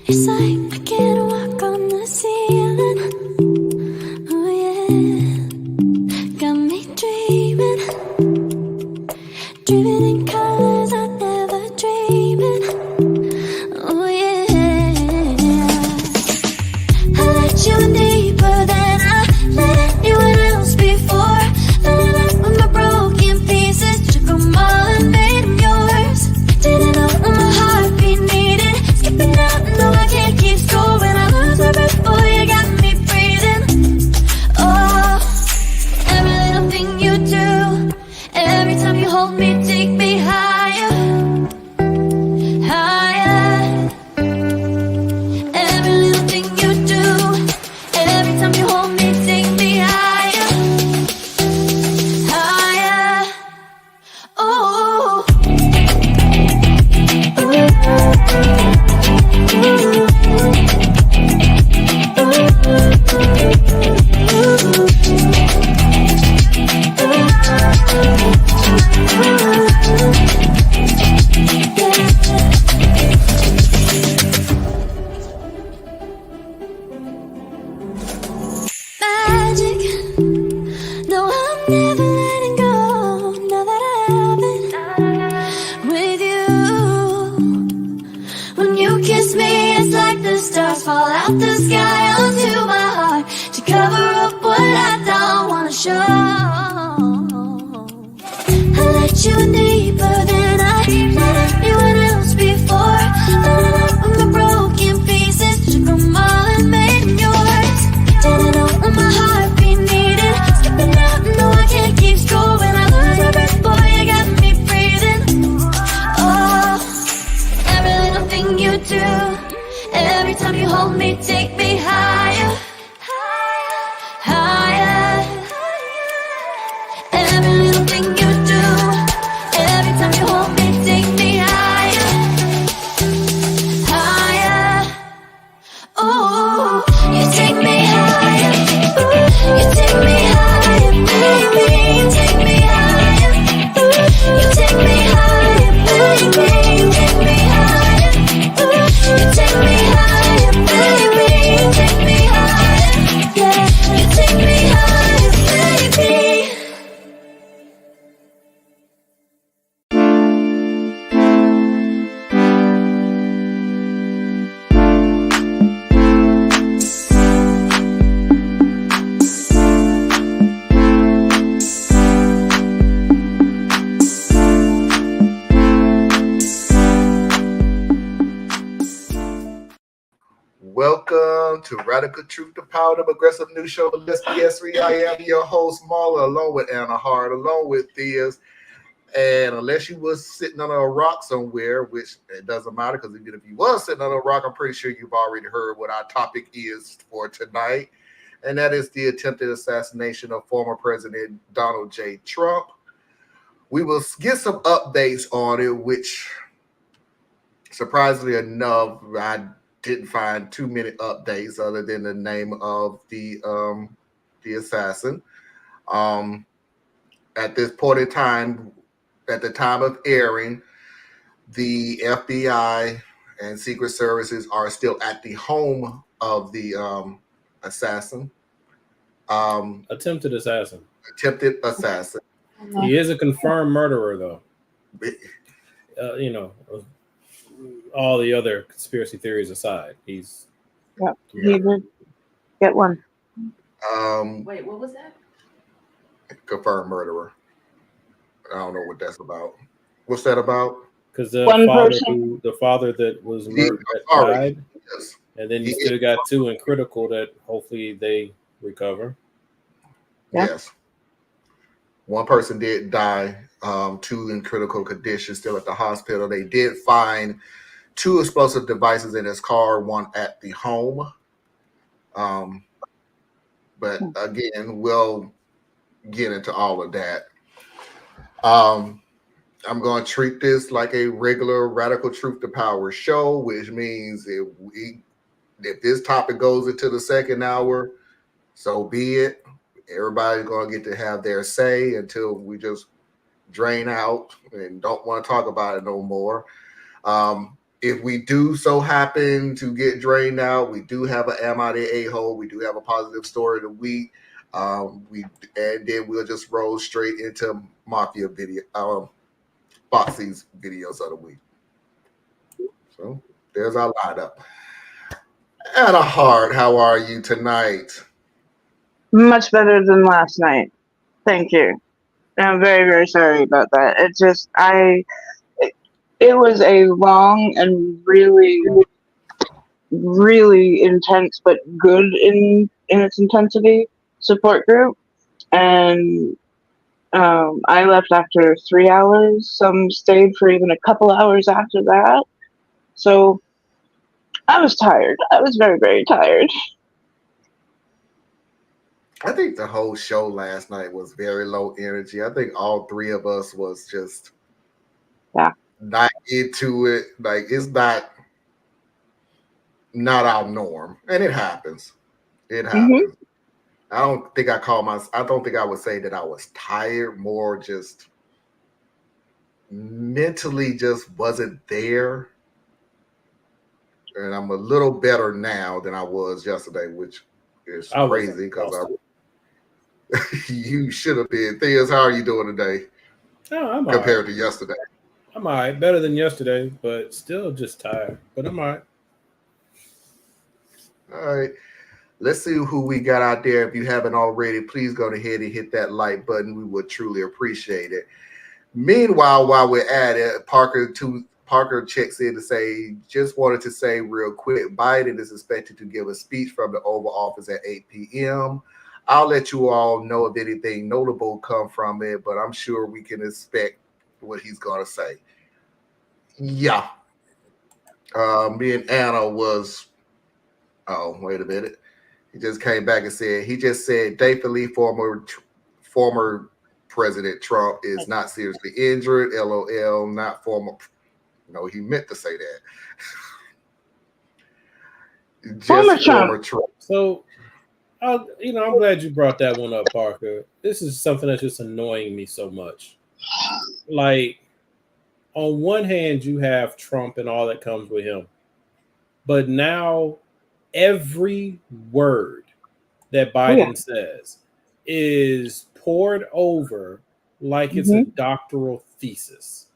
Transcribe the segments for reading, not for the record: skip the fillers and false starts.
It's like I can't walk on the ceiling. Oh yeah, got me dreaming, dreaming in colors I never dreamed in. Oh yeah, I let you in deeper than I let anyone else before. Filling up with my broken pieces, took them all and made them yours. Didn't know what my heartbeat needed, skipping out, no I can't keep score. When I lose my breath, boy, you got me breathing. Oh, every little thing you do, every time you hold me, take me higher, higher. Every little thing you do, every time you hold me, take me higher, higher. Oh, magic. No, I'm never letting go. Now that I have it with you. When you kiss me, it's like the stars fall out the sky onto my heart to cover up what I don't wanna show. I let you in deeper than I let anyone else before. Filling up with my broken pieces, took them all and made them yours. Didn't know what my heartbeat needed, skipping out, no I can't keep score. When I lose my breath, boy, you got me breathing. Oh, every little thing you do, every time you hold me, take me higher, higher. Every little thing you do, every time you hold me, take me higher, higher. Oh, you take me higher, you take me higher, baby, you take me higher, you take me higher, baby, you take me higher, you take me higher, baby, you take me higher, yeah, you take me higher, baby. Welcome to Radical Truth, the Power of Aggressive News Show. Let's be S3. I am your host, Marla, along with Anna Hart, along with Theas. And unless you was sitting on a rock somewhere, which it doesn't matter, because even if you was sitting on a rock, I'm pretty sure you've already heard what our topic is for tonight. And that is the attempted assassination of former President Donald J. Trump. We will get some updates on it, which, surprisingly enough, I didn't find too many updates other than the name of the assassin. At this point in time, at the time of airing, the FBI and Secret Services are still at the home of the assassin. Attempted assassin. Attempted assassin. He is a confirmed murderer, though. All the other conspiracy theories aside, he's he did get one. Wait, what was that? Confirmed murderer. I don't know what that's about. What's that about? Because the father that was murdered died, yes. And then you still got two in critical that hopefully they recover. Yeah. Yes. One person did die, two in critical condition, still at the hospital. They did find two explosive devices in his car, one at the home. But again, we'll get into all of that. I'm going to treat this like a regular Radical Truth to Power show, which means if this topic goes into the second hour, so be it. Everybody's going to get to have their say until we just drain out and don't want to talk about it no more. if we do so happen to get drained out, we do have an Am I the A-hole. We do have a positive story of the week. And then we'll just roll straight into Mafia video, Foxy's videos of the week. So there's our lineup. Anna Hart, how are you tonight? Much better than last night. Thank you. I'm very, very sorry about that. It was a long and really, really intense but good in its intensity support group. And I left after 3 hours. Some stayed for even a couple hours after that. So I was tired. I was very, very tired. I think the whole show last night was very low energy. I think all three of us was just not into it. Like it's not our norm, and it happens. It happens. I don't think I would say that I was tired. More just mentally, just wasn't there. And I'm a little better now than I was yesterday, which is crazy because you should have been. Theas, how are you doing today? Oh, I'm compared to yesterday. I'm all right. Better than yesterday, but still just tired. But I'm all right. All right. Let's see who we got out there. If you haven't already, please go ahead and hit that like button. We would truly appreciate it. Meanwhile, while we're at it, Parker checks in to say, just wanted to say real quick, Biden is expected to give a speech from the Oval Office at 8 p.m. I'll let you all know if anything notable come from it, but I'm sure we can expect what he's going to say. Yeah. Me and Anna was, oh, wait a minute. He just came back and said, thankfully, former President Trump is not seriously injured. LOL, not former. No, he meant to say that. Former Trump. So, I'm glad you brought that one up, Parker. This is something that's just annoying me so much. Like, on one hand, you have Trump and all that comes with him. But now every word that Biden says is poured over like it's a doctoral thesis.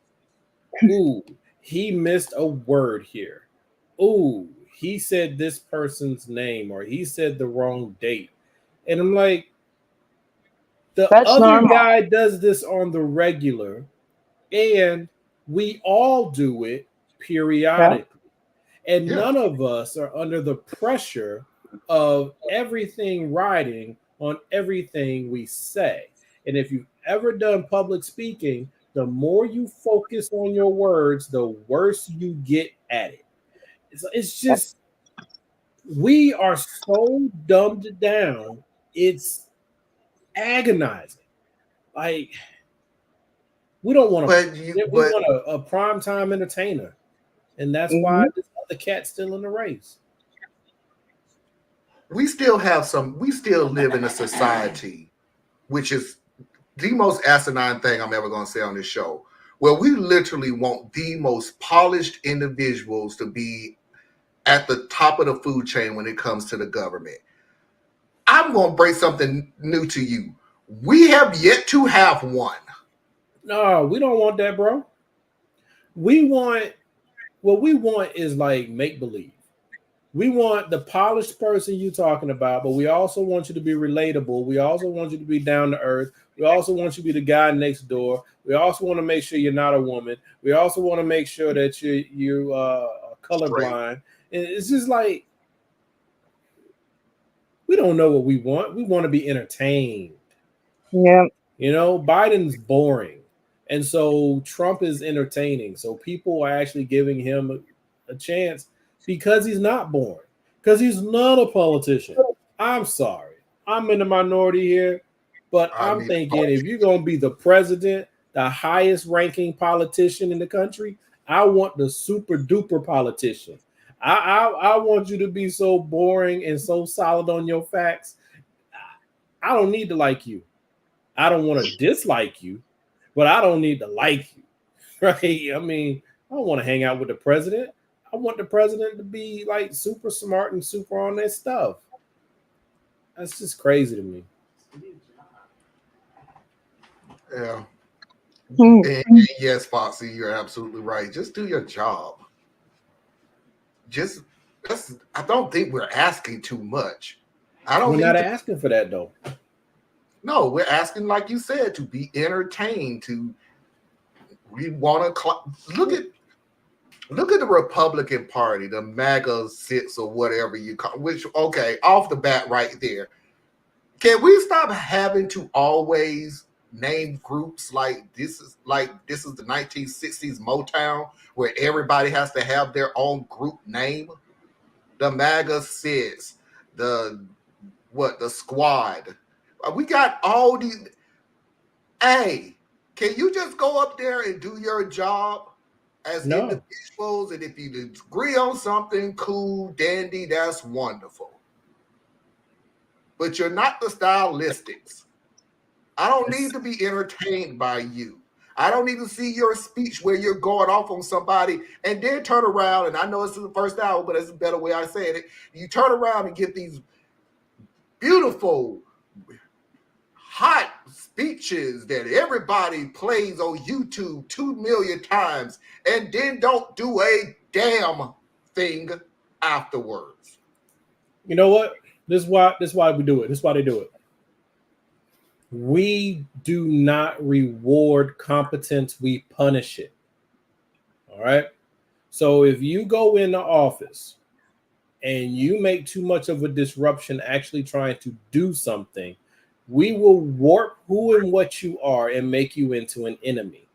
Ooh, he missed a word here. Ooh, he said this person's name or he said the wrong date. And I'm like, that's other normal. Guy does this on the regular, and we all do it periodically. And none of us are under the pressure of everything riding on everything we say. And if you've ever done public speaking, the more you focus on your words, the worse you get at it. It's just, we are so dumbed down, it's agonizing. Like, we don't want we want a primetime entertainer. And that's why the cat's still in the race. We still live in a society, which is the most asinine thing I'm ever going to say on this show, where we literally want the most polished individuals to be at the top of the food chain when it comes to the government. I'm going to break something new to you. We have yet to have one. No, we don't want that, bro. What we want is like make-believe. We want the polished person you're talking about, but we also want you to be relatable. We also want you to be down to earth. We also want you to be the guy next door. We also want to make sure you're not a woman. We also want to make sure that you colorblind. And it's just like, we don't know what we want. We want to be entertained. Yeah. Biden's boring. And so Trump is entertaining. So people are actually giving him a chance because he's not boring, because he's not a politician. I'm sorry. I'm in the minority here, but I'm thinking if you're going to be the president, the highest ranking politician in the country, I want the super duper politician. I want you to be so boring and so solid on your facts. I don't need to like you. I don't want to dislike you. But I don't need to like you, right? I mean, I don't want to hang out with the president. I want the president to be like super smart and super on their stuff. That's just crazy to me. Yeah. Hmm. And yes, Foxy, you're absolutely right. Just do your job. I don't think we're asking too much. We're not asking for that though. No, we're asking, like you said, to be entertained. We want to look at the Republican Party, the MAGA sits or whatever you call. Which, okay, off the bat, right there. Can we stop having to always name groups like this is the 1960s Motown, where everybody has to have their own group name? The MAGA sits, the squad. We got all these. Hey, can you just go up there and do your job as individuals? And if you agree on something, cool, dandy, that's wonderful. But you're not the stylistics. I don't need to be entertained by you. I don't need to see your speech where you're going off on somebody and then turn around. And I know it's the first hour, but it's a better way I said it. You turn around and get these beautiful, hot speeches that everybody plays on YouTube 2 million times and then don't do a damn thing afterwards. You know what? This is why we do it. This is why they do it. We do not reward competence, we punish it. All right. So if you go in the office and you make too much of a disruption actually trying to do something, we will warp who and what you are and make you into an enemy.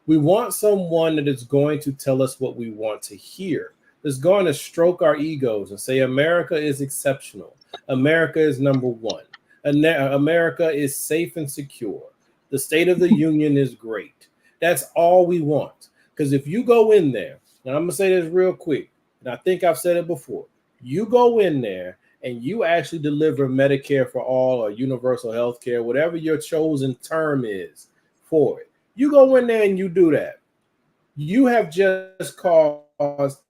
We want someone that is going to tell us what we want to hear, that's going to stroke our egos and say America is exceptional. America is number one. America is safe and secure. The State of the Union is great. That's all we want. Because if you go in there, and I'm going to say this real quick, and I think I've said it before, you go in there and you actually deliver Medicare for all or universal health care, whatever your chosen term is for it. You go in there and you do that. You have just caused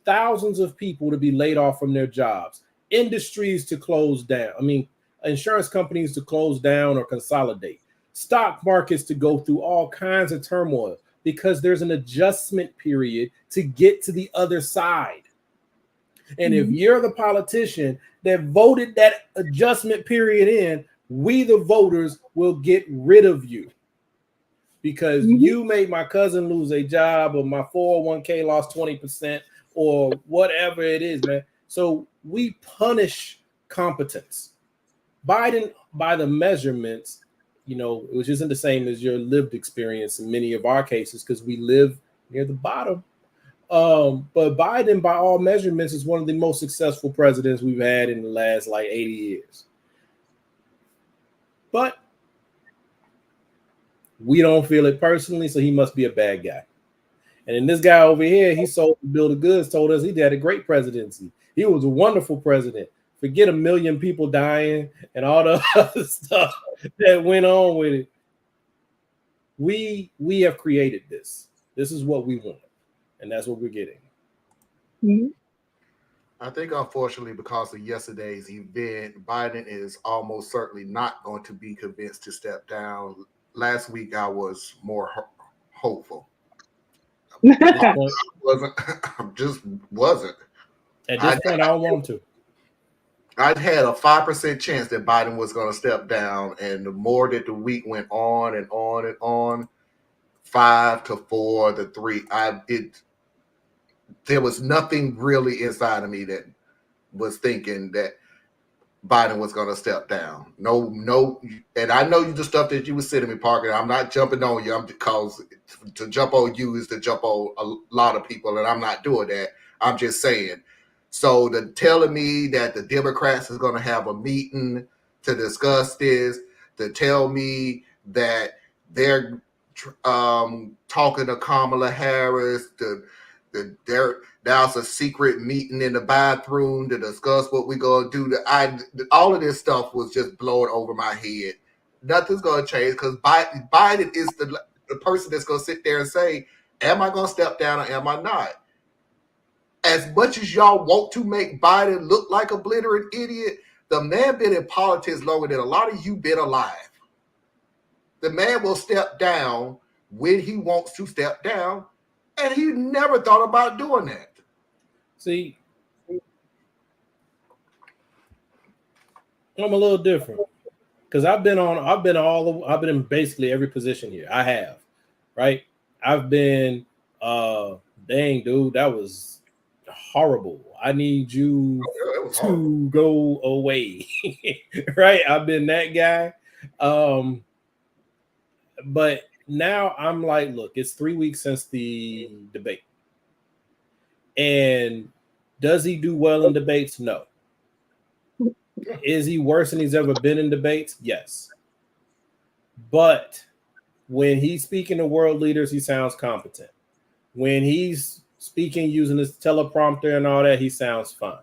thousands of people to be laid off from their jobs, industries to close down. I mean, insurance companies to close down or consolidate, stock markets to go through all kinds of turmoil because there's an adjustment period to get to the other side. And if you're the politician that voted that adjustment period in, we, the voters, will get rid of you because you made my cousin lose a job or my 401k lost 20% or whatever it is, man. So we punish competence. Biden, by the measurements, which isn't the same as your lived experience in many of our cases because we live near the bottom. But Biden, by all measurements, is one of the most successful presidents we've had in the last 80 years. But we don't feel it personally, so he must be a bad guy. And then this guy over here, he sold the bill of goods, told us he had a great presidency. He was a wonderful president. Forget 1 million people dying and all the other stuff that went on with it. We have created this. This is what we want. And that's what we're getting. Mm-hmm. I think, unfortunately, because of yesterday's event, Biden is almost certainly not going to be convinced to step down. Last week, I was more hopeful. I just wasn't. At this point, I don't want to. I had a 5% chance that Biden was going to step down, and the more that the week went on and on and on, 5 to 4 to 3, there was nothing really inside of me that was thinking that Biden was going to step down. No, and I know the stuff that you were sending me, Parker. I'm not jumping on you. Because to jump on you is to jump on a lot of people, and I'm not doing that. I'm just saying. So the telling me that the Democrats is going to have a meeting to discuss this, to tell me that they're talking to Kamala Harris, there's a secret meeting in the bathroom to discuss what we're going to do. All of this stuff was just blowing over my head. Nothing's going to change because Biden is the person that's going to sit there and say, am I going to step down or am I not? as much as y'all want to make Biden look like a blithering idiot, the man been in politics longer than a lot of you been alive. The man will step down when he wants to step down, and he never thought about doing that. See, I'm a little different because I've been in basically every position here. I have, right? I've been, dang, dude, that was horrible. I need you to go away, right? I've been that guy. But now I'm like, look, it's 3 weeks since the debate. And does he do well in debates? No. Is he worse than he's ever been in debates? Yes. But when he's speaking to world leaders, he sounds competent. When he's speaking using his teleprompter and all that, he sounds fine.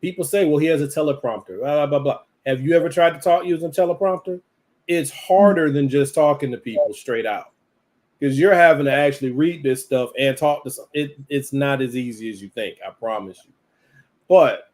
People say, well, he has a teleprompter, blah, blah, blah, blah. Have you ever tried to talk using teleprompter? It's harder than just talking to people straight out because you're having to actually read this stuff and talk to it. It's not as easy as you think, I promise you. But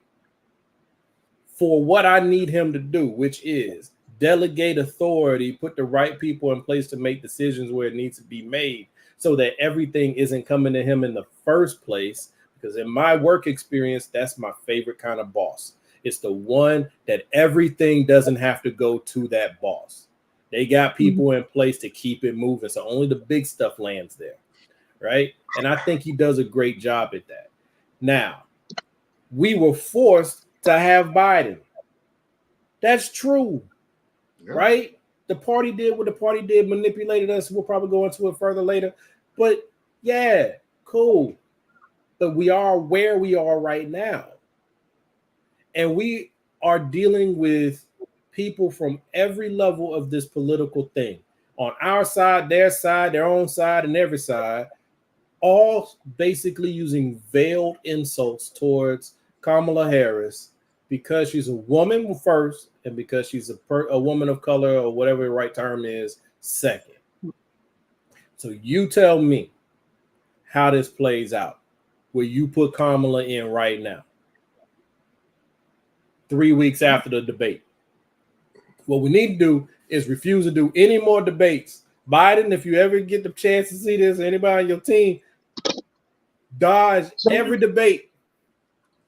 for what I need him to do, which is delegate authority, put the right people in place to make decisions where it needs to be made so that everything isn't coming to him in the first place. Because in my work experience, that's my favorite kind of boss. It's the one that everything doesn't have to go to that boss. They got people in place to keep it moving. So only the big stuff lands there, right? And I think he does a great job at that. Now, we were forced to have Biden. That's true, right? The party did what the party did, manipulated us. We'll probably go into it further later. But yeah, cool. But we are where we are right now. And we are dealing with people from every level of this political thing. On our side, their own side, and every side, all basically using veiled insults towards Kamala Harris because she's a woman first and because she's a woman of color or whatever the right term is second. So you tell me how this plays out where you put Kamala in right now. 3 weeks after the debate. What we need to do is refuse to do any more debates. Biden, if you ever get the chance to see this, anybody on your team, dodge every debate.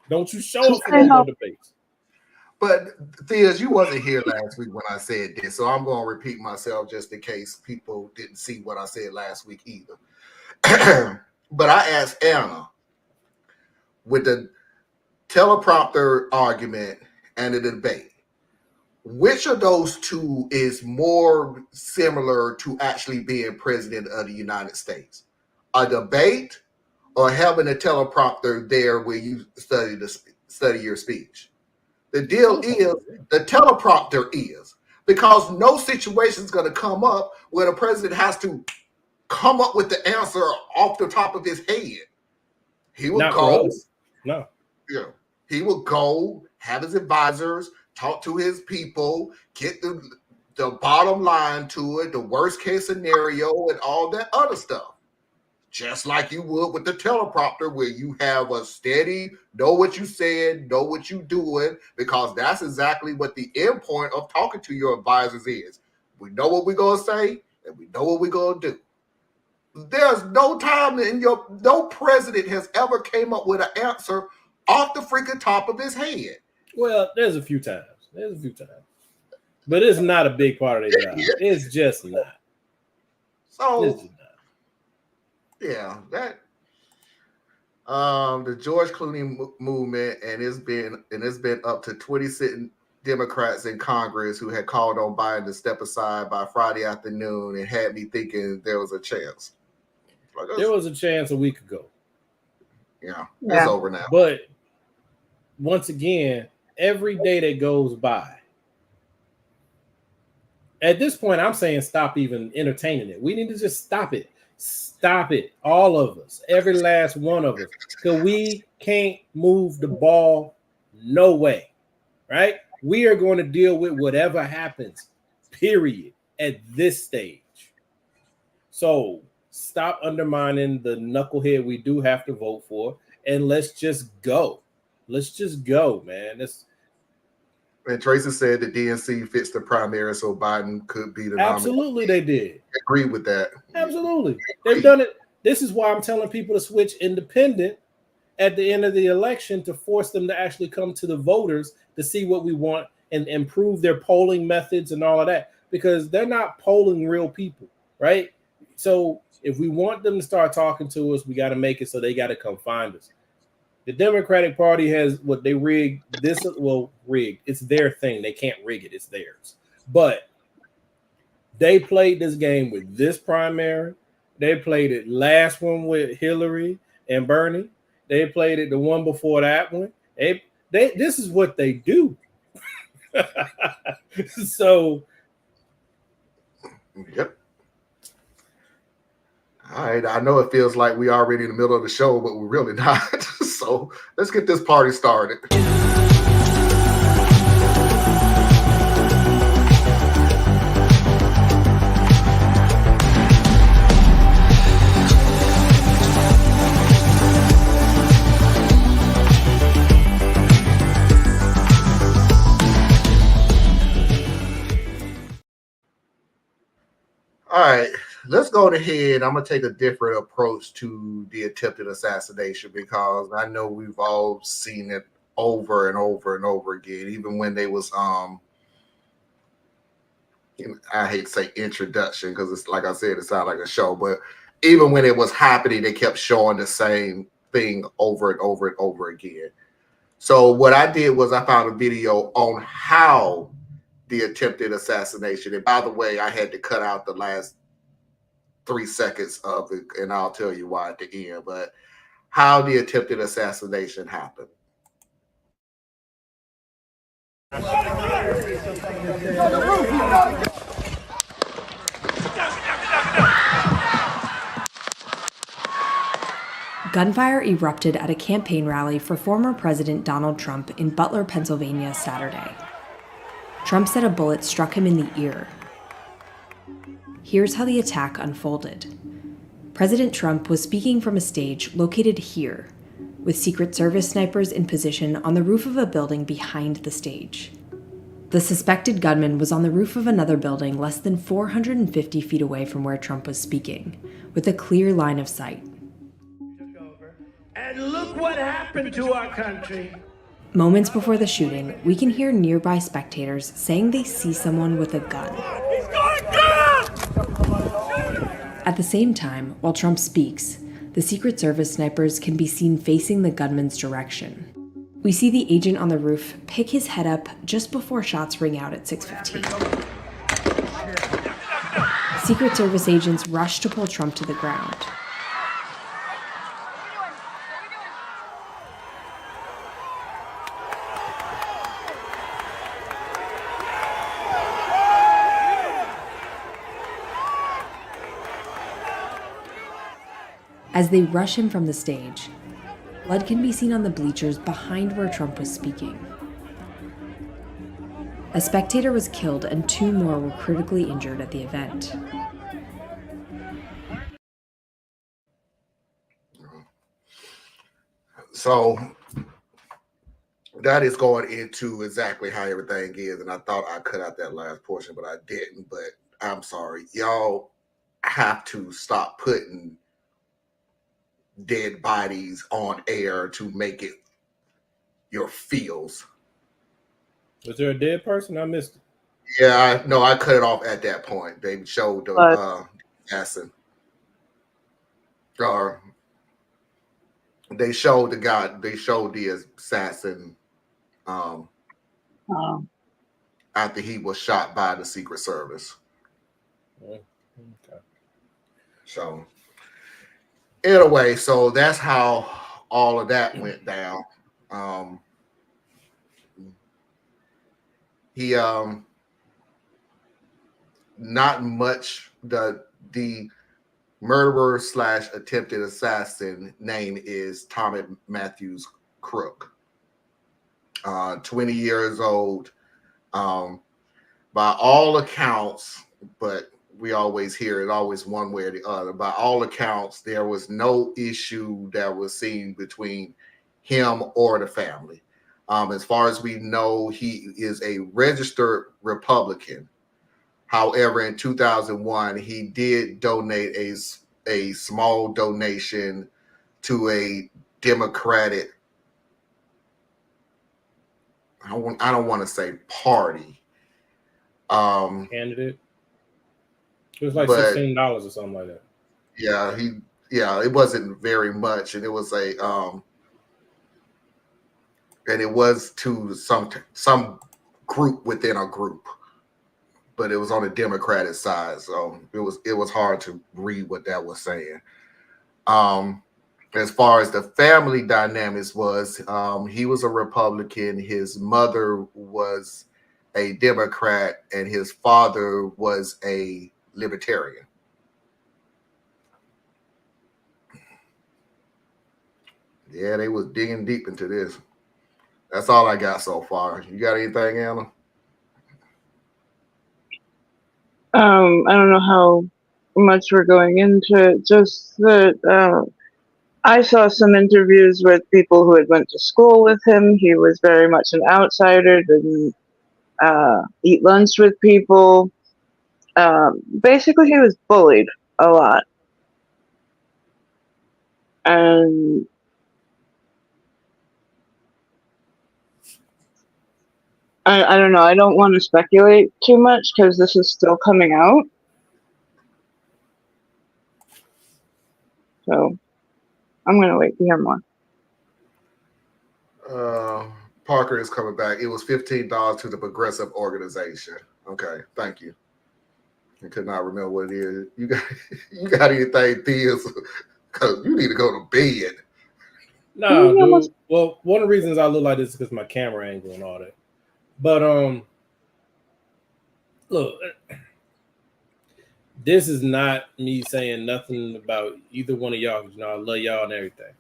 Don't you show up for no more debates. But Theas, you wasn't here last week when I said this, so I'm going to repeat myself just in case people didn't see what I said last week either. But I asked Anna, with the teleprompter argument and the debate, which of those two is more similar to actually being president of the United States? A debate or having a teleprompter there where you study your speech? The deal is the teleprompter is, because no situation is going to come up where the president has to come up with the answer off the top of his head. He will go. No. Yeah, he will go, have his advisors, talk to his people, get the bottom line to it, the worst case scenario, and all that other stuff. Just like you would with the teleprompter, where you have a steady, know what you said, know what you doing, because that's exactly what the end point of talking to your advisors is. We know what we're going to say, and we know what we're going to do. There's no time no president has ever came up with an answer off the freaking top of his head. Well, there's a few times. But it's not a big part of their job. It's just not. So, yeah, that the George Clooney movement, and it's been up to 20 sitting Democrats in Congress who had called on Biden to step aside by Friday afternoon and had me thinking there was a chance. There was a chance a week ago. Yeah, it's over now. But once again, every day that goes by, at this point, I'm saying stop even entertaining it. We need to just stop it. Stop it. All of us. Every last one of us. Because we can't move the ball no way. Right? We are going to deal with whatever happens, period, at this stage. So stop undermining the knucklehead we do have to vote for and let's just go. Let's just go, man. And Tracy said the DNC fits the primary, so Biden could be the nominee. Absolutely, they did. I agree with that. Absolutely. They've done it. This is why I'm telling people to switch independent at the end of the election to force them to actually come to the voters to see what we want and improve their polling methods and all of that, because they're not polling real people, right? So if we want them to start talking to us, we got to make it so they got to come find us. The Democratic Party has what they rigged this. Well, rigged. It's their thing. They can't rig it. It's theirs. But they played this game with this primary. They played it last one with Hillary and Bernie. They played it the one before that one. They this is what they do. So, yep. All right. I know it feels like we already in the middle of the show, but we're really not. So let's get this party started. All right, let's go ahead. I'm going to take a different approach to the attempted assassination because I know we've all seen it over and over and over again, even when they was, I hate to say introduction because it's like I said, it sounds like a show, but even when it was happening, they kept showing the same thing over and over and over again. So what I did was I found a video on how the attempted assassination. And by the way, I had to cut out the last 3 seconds of it, and I'll tell you why at the end, but how the attempted assassination happened. Gunfire erupted at a campaign rally for former President Donald Trump in Butler, Pennsylvania, Saturday. Trump said a bullet struck him in the ear. Here's how the attack unfolded. President Trump was speaking from a stage located here, with Secret Service snipers in position on the roof of a building behind the stage. The suspected gunman was on the roof of another building less than 450 feet away from where Trump was speaking, with a clear line of sight. And look what happened to our country. Moments before the shooting, we can hear nearby spectators saying they see someone with a gun. He's going down! At the same time, while Trump speaks, the Secret Service snipers can be seen facing the gunman's direction. We see the agent on the roof pick his head up just before shots ring out at 6:15. Secret Service agents rush to pull Trump to the ground. As they rush him from the stage, blood can be seen on the bleachers behind where Trump was speaking. A spectator was killed and 2 more were critically injured at the event. So that is going into exactly how everything is. And I thought I cut out that last portion, but I didn't. But I'm sorry. Y'all have to stop putting dead bodies on air to make it your feels. Was there a dead person? I missed it. Yeah, I cut it off at that point. They showed the assassin. Or they showed the guy, they showed the assassin after he was shot by the Secret Service. Okay. So anyway, so that's how all of that went down. He not much. The murderer / attempted assassin name is Thomas Matthews Crook. 20 years old. By all accounts, but we always hear it always one way or the other. By all accounts, there was no issue that was seen between him or the family. As far as we know, he is a registered Republican. However, in 2001, he did donate a small donation to a Democratic, I don't want to say party. Candidate. It was like But- $16 or something like that. Yeah, it wasn't very much, and it was and it was to some group within a group, but it was on the Democratic side, so it was hard to read what that was saying. As far as the family dynamics was, he was a Republican, his mother was a Democrat, and his father was a Libertarian. Yeah, they was digging deep into this. That's all I got so far. You got anything, Anna? I don't know how much we're going into it, just that I saw some interviews with people who had went to school with him. He was very much an outsider, didn't eat lunch with people. Basically, he was bullied a lot. And I don't know. I don't want to speculate too much because this is still coming out. So I'm going to wait to hear more. Parker is coming back. It was $15 to the Progressive Organization. Okay, thank you. I could not remember what it is. You got anything, Theus? Because you need to go to bed. No, dude. Well, one of the reasons I look like this is because my camera angle and all that. But look, this is not me saying nothing about either one of y'all. You know, I love y'all and everything.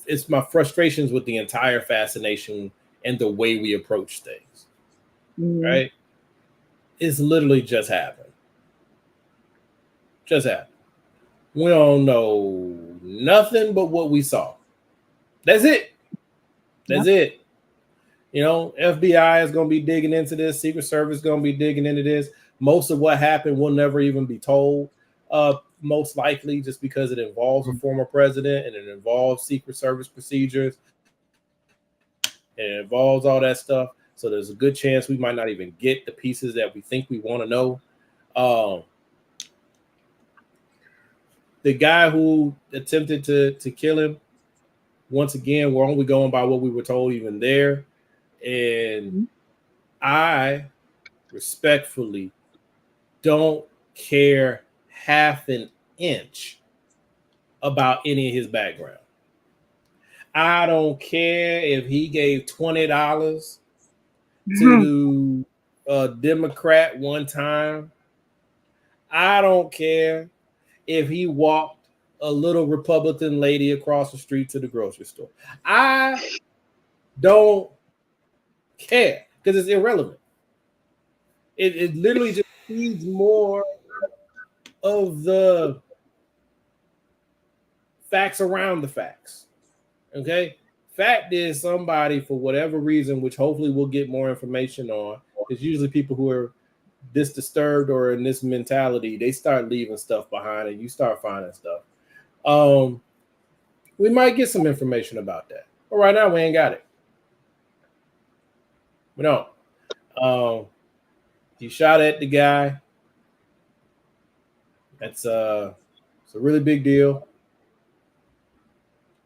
It's my frustrations with the entire fascination and the way we approach things. Right? It's literally just happened. Just happened. We don't know nothing but what we saw. That's it. That's it. You know, FBI is going to be digging into this. Secret Service is going to be digging into this. Most of what happened will never even be told. Most likely just because it involves a former president and it involves Secret Service procedures. And it involves all that stuff. So there's a good chance we might not even get the pieces that we think we want to know. The guy who attempted to kill him, once again, we're only going by what we were told even there. And I respectfully don't care half an inch about any of his background. I don't care if he gave $20 to a Democrat one time. I don't care if he walked a little Republican lady across the street to the grocery store. I don't care because it's irrelevant. It literally just feeds more of the facts around the facts. Okay? Fact is, somebody, for whatever reason, which hopefully we'll get more information on, is usually people who are this disturbed or in this mentality, they start leaving stuff behind and you start finding stuff. We might get some information about that. But right now, we ain't got it. We don't. He shot at the guy. It's a really big deal.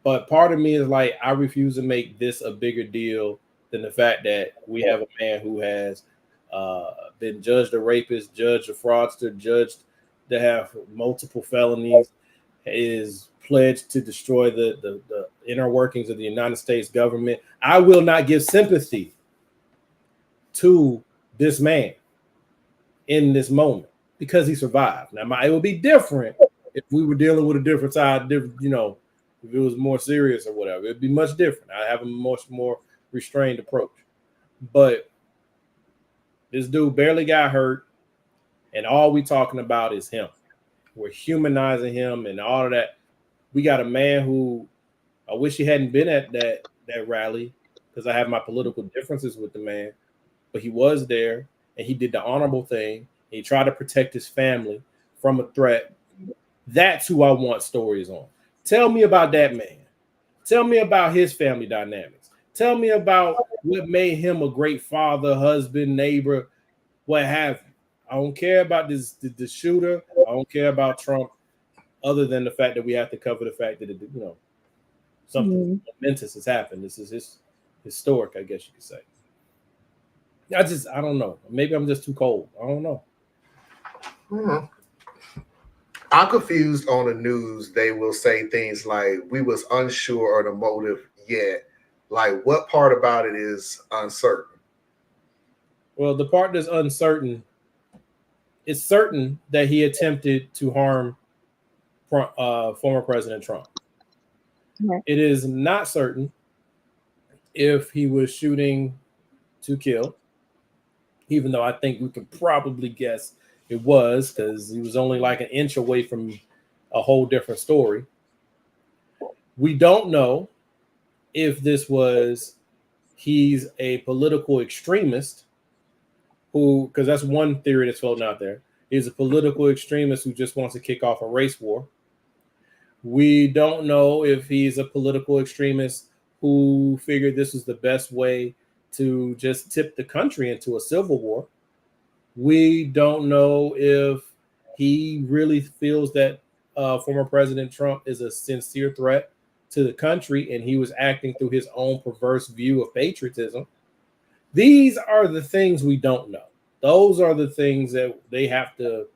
But part of me is like, I refuse to make this a bigger deal than the fact that we have a man who has been judged a rapist, judged a fraudster, judged to have multiple felonies, is pledged to destroy the inner workings of the United States government. I will not give sympathy to this man in this moment because he survived. Now, it would be different if we were dealing with a different side, you know, if it was more serious or whatever. It'd be much different. I have a much more restrained approach. But this dude barely got hurt. And all we talking about is him. We're humanizing him and all of that. We got a man who I wish he hadn't been at that rally because I have my political differences with the man, but he was there and he did the honorable thing. He tried to protect his family from a threat. That's who I want stories on. Tell me about that man. Tell me about his family dynamics. Tell me about what made him a great father, husband, neighbor, what have you. I don't care about the shooter. I don't care about Trump, other than the fact that we have to cover the fact that something momentous has happened. This is historic, I guess you could say. I don't know. Maybe I'm just too cold. I don't know. I'm confused on the news. They will say things like, we was unsure of the motive yet. Like, what part about it is uncertain? Well, the part that's uncertain, it's certain that he attempted to harm former President Trump. Right. It is not certain if he was shooting to kill, even though I think we could probably guess it was, because he was only like an inch away from a whole different story. We don't know if he's a political extremist who, because that's one theory that's floating out there. He's a political extremist who just wants to kick off a race war. We don't know if he's a political extremist who figured this was the best way to just tip the country into a civil war. We don't know if he really feels that former President Trump is a sincere threat to the country and he was acting through his own perverse view of patriotism. These are the things we don't know. Those are the things that they have to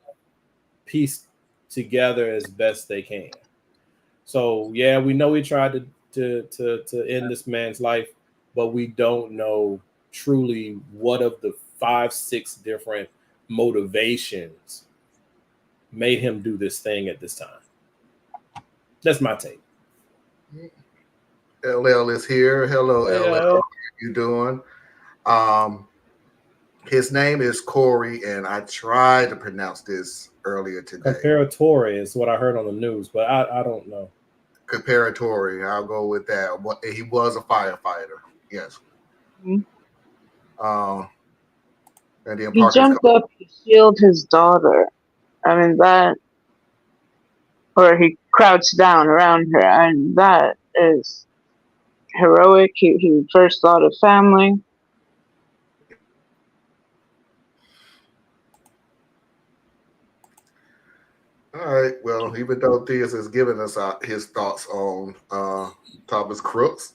piece together as best they can. So, yeah, we know he tried to end this man's life, but we don't know truly what of the 5-6 different motivations made him do this thing at this time. That's my take. LL is here. Hello, Hey, LL. LL. How you doing? His name is Corey, and I tried to pronounce this earlier today. Comparatore is what I heard on the news, but I don't know. Comparatore. I'll go with that. He was a firefighter. Yes. Mhm. And then He Parker's jumped up to shield his daughter. I mean, or he crouched down around her, and that is heroic. He first thought of family. All right. Well, even though Theus has given us his thoughts on Thomas Crooks,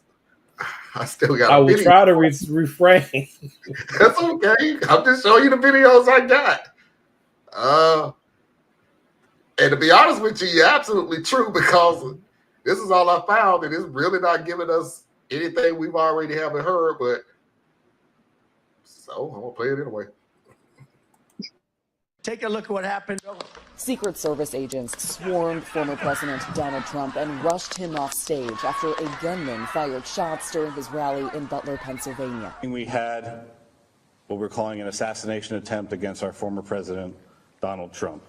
I still got. I will try to refrain. That's okay. I'm just showing you the videos I got. And to be honest with you, you're absolutely true, because this is all I found, and it's really not giving us anything we've already haven't heard. But so I'm gonna play it anyway. Take a look at what happened. Secret Service agents swarmed former President Donald Trump and rushed him off stage after a gunman fired shots during his rally in Butler, Pennsylvania. We had what we're calling an assassination attempt against our former president, Donald Trump.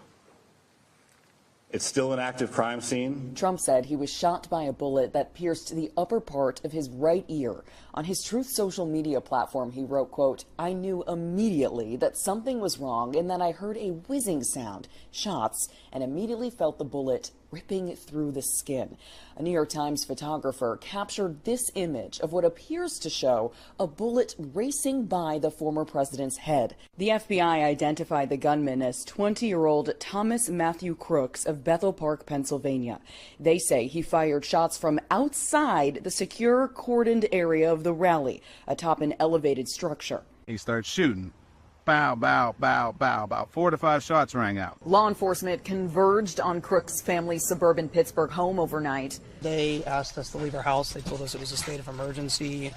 It's still an active crime scene. Trump said he was shot by a bullet that pierced the upper part of his right ear. On his Truth social media platform, he wrote, quote, "I knew immediately that something was wrong and then I heard a whizzing sound, shots, and immediately felt the bullet ripping through the skin." A New York Times photographer captured this image of what appears to show a bullet racing by the former president's head. The FBI identified the gunman as 20-year-old Thomas Matthew Crooks of Bethel Park, Pennsylvania. They say he fired shots from outside the secure cordoned area of the rally, atop an elevated structure. He starts shooting. Bow, bow, bow, bow. About 4 to 5 shots rang out. Law enforcement converged on Crooks' family's suburban Pittsburgh home overnight. They asked us to leave our house. They told us it was a state of emergency.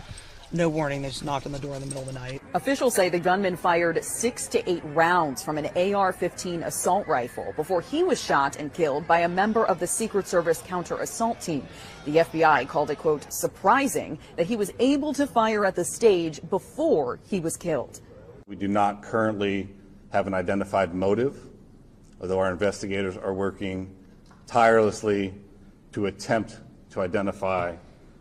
No warning. They just knocked on the door in the middle of the night. Officials say the gunman fired 6 to 8 rounds from an AR-15 assault rifle before he was shot and killed by a member of the Secret Service counter-assault team. The FBI called it, quote, surprising that he was able to fire at the stage before he was killed. We do not currently have an identified motive, although our investigators are working tirelessly to attempt to identify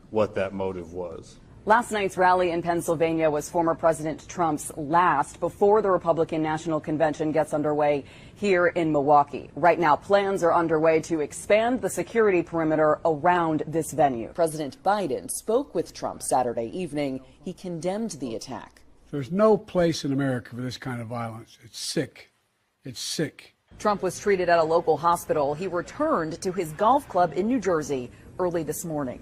what that motive was. Last night's rally in Pennsylvania was former President Trump's last before the Republican National Convention gets underway here in Milwaukee. Right now, plans are underway to expand the security perimeter around this venue. President Biden spoke with Trump Saturday evening. He condemned the attack. There's no place in America for this kind of violence. It's sick. It's sick. Trump was treated at a local hospital. He returned to his golf club in New Jersey early this morning.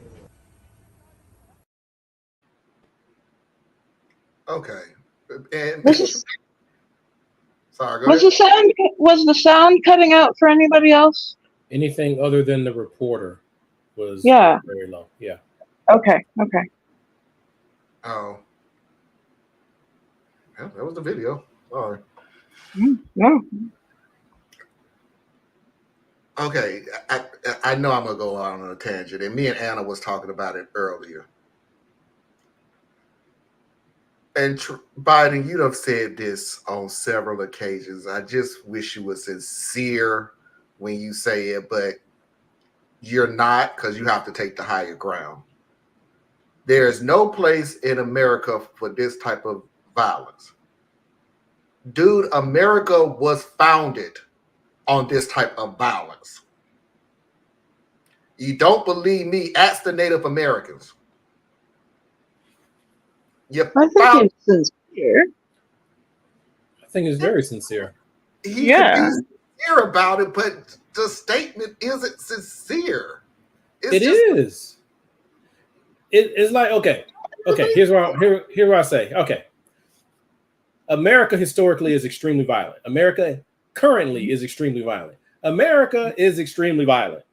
Okay. And sorry, go Was ahead. the sound cutting out for anybody else? Anything other than the reporter was very low. Yeah. Okay. Oh. Yeah, that was the video. Sorry. No. Okay. I know I'm going to go on a tangent, and me and Anna was talking about it earlier. And Biden, you have said this on several occasions. I just wish you were sincere when you say it, but you're not, because you have to take the higher ground. There is no place in America for this type of violence. Dude, America was founded on this type of violence. You don't believe me? Ask the Native Americans. I think it's sincere. I think it's very sincere. He can be sincere about it, but the statement isn't sincere. It's like, okay. Here's what I say. Okay. America historically is extremely violent. America currently is extremely violent. America is extremely violent.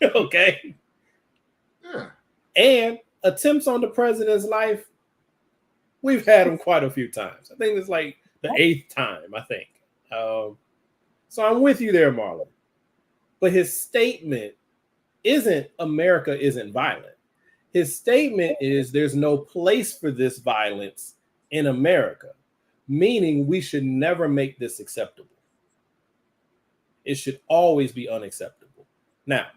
Okay. Yeah. And attempts on the president's life, we've had them quite a few times. I think it's like the 8th time, I think. So I'm with you there, Marlon. But his statement isn't America isn't violent. His statement is there's no place for this violence in America, meaning we should never make this acceptable. It should always be unacceptable. Now,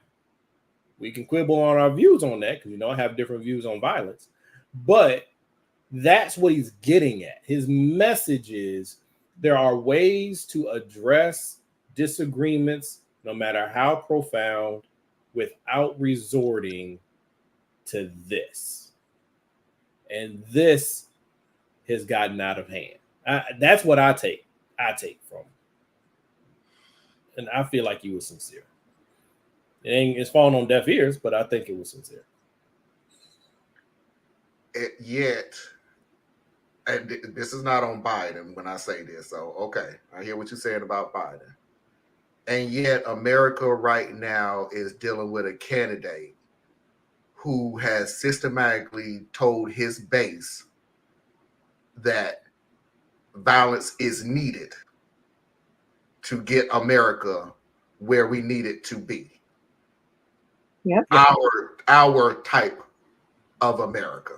we can quibble on our views on that because, I have different views on violence, but that's what he's getting at. His message is there are ways to address disagreements, no matter how profound, without resorting to this. And this has gotten out of hand. That's what I take from. And I feel like he was sincere. It's falling on deaf ears, but I think it was sincere. Yet, and this is not on Biden when I say this, so okay, I hear what you're saying about Biden. And yet, America right now is dealing with a candidate who has systematically told his base that violence is needed to get America where we need it to be. Yep. Our type of America.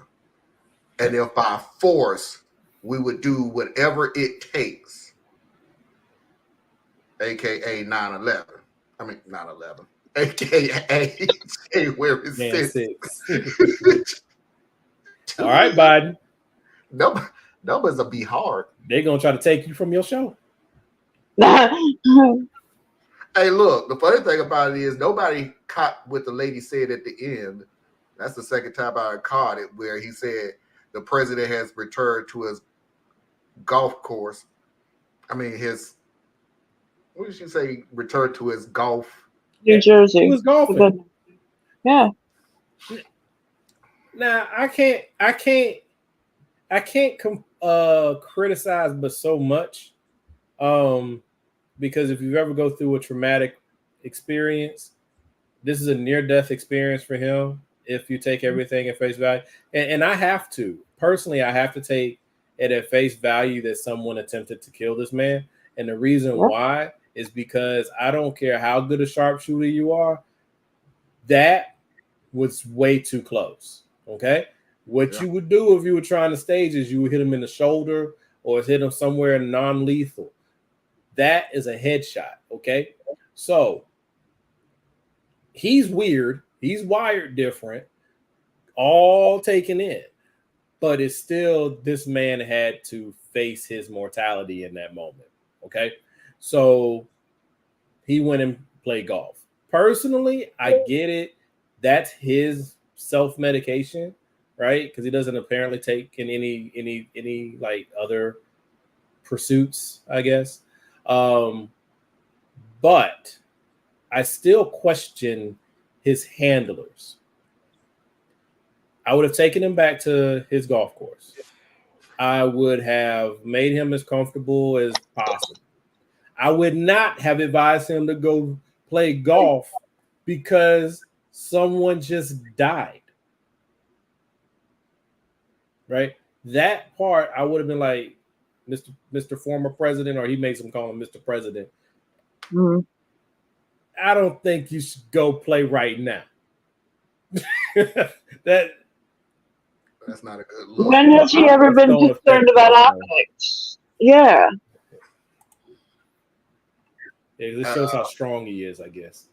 And if by force we would do whatever it takes, aka 9/11. I mean 9/11. AKA where it sits. All right, Biden. Numbers will be hard. They're gonna try to take you from your show. Hey, look, the funny thing about it is nobody caught what the lady said at the end. That's the second time I caught it, where he said the president has returned to his golf course. I mean, what did she say? Returned to his golf. New Jersey. He was golfing. Yeah. Now I can't criticize but so much. Because if you ever go through a traumatic experience, this is a near-death experience for him. If you take everything at face value, and I have to personally, I have to take it at face value that someone attempted to kill this man. And the reason why is because I don't care how good a sharpshooter you are, that was way too close. Okay, what you would do if you were trying to stage is you would hit him in the shoulder or hit him somewhere non-lethal. That is a headshot. Okay. So he's weird. He's wired different, all taken in. But it's still, this man had to face his mortality in that moment. Okay. So he went and played golf. Personally, I get it. That's his self-medication, right? Because he doesn't apparently take in any like other pursuits, I guess. But I still question his handlers. I would have taken him back to his golf course. I would have made him as comfortable as possible. I would not have advised him to go play golf because someone just died. Right? That part, I would have been like, Mr. Former President, or he makes him call him Mr. President. Mm-hmm. I don't think you should go play right now. That's not a good look. When has he ever been concerned about optics? Yeah. This shows how strong he is, I guess.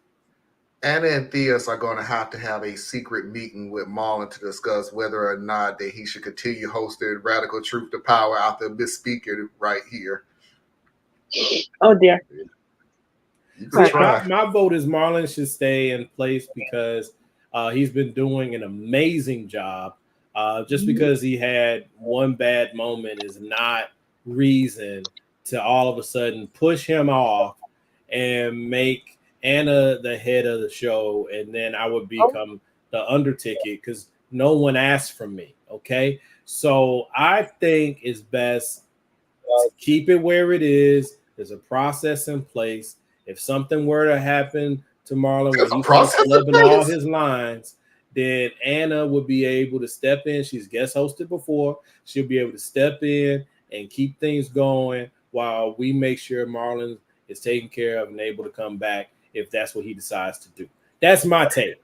Anna and Theus are going to have a secret meeting with Marlon to discuss whether or not that he should continue hosting Radical Truth to Power after this speaker right here. Oh, dear. My vote is Marlon should stay in place because he's been doing an amazing job. Just because he had one bad moment is not reason to all of a sudden push him off and make Anna the head of the show, and then I would become the underticket because no one asked from me. Okay, so I think it's best to keep it where it is. There's a process in place. If something were to happen to Marlon where he starts clubbing all his lines, then Anna would be able to step in. She's guest hosted before. She'll be able to step in and keep things going while we make sure Marlon is taken care of and able to come back if that's what he decides to do. That's my take.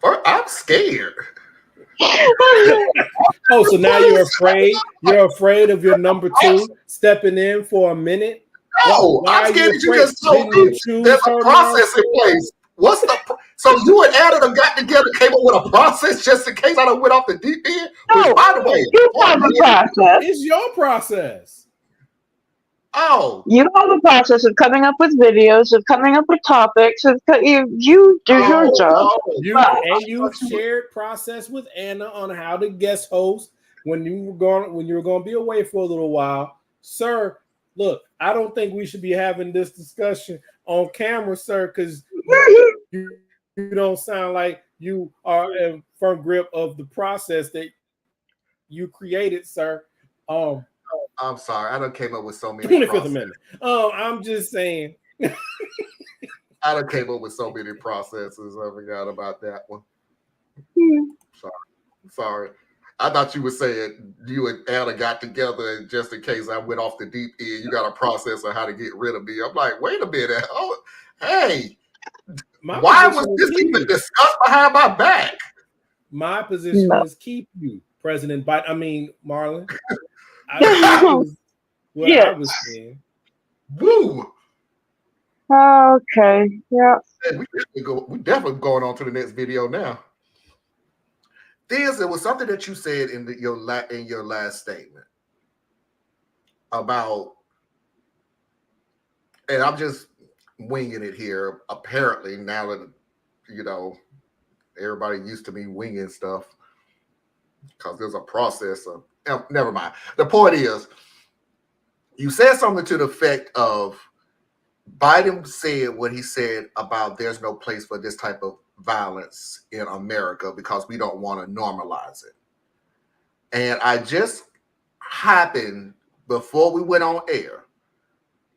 I'm scared. Oh, so now you're afraid? You're afraid of your number two stepping in for a minute? No, I'm scared that you just told me there's a process in place. What's the so you and Anna got together, came up with a process just in case I don't went off the deep end? Which, by the way, you have a process. It's your process. Oh, you have a process of coming up with videos, of coming up with topics. You do your job. You shared process with Anna on how to guest host when you were going to be away for a little while, sir. Look, I don't think we should be having this discussion on camera, sir, because you don't sound like you are in firm grip of the process that you created, sir. I'm sorry. I done came up with so many 25th Amendment. I'm just saying. I done came up with so many processes. I forgot about that one. Sorry. I thought you were saying you and Anna got together and just in case I went off the deep end, you got a process on how to get rid of me. I'm like, wait a minute. Oh, hey, why was this even discussed behind my back? My position is keep you, President Biden. I mean, Marlon. I was saying. Woo. Okay. Yeah. We definitely going on to the next video now. There was something that you said in your last statement about, and I'm just winging it here. Apparently, now that everybody used to me winging stuff because there's a process of. Never mind. The point is, you said something to the effect of Biden said what he said about there's no place for this type of violence in America because we don't want to normalize it. And I just happened before we went on air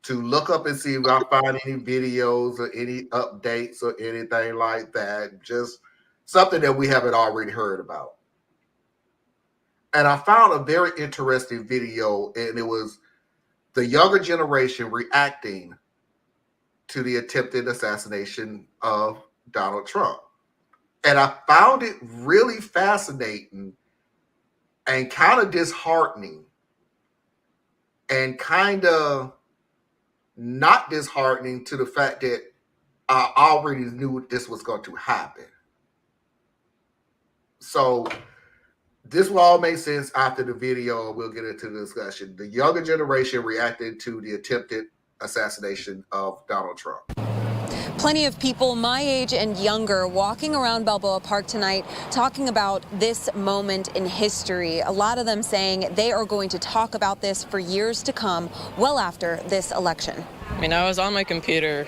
to look up and see if I find any videos or any updates or anything like that. Just something that we haven't already heard about. And I found a very interesting video, and it was the younger generation reacting to the attempted assassination of Donald Trump. And I found it really fascinating and kind of disheartening and kind of not disheartening to the fact that I already knew this was going to happen. So this will all make sense after the video. We'll get into the discussion. The younger generation reacted to the attempted assassination of Donald Trump. Plenty of people my age and younger walking around Balboa Park tonight talking about this moment in history. A lot of them saying they are going to talk about this for years to come, well after this election. I mean, I was on my computer.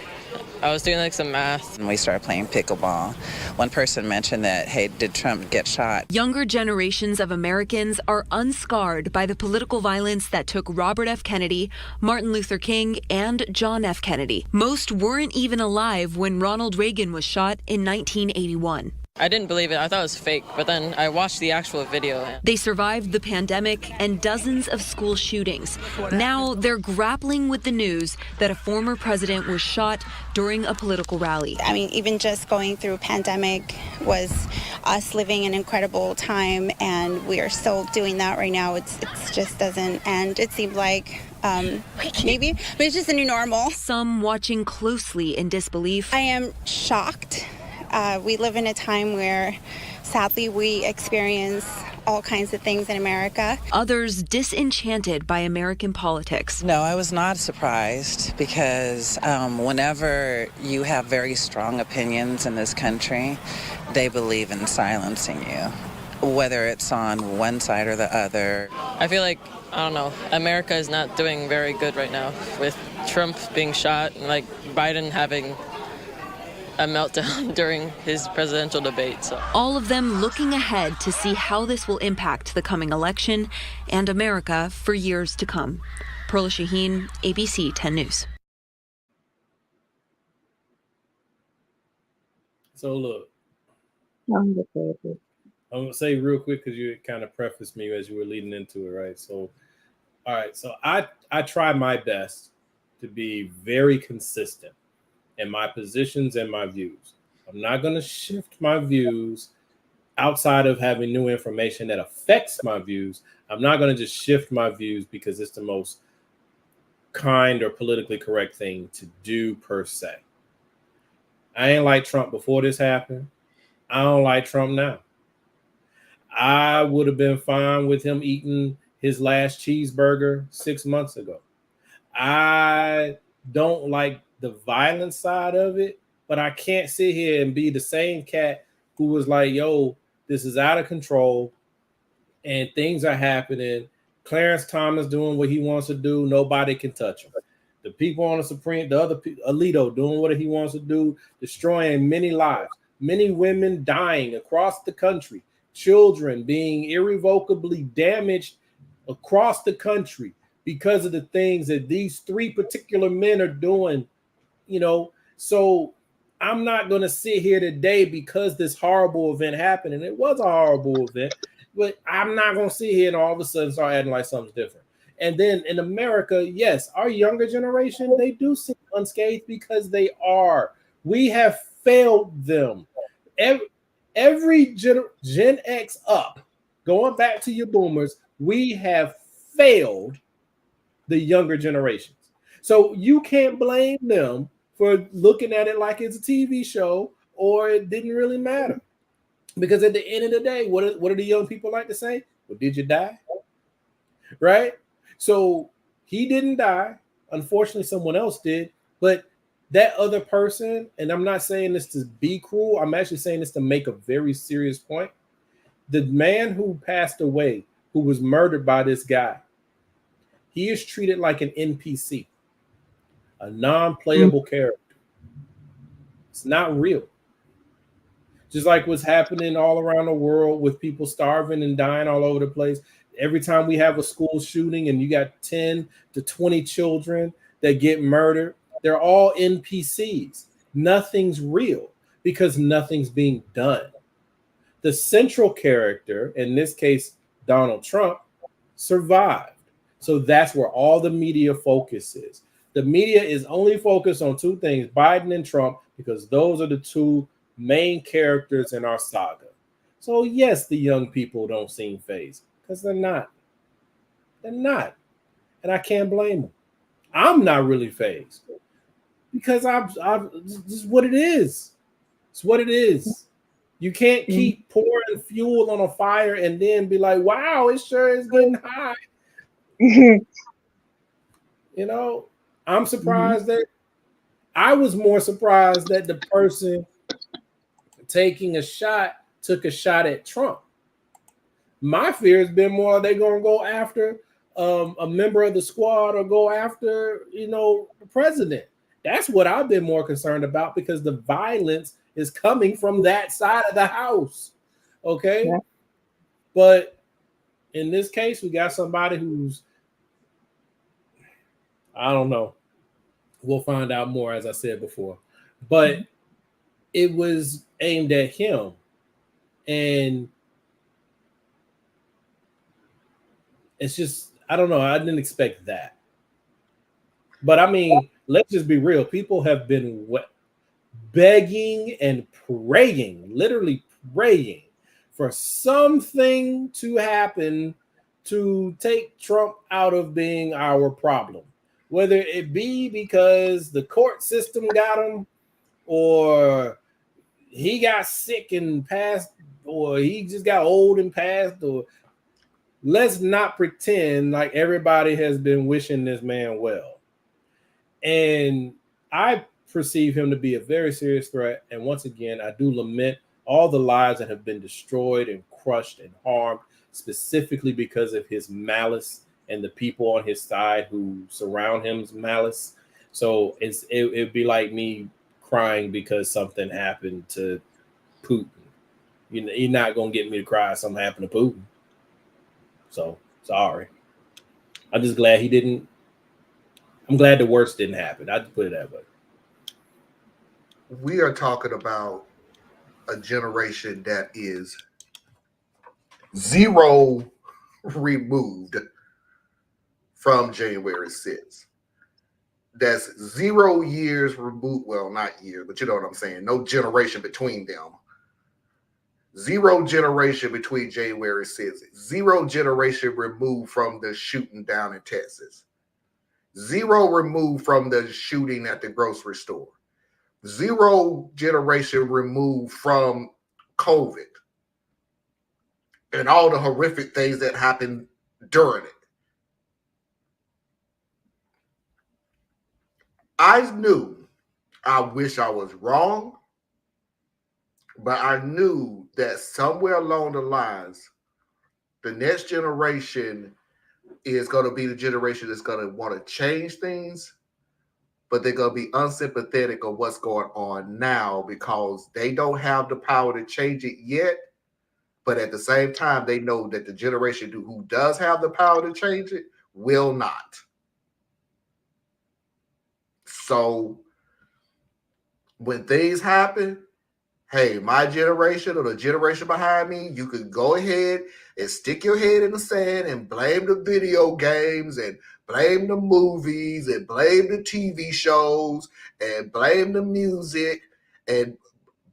I was doing like some math. And we started playing pickleball. One person mentioned that, hey, did Trump get shot? Younger generations of Americans are unscarred by the political violence that took Robert F. Kennedy, Martin Luther King, and John F. Kennedy. Most weren't even alive when Ronald Reagan was shot in 1981. I didn't believe it. I thought it was fake, but then I watched the actual video. They survived the pandemic and dozens of school shootings. Now they're grappling with the news that a former president was shot during a political rally. I mean, even just going through a pandemic was us living an incredible time, and we are still doing that right now. It's just doesn't end. It seemed like maybe, but it's just a new normal. Some watching closely in disbelief. I am shocked. We live in a time where, sadly, we experience all kinds of things in America. Others disenchanted by American politics. No, I was not surprised because whenever you have very strong opinions in this country, they believe in silencing you, whether it's on one side or the other. I feel like, I don't know, America is not doing very good right now with Trump being shot and like Biden having a meltdown during his presidential debate. So. All of them looking ahead to see how this will impact the coming election and America for years to come. Perla Shaheen, ABC 10 News. So look, I'm going to say real quick because you kind of prefaced me as you were leading into it, right? So, all right. So I try my best to be very consistent in my positions and my views. I'm not going to shift my views outside of having new information that affects my views. I'm not going to just shift my views because it's the most kind or politically correct thing to do per se. I ain't like Trump before this happened. I don't like Trump now. I would have been fine with him eating his last cheeseburger 6 months ago. I don't like the violent side of it, but I can't sit here and be the same cat who was like, yo, this is out of control and things are happening. Clarence Thomas doing what he wants to do. Nobody can touch him. The people on the Supreme, the other Alito doing what he wants to do, destroying many lives, many women dying across the country, children being irrevocably damaged across the country because of the things that these three particular men are doing. You know, so I'm not going to sit here today because this horrible event happened, and it was a horrible event, but I'm not going to sit here and all of a sudden start acting like something's different. And then in America, yes, our younger generation, they do seem unscathed because they are. We have failed them. Every Gen X up, going back to your boomers, we have failed the younger generations. So you can't blame them for looking at it like it's a TV show or it didn't really matter. Because at the end of the day, what do the young people like to say? Well, did you die? Right? So he didn't die. Unfortunately, someone else did. But that other person, and I'm not saying this to be cruel, I'm actually saying this to make a very serious point. The man who passed away, who was murdered by this guy, he is treated like an NPC. A non-playable character. It's not real. Just like what's happening all around the world with people starving and dying all over the place. Every time we have a school shooting and you got 10 to 20 children that get murdered, they're all NPCs. Nothing's real because nothing's being done. The central character, in this case, Donald Trump, survived. So that's where all the media focus is. The media is only focused on two things, Biden and Trump, because those are the two main characters in our saga. So yes, the young people don't seem fazed Because they're not. They're not. And I can't blame them. I'm not really fazed because this is what it is. It's what it is. You can't keep pouring fuel on a fire and then be like, wow, it sure is getting hot. You know, I'm surprised that I was more surprised that the person taking a shot took a shot at Trump. My fear has been more they're going to go after a member of the squad or go after, the president. That's what I've been more concerned about because the violence is coming from that side of the house. Okay. Yeah. But in this case, we got somebody who's, I don't know. We'll find out more, as I said before. But it was aimed at him. And it's just, I don't know. I didn't expect that. But I mean, let's just be real. People have been begging and praying, literally praying for something to happen to take Trump out of being our problem. Whether it be because the court system got him or he got sick and passed or he just got old and passed or let's not pretend like everybody has been wishing this man well. And I perceive him to be a very serious threat. And once again, I do lament all the lives that have been destroyed and crushed and harmed, specifically because of his malice and the people on his side who surround him's malice. So it'd be like me crying because something happened to Putin. You're not going to get me to cry if something happened to Putin. So sorry. I'm just glad he didn't. I'm glad the worst didn't happen. I'd put it that way. We are talking about a generation that is zero removed from January 6th. That's 0 years removed. Well, not years, but you know what I'm saying. No generation between them. 0 generation between January 6th. 0 generation removed from the shooting down in Texas. 0 removed from the shooting at the grocery store. 0 generation removed from COVID and all the horrific things that happened during it. I knew, I wish I was wrong, but I knew that somewhere along the lines, the next generation is going to be the generation that's going to want to change things, but they're going to be unsympathetic of what's going on now because they don't have the power to change it yet. But at the same time, they know that the generation who does have the power to change it will not. So when things happen, hey, my generation or the generation behind me, you can go ahead and stick your head in the sand and blame the video games and blame the movies and blame the TV shows and blame the music and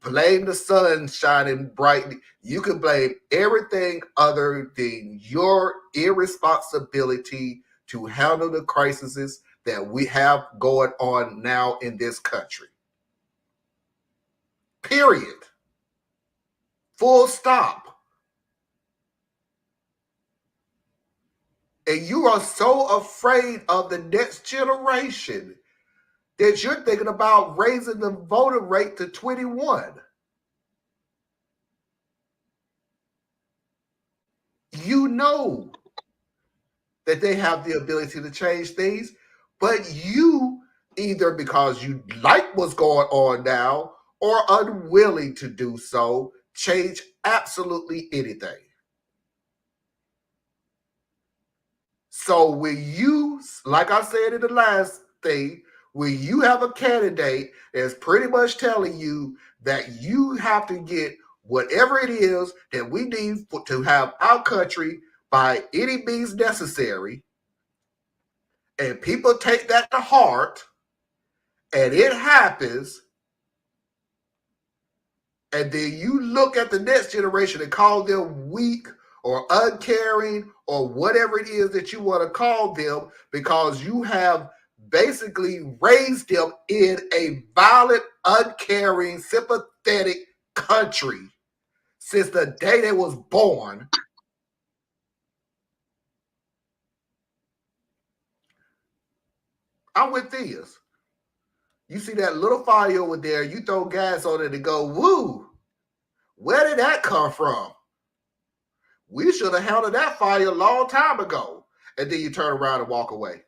blame the sun shining brightly. You can blame everything other than your irresponsibility to handle the crises that we have going on now in this country. Period. Full stop. And you are so afraid of the next generation that you're thinking about raising the voter rate to 21. You know that they have the ability to change things, but you, either because you like what's going on now or unwilling to do so, change absolutely anything. So when you, like I said in the last thing, when you have a candidate that's pretty much telling you that you have to get whatever it is that we need to have our country by any means necessary, and people take that to heart, and it happens, and then you look at the next generation and call them weak or uncaring or whatever it is that you want to call them, because you have basically raised them in a violent, uncaring, sympathetic country since the day they was born. I'm with this. You see that little fire over there, you throw gas on it and go, woo, where did that come from? We should have handled that fire a long time ago. And then you turn around and walk away.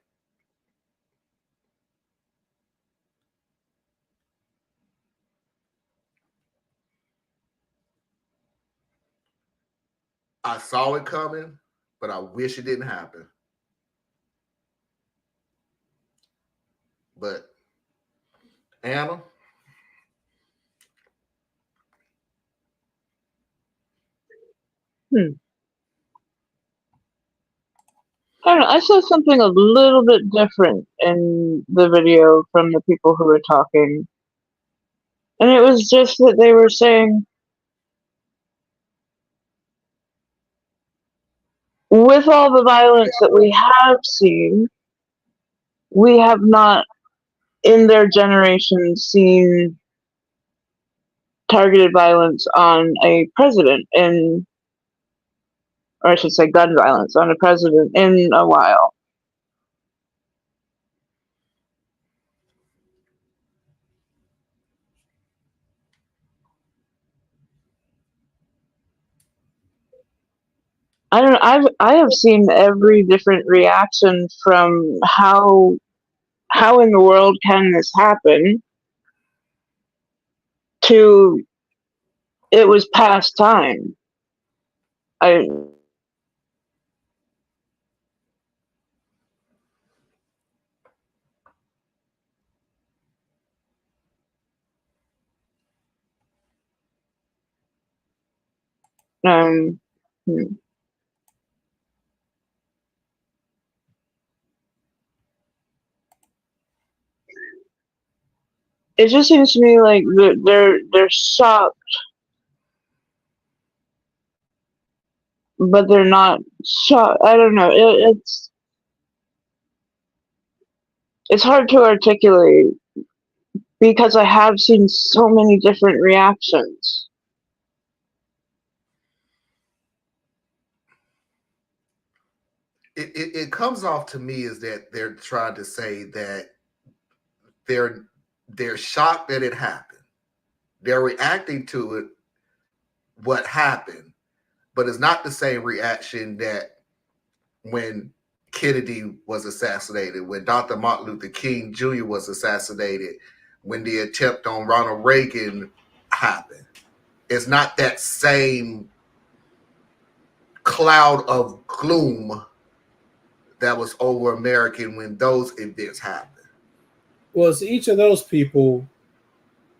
I saw it coming, but I wish it didn't happen. But Anna, I don't know. I saw something a little bit different in the video from the people who were talking. And it was just that they were saying, with all the violence that we have seen, we have not, in their generation, seen targeted violence on a president or I should say gun violence on a president in a while. I don't know. I have seen every different reaction from how in the world can this happen to it was past time. Hmm. It just seems to me like they're shocked, but they're not shocked. I don't know. It's hard to articulate because I have seen so many different reactions. It comes off to me is that they're trying to say that they're shocked that it happened. They're reacting to it, what happened, but it's not the same reaction that when Kennedy was assassinated, when Dr. Martin Luther King Jr. was assassinated, when the attempt on Ronald Reagan happened. It's not that same cloud of gloom that was over America when those events happened. Well, so each of those people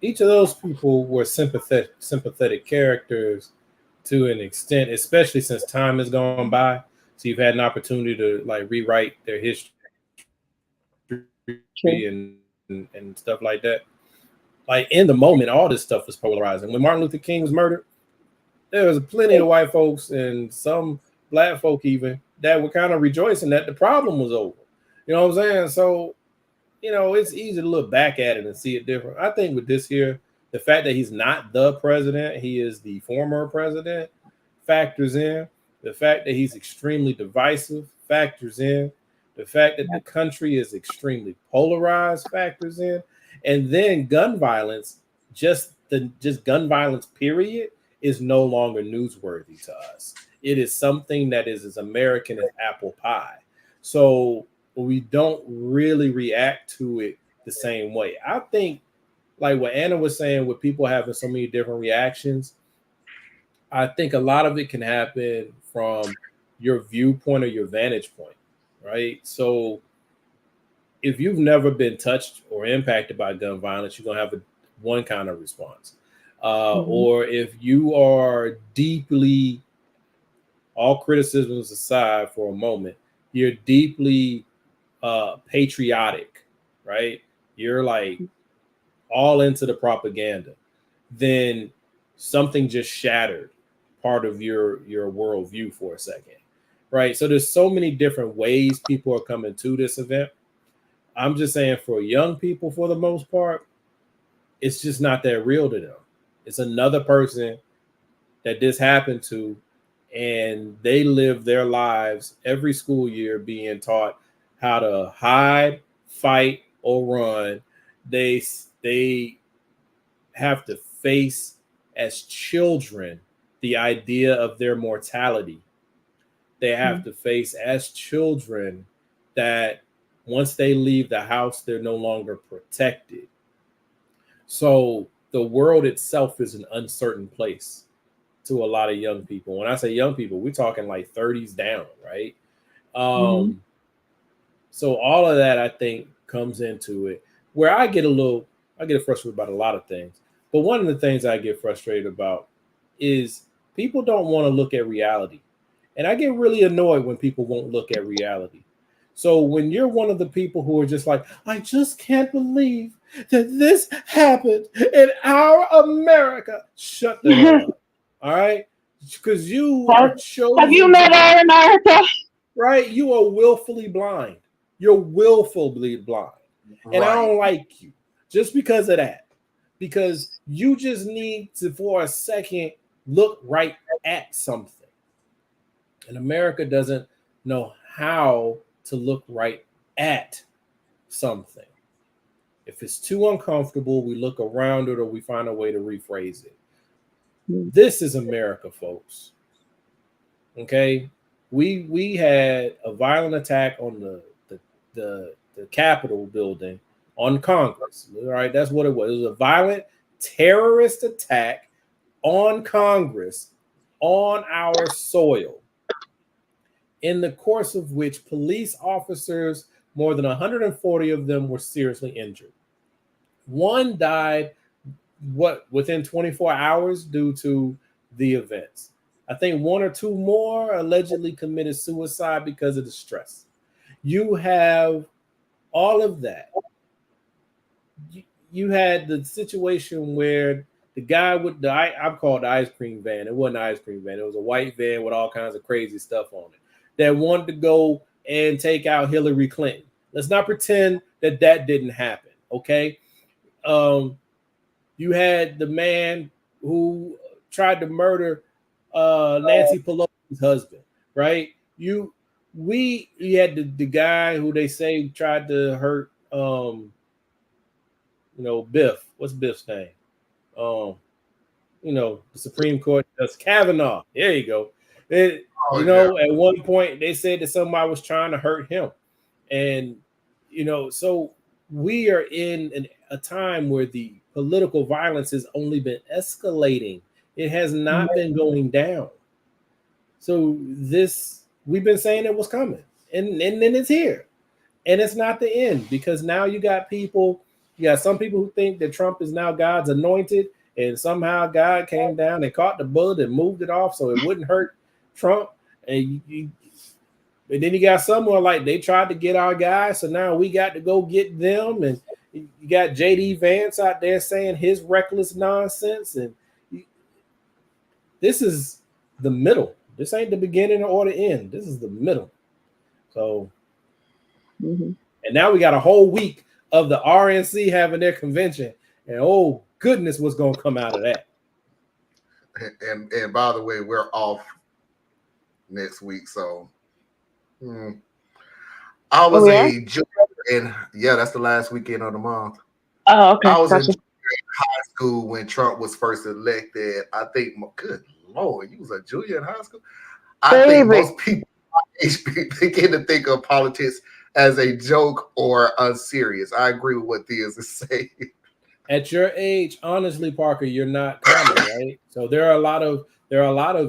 were sympathetic characters to an extent, especially since time has gone by. So you've had an opportunity to like rewrite their history and stuff like that. Like in the moment, all this stuff was polarizing. When Martin Luther King was murdered, there was plenty of white folks and some black folk even that were kind of rejoicing that the problem was over. You know what I'm saying? So, you know, it's easy to look back at it and see it different. I think with this here, the fact that he's not the president, he is the former president, factors in. The fact that he's extremely divisive factors in. The fact that the country is extremely polarized factors in. And then gun violence, just gun violence, period, is no longer newsworthy to us. It is something that is as American as apple pie. So we don't really react to it the same way. I think, like what Anna was saying, with people having so many different reactions, I think a lot of it can happen from your viewpoint or your vantage point, right? So if you've never been touched or impacted by gun violence, you're going to have one kind of response. Or if you are deeply, all criticisms aside for a moment, you're deeply patriotic, right? You're like all into the propaganda. Then something just shattered part of your worldview for a second, right? So there's so many different ways people are coming to this event. I'm just saying for young people, for the most part, it's just not that real to them. It's another person that this happened to, and they live their lives every school year being taught how to hide, fight, or run. They have to face as children the idea of their mortality. They have to face as children that once they leave the house, they're no longer protected. So the world itself is an uncertain place to a lot of young people. When I say young people, we're talking like 30s down, right? So all of that, I think, comes into it. Where I get frustrated about a lot of things. But one of the things I get frustrated about is people don't want to look at reality. And I get really annoyed when people won't look at reality. So when you're one of the people who are just like, I just can't believe that this happened in our America, shut the hell up. All right? Because you are chosen. Have you met our America? Right? You are willfully blind. You're willfully blind. And I don't like you just because of that. Because you just need to, for a second, look right at something. And America doesn't know how to look right at something. If it's too uncomfortable, we look around it or we find a way to rephrase it. This is America, folks. Okay? We had a violent attack on the Capitol building on Congress. All right, that's what it was. It was a violent terrorist attack on Congress on our soil, in the course of which police officers, more than 140 of them, were seriously injured. One died within 24 hours due to the events. I think one or two more allegedly committed suicide because of the stress. You have all of that. You had the situation where the guy with I'm called the ice cream van. It wasn't an ice cream van. It was a white van with all kinds of crazy stuff on it that wanted to go and take out Hillary Clinton. Let's not pretend that didn't happen, okay? You had the man who tried to murder Nancy Pelosi's husband, right? You had the guy who they say tried to hurt Biff. What's Biff's name? The Supreme Court Justice Kavanaugh. There you go. At one point they said that somebody was trying to hurt him. And so we are in a time where the political violence has only been escalating. It has not been going down. So we've been saying it was coming, and then it's here. And it's not the end, because now you got some people who think that Trump is now God's anointed, and somehow God came down and caught the bullet and moved it off so it wouldn't hurt Trump. And then you got someone like they tried to get our guy, so now we got to go get them. And you got JD Vance out there saying his reckless nonsense. And this is the middle. This ain't the beginning or the end. This is the middle. So, and now we got a whole week of the RNC having their convention, and oh goodness, what's going to come out of that? And by the way, we're off next week, so I was a junior, and that's the last weekend of the month. Oh, okay. I was in high school when Trump was first elected. I think, good Lord, you was a junior in high school. I think most people begin to think of politics as a joke or unserious. I agree with what Theus is saying. At your age, honestly, Parker, you're not common, right? So there are a lot of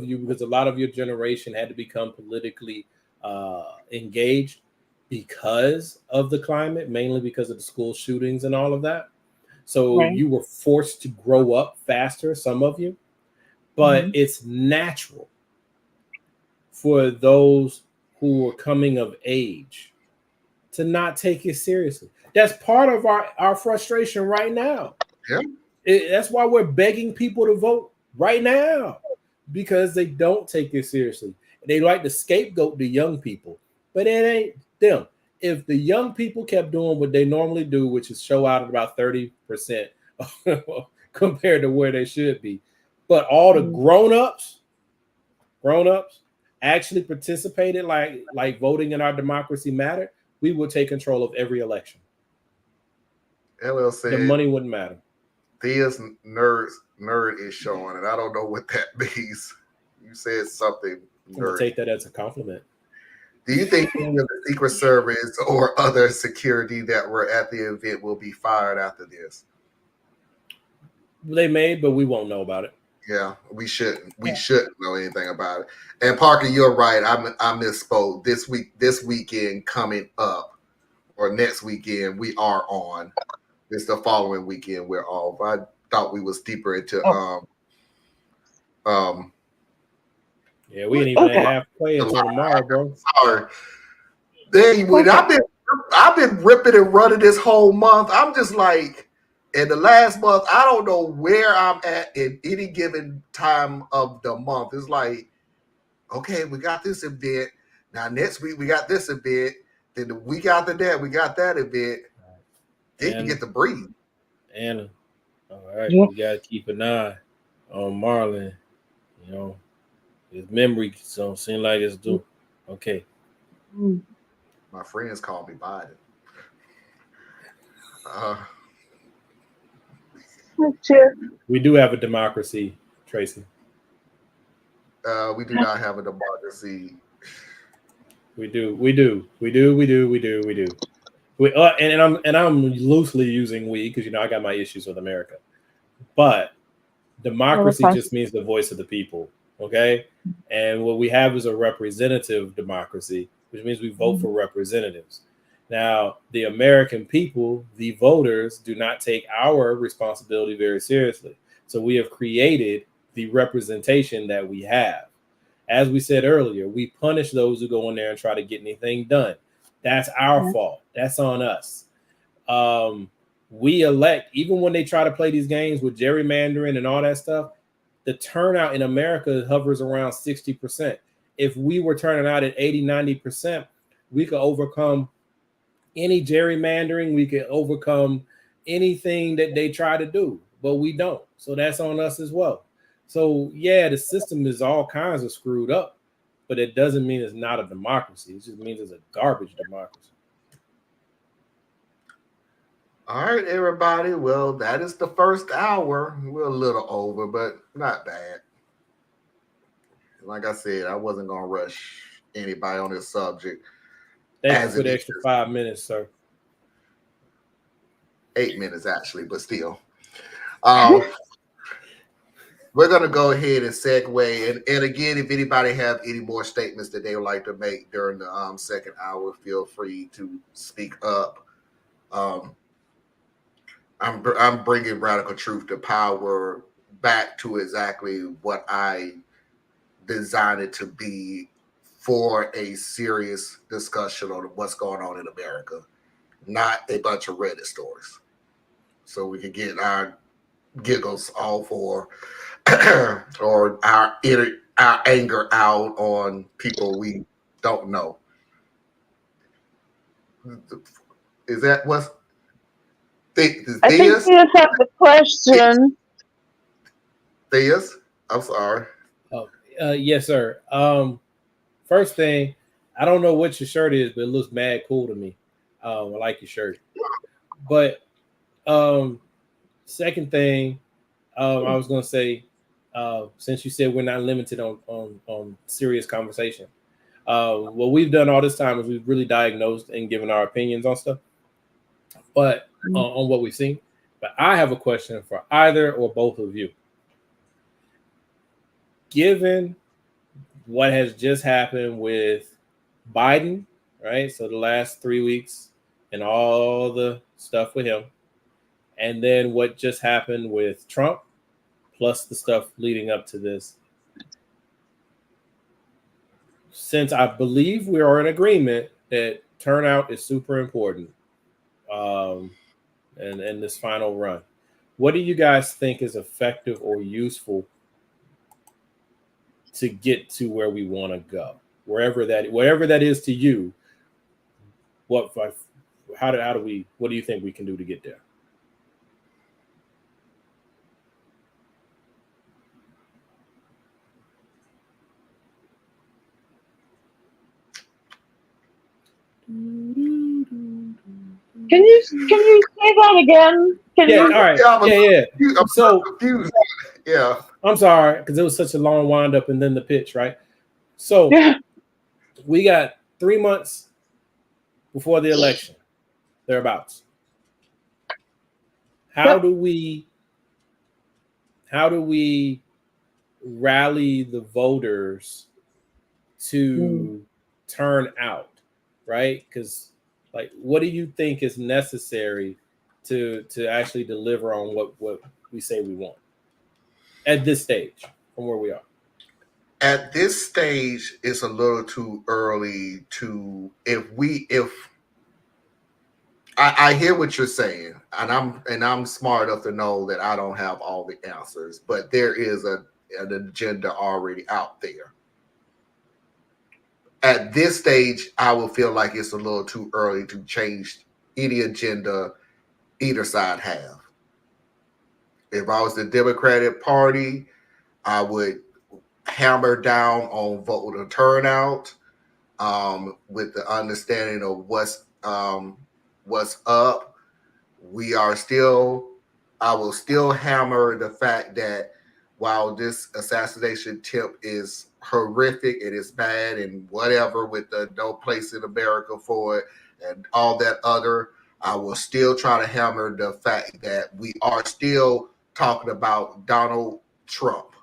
you, because a lot of your generation had to become politically engaged because of the climate, mainly because of the school shootings and all of that. So you were forced to grow up faster, some of you, but it's natural for those who are coming of age to not take it seriously. That's part of our frustration right now. Yeah. That's why we're begging people to vote right now, because they don't take it seriously. They like to scapegoat the young people, but it ain't them. If the young people kept doing what they normally do, which is show out at about 30% compared to where they should be, but all the grown-ups actually participated like voting in our democracy mattered, we would take control of every election. LL said the money wouldn't matter. Thea's nerd is showing, and I don't know what that means. You said something. I'm gonna take that as a compliment. Do you think any of the Secret Service or other security that were at the event will be fired after this? They may, but we won't know about it. Yeah, we shouldn't. We shouldn't know anything about it. And Parker, you're right. I misspoke. This weekend coming up, or next weekend, we are on. It's the following weekend we're off. I thought we was deeper into Yeah, we ain't even halfway until tomorrow, bro. Sorry. There you went. I've been ripping and running this whole month. I'm just like, in the last month, I don't know where I'm at in any given time of the month. It's like, okay, we got this event. Now next week we got this event. Then the week after that, we got that event. Then you get to breathe. Anna, all right, we gotta keep an eye on Marlon. You know, his memory don't seem like it's due. Okay. My friends call me Biden. We do have a democracy, Tracy. We do not have a democracy. We do. And I'm loosely using we because I got my issues with America, but democracy just means the voice of the people. Okay, and what we have is a representative democracy, which means we vote for representatives. Now, the American people, the voters, do not take our responsibility very seriously. So we have created the representation that we have. As we said earlier, we punish those who go in there and try to get anything done. That's our fault. That's on us. We elect, even when they try to play these games with gerrymandering and all that stuff, the turnout in America hovers around 60%. If we were turning out at 80, 90%, we could overcome any gerrymandering. We could overcome anything that they try to do, but we don't. So that's on us as well. So yeah, the system is all kinds of screwed up, but it doesn't mean it's not a democracy. It just means it's a garbage democracy. All right, everybody. Well, that is the first hour. We're a little over, but not bad. Like I said, I wasn't going to rush anybody on this subject. Thanks for the extra 5 minutes, sir. 8 minutes, actually, but still. We're going to go ahead and segue. And again, if anybody have any more statements that they would like to make during the second hour, feel free to speak up. I'm bringing Radical Truth to Power back to exactly what I designed it to be, for a serious discussion on what's going on in America, not a bunch of Reddit stories. So we can get our giggles all for or our anger out on people we don't know. Is that what's I think you have the question. Theus? I'm sorry. Yes, sir. First thing, I don't know what your shirt is, but it looks mad cool to me. I like your shirt. But second thing, I was gonna say, since you said we're not limited on serious conversation, what we've done all this time is we've really diagnosed and given our opinions on stuff, but on what we've seen. But I have a question for either or both of you. Given what has just happened with Biden, right? So the last 3 weeks and all the stuff with him, and then what just happened with Trump, plus the stuff leading up to this. Since I believe we are in agreement that turnout is super important, and this final run, what do you guys think is effective or useful to get to where we want to go, whatever that is to you. What do you think we can do to get there? Can you say that again? All right. Yeah. I'm so confused. Yeah. I'm sorry because it was such a long wind up and then the pitch, right? So we got 3 months before the election, thereabouts. How do we rally the voters to turn out, right? Because what do you think is necessary to actually deliver on what we say we want at this stage from where we are? At this stage, it's a little too early to I hear what you're saying, and I'm smart enough to know that I don't have all the answers, but there is an agenda already out there. At this stage, I will feel like it's a little too early to change any agenda either side have. If I was the Democratic Party, I would hammer down on voter turnout with the understanding of what's up. I will still hammer the fact that while this assassination attempt is horrific, it is bad and whatever with the no place in America for it and all that other, I will still try to hammer the fact that we are still talking about Donald Trump,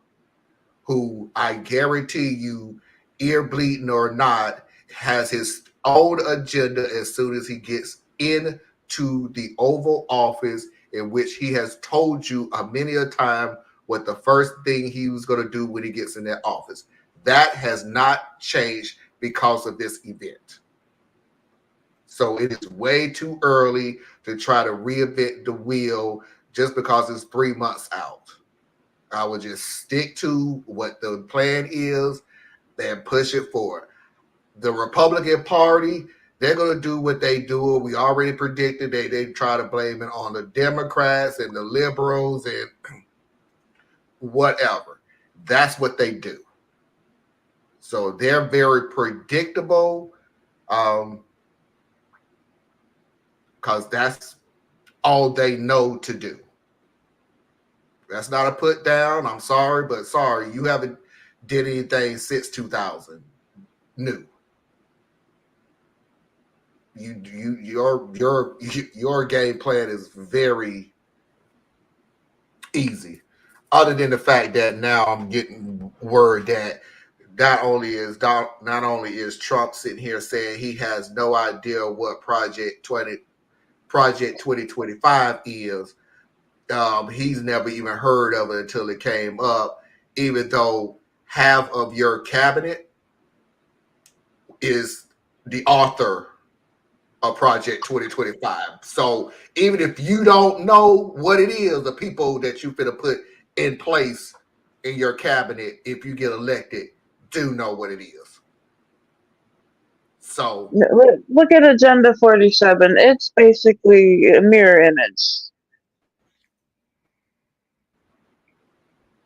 who I guarantee you, ear bleeding or not, has his own agenda as soon as he gets into the Oval Office, in which he has told you many a time what the first thing he was going to do when he gets in that office. That has not changed because of this event. So it is way too early to try to reinvent the wheel just because it's 3 months out. I would just stick to what the plan is and push it forward. The Republican Party, they're going to do what they do. We already predicted they try to blame it on the Democrats and the liberals and whatever. That's what they do. So they're very predictable because that's all they know to do. That's not a put down. I'm sorry, but sorry, you haven't did anything since 2000 new. Your game plan is very easy. Other than the fact that now I'm getting word that not only is Trump sitting here saying he has no idea what Project 2025 is. He's never even heard of it until it came up, even though half of your cabinet is the author of Project 2025. So even if you don't know what it is, the people that you finna put in place in your cabinet, if you get elected, do know what it is. So look at Agenda 47. It's basically a mirror image.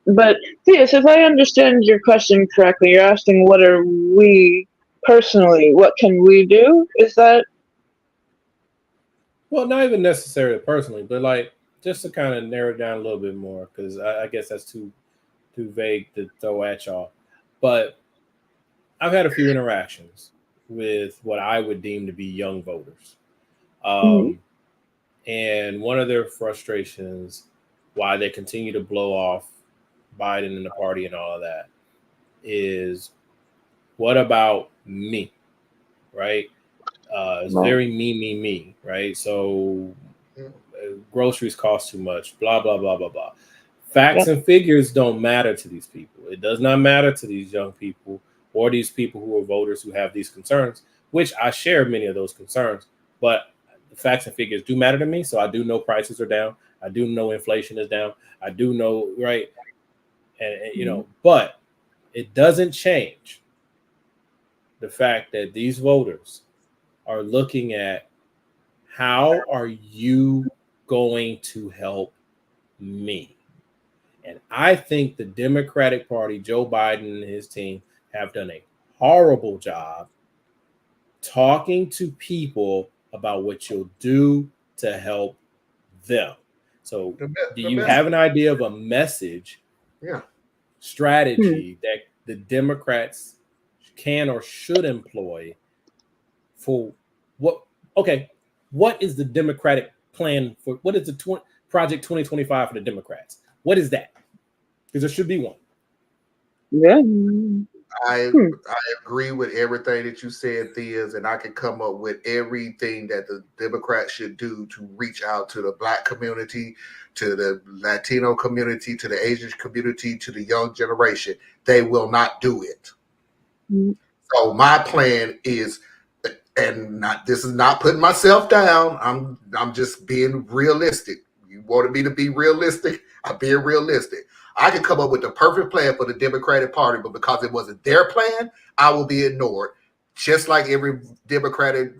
But yes, if I understand your question correctly, you're asking what are we personally, what can we do? Is that? Well, not even necessarily personally, but just to kind of narrow it down a little bit more, because I guess that's too vague to throw at y'all. But I've had a few interactions with what I would deem to be young voters. And one of their frustrations, why they continue to blow off Biden and the party and all of that, is what about me, right? It's very me, right? So groceries cost too much, blah, blah, blah, blah, blah. Facts and figures don't matter to these people. It does not matter to these young people or these people who are voters who have these concerns, which I share many of those concerns, but the facts and figures do matter to me. So I do know prices are down. I do know inflation is down. I do know, right? And but it doesn't change the fact that these voters are looking at how are you going to help me? And I think the Democratic Party, Joe Biden and his team, have done a horrible job talking to people about what you'll do to help them. So do you have an idea of a message, strategy that the Democrats can or should employ for what? Okay, what is the Democratic plan for? What is the Project 2025 for the Democrats? What is that? Because there should be one. Yeah. I agree with everything that you said, Theas, and I can come up with everything that the Democrats should do to reach out to the Black community, to the Latino community, to the Asian community, to the young generation. They will not do it. So my plan is, and this is not putting myself down. I'm just being realistic. You wanted me to be realistic? I'm being realistic. I could come up with the perfect plan for the Democratic Party, but because it wasn't their plan, I will be ignored. Just like every Democratic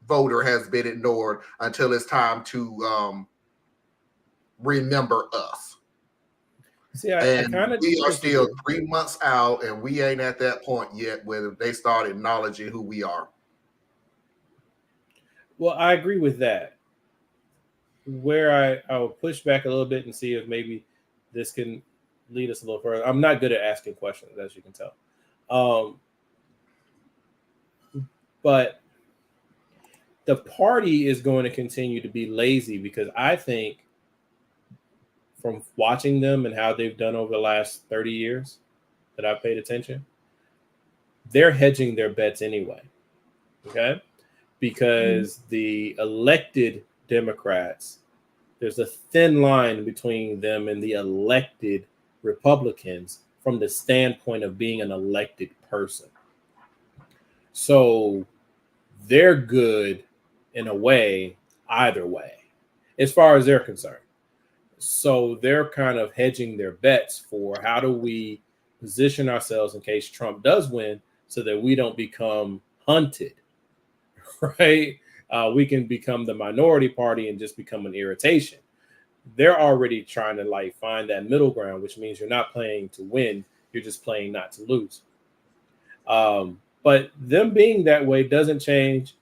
voter has been ignored until it's time to remember us. See, we are still 3 months out, and we ain't at that point yet where they start acknowledging who we are. Well, I agree with that. Where I will push back a little bit and see if maybe this can lead us a little further. I'm not good at asking questions, as you can tell. But the party is going to continue to be lazy because I think from watching them and how they've done over the last 30 years that I've paid attention, they're hedging their bets anyway. Okay? Because the elected Democrats, there's a thin line between them and the elected Republicans from the standpoint of being an elected person. So they're good in a way, either way, as far as they're concerned. So they're kind of hedging their bets for how do we position ourselves in case Trump does win so that we don't become hunted, right? We can become the minority party and just become an irritation. They're already trying to find that middle ground, which means you're not playing to win. You're just playing not to lose. But them being that way doesn't change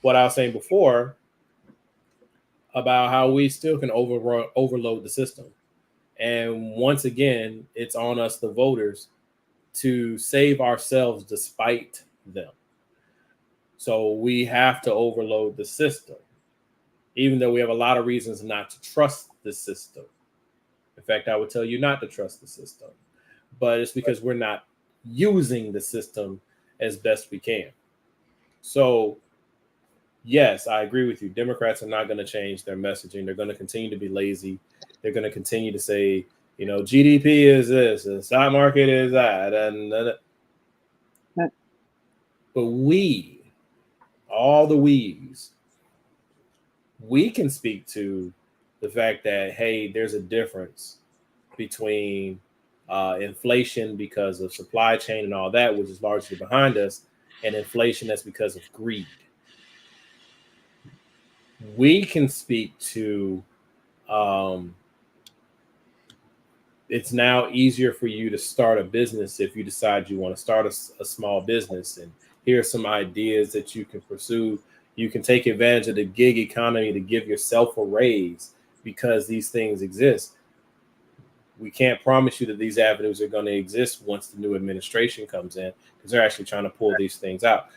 what I was saying before about how we still can overload the system. And once again, it's on us, the voters, to save ourselves despite them. So we have to overload the system, even though we have a lot of reasons not to trust the system. In fact, I would tell you not to trust the system, but it's because we're not using the system as best we can. So yes, I agree with you. Democrats are not going to change their messaging. They're going to continue to be lazy. They're going to continue to say, GDP is this, the stock market is that. But we, all the we's, we can speak to the fact that, hey, there's a difference between inflation because of supply chain and all that, which is largely behind us, and inflation that's because of greed. We can speak to it's now easier for you to start a business if you decide you want to start a small business. And here are some ideas that you can pursue. You can take advantage of the gig economy to give yourself a raise because these things exist. We can't promise you that these avenues are going to exist once the new administration comes in because they're actually trying to pull these things out.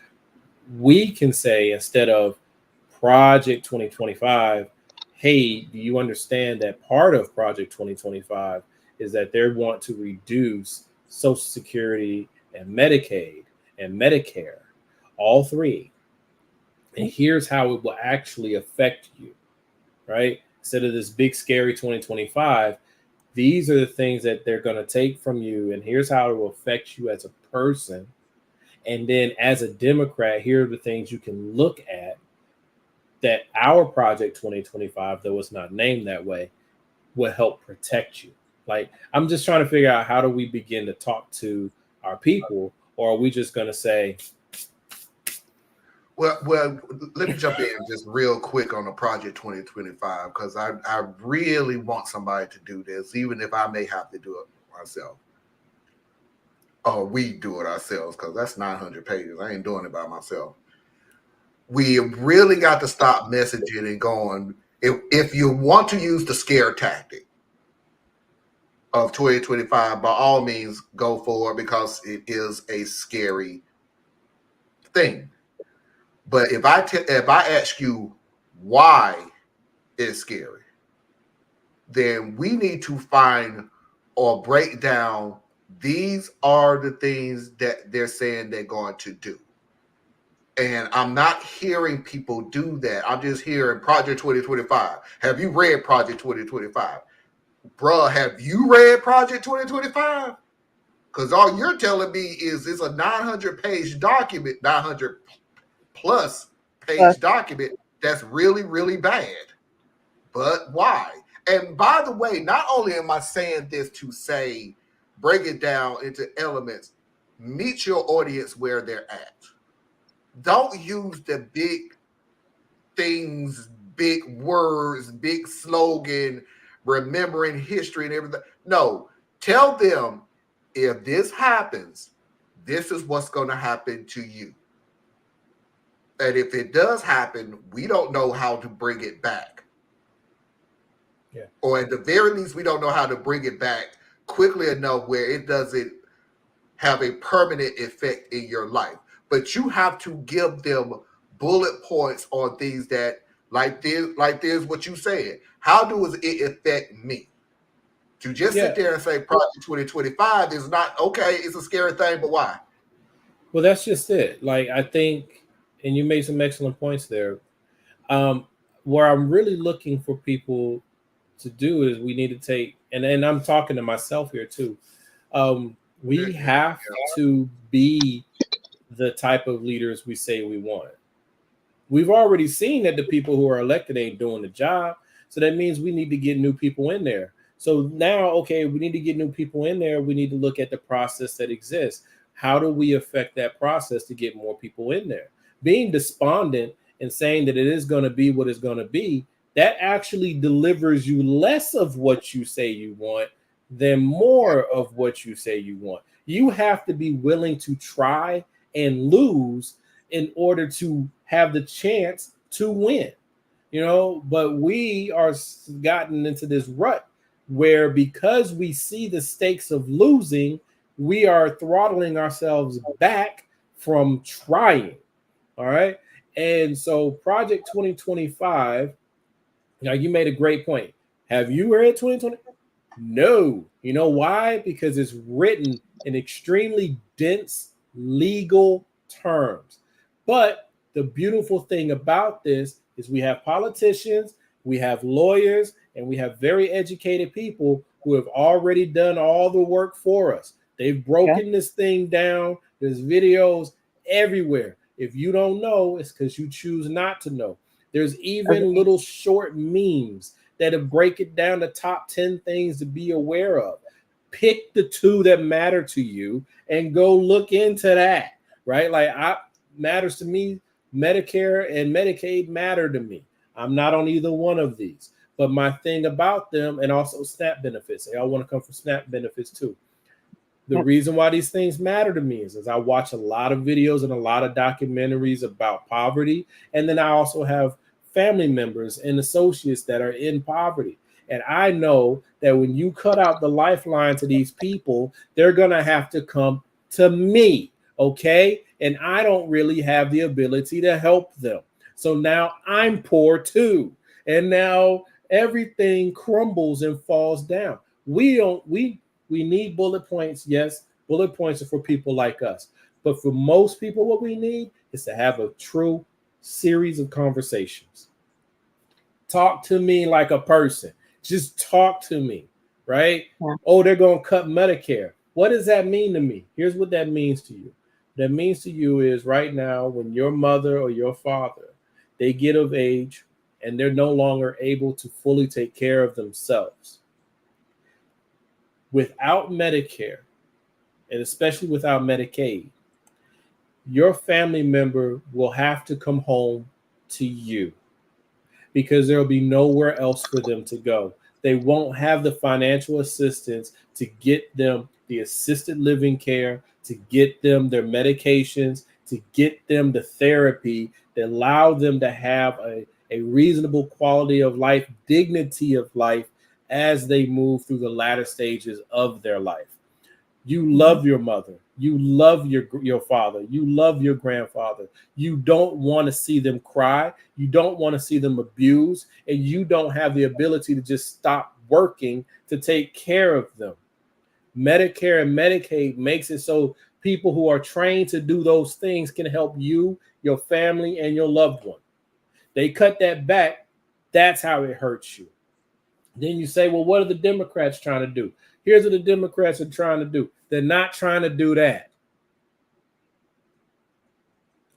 We can say, instead of Project 2025, hey, do you understand that part of Project 2025 is that they want to reduce Social Security and Medicaid and Medicare, all three. And here's how it will actually affect you, right? Instead of this big, scary 2025, these are the things that they're going to take from you. And here's how it will affect you as a person. And then as a Democrat, here are the things you can look at that our Project 2025, though it's not named that way, will help protect you. Like, I'm just trying to figure out, how do we begin to talk to our people, or are we just going to say, Well, let me jump in just real quick on the Project 2025, because I really want somebody to do this, even if I may have to do it myself. Or we do it ourselves, because that's 900 pages. I ain't doing it by myself. We really got to stop messaging and going, if you want to use the scare tactic of 2025, by all means, go for it, because it is a scary thing. But if I ask you why it's scary, then we need to find or break down, these are the things that they're saying they're going to do. And I'm not hearing people do that. I'm just hearing Project 2025. Have you read Project 2025? Bruh, have you read Project 2025? Because all you're telling me is it's a 900-page document, 900+ page document that's really, really bad. But why? And by the way, not only am I saying this to say, break it down into elements, meet your audience where they're at. Don't use the big things, big words, big slogan, remembering history and everything. No, tell them, if this happens, this is what's going to happen to you. And if it does happen, we don't know how to bring it back. Yeah. Or at the very least, we don't know how to bring it back quickly enough where it doesn't have a permanent effect in your life. But you have to give them bullet points on things that, like this, what you said. How does it affect me? To just sit there and say Project 2025 is not okay. It's a scary thing, but why? Well, that's just it. Like, I think, and you made some excellent points there. Where I'm really looking for people to do is, we need to take, and I'm talking to myself here too. We have to be the type of leaders we say we want. We've already seen that the people who are elected ain't doing the job. So that means we need to get new people in there. So now, okay, we need to get new people in there. We need to look at the process that exists. How do we affect that process to get more people in there? Being despondent and saying that it is going to be what it's going to be, that actually delivers you less of what you say you want than more of what you say you want. You have to be willing to try and lose in order to have the chance to win, but we are gotten into this rut where, because we see the stakes of losing, we are throttling ourselves back from trying. All right. And so Project 2025, now you made a great point. Have you read 2020? No. You know why? Because it's written in extremely dense legal terms. But the beautiful thing about this is, we have politicians, we have lawyers, and we have very educated people who have already done all the work for us. They've broken this thing down. There's videos everywhere. If you don't know, it's because you choose not to know. There's even little short memes that break it down to top 10 things to be aware of. Pick the 2 that matter to you and go look into that, right? Like, matters to me, Medicare and Medicaid matter to me. I'm not on either one of these. But my thing about them, and also SNAP benefits, they all want to come from SNAP benefits too. The reason why these things matter to me is I watch a lot of videos and a lot of documentaries about poverty. And then I also have family members and associates that are in poverty. And I know that when you cut out the lifeline to these people, they're going to have to come to me. Okay. And I don't really have the ability to help them. So now I'm poor too. And now everything crumbles and falls down. We need bullet points. Yes, bullet points are for people like us. But for most people, what we need is to have a true series of conversations. Talk to me like a person. Just talk to me, right? Yeah. Oh, they're going to cut Medicare. What does that mean to me? Here's what that means to you. That means to you is, right now, when your mother or your father, they get of age and they're no longer able to fully take care of themselves, without Medicare, and especially without Medicaid, your family member will have to come home to you because there will be nowhere else for them to go. They won't have the financial assistance to get them the assisted living care, to get them their medications, to get them the therapy that allow them to have a reasonable quality of life, dignity of life as they move through the latter stages of their life. You love your mother. You love your father. You love your grandfather. You don't want to see them cry. You don't want to see them abused. And you don't have the ability to just stop working to take care of them. Medicare and Medicaid makes it so people who are trained to do those things can help you, your family, and your loved one. They cut that back. That's how it hurts you. Then you say, well, what are the Democrats trying to do? Here's what the Democrats are trying to do. They're not trying to do that.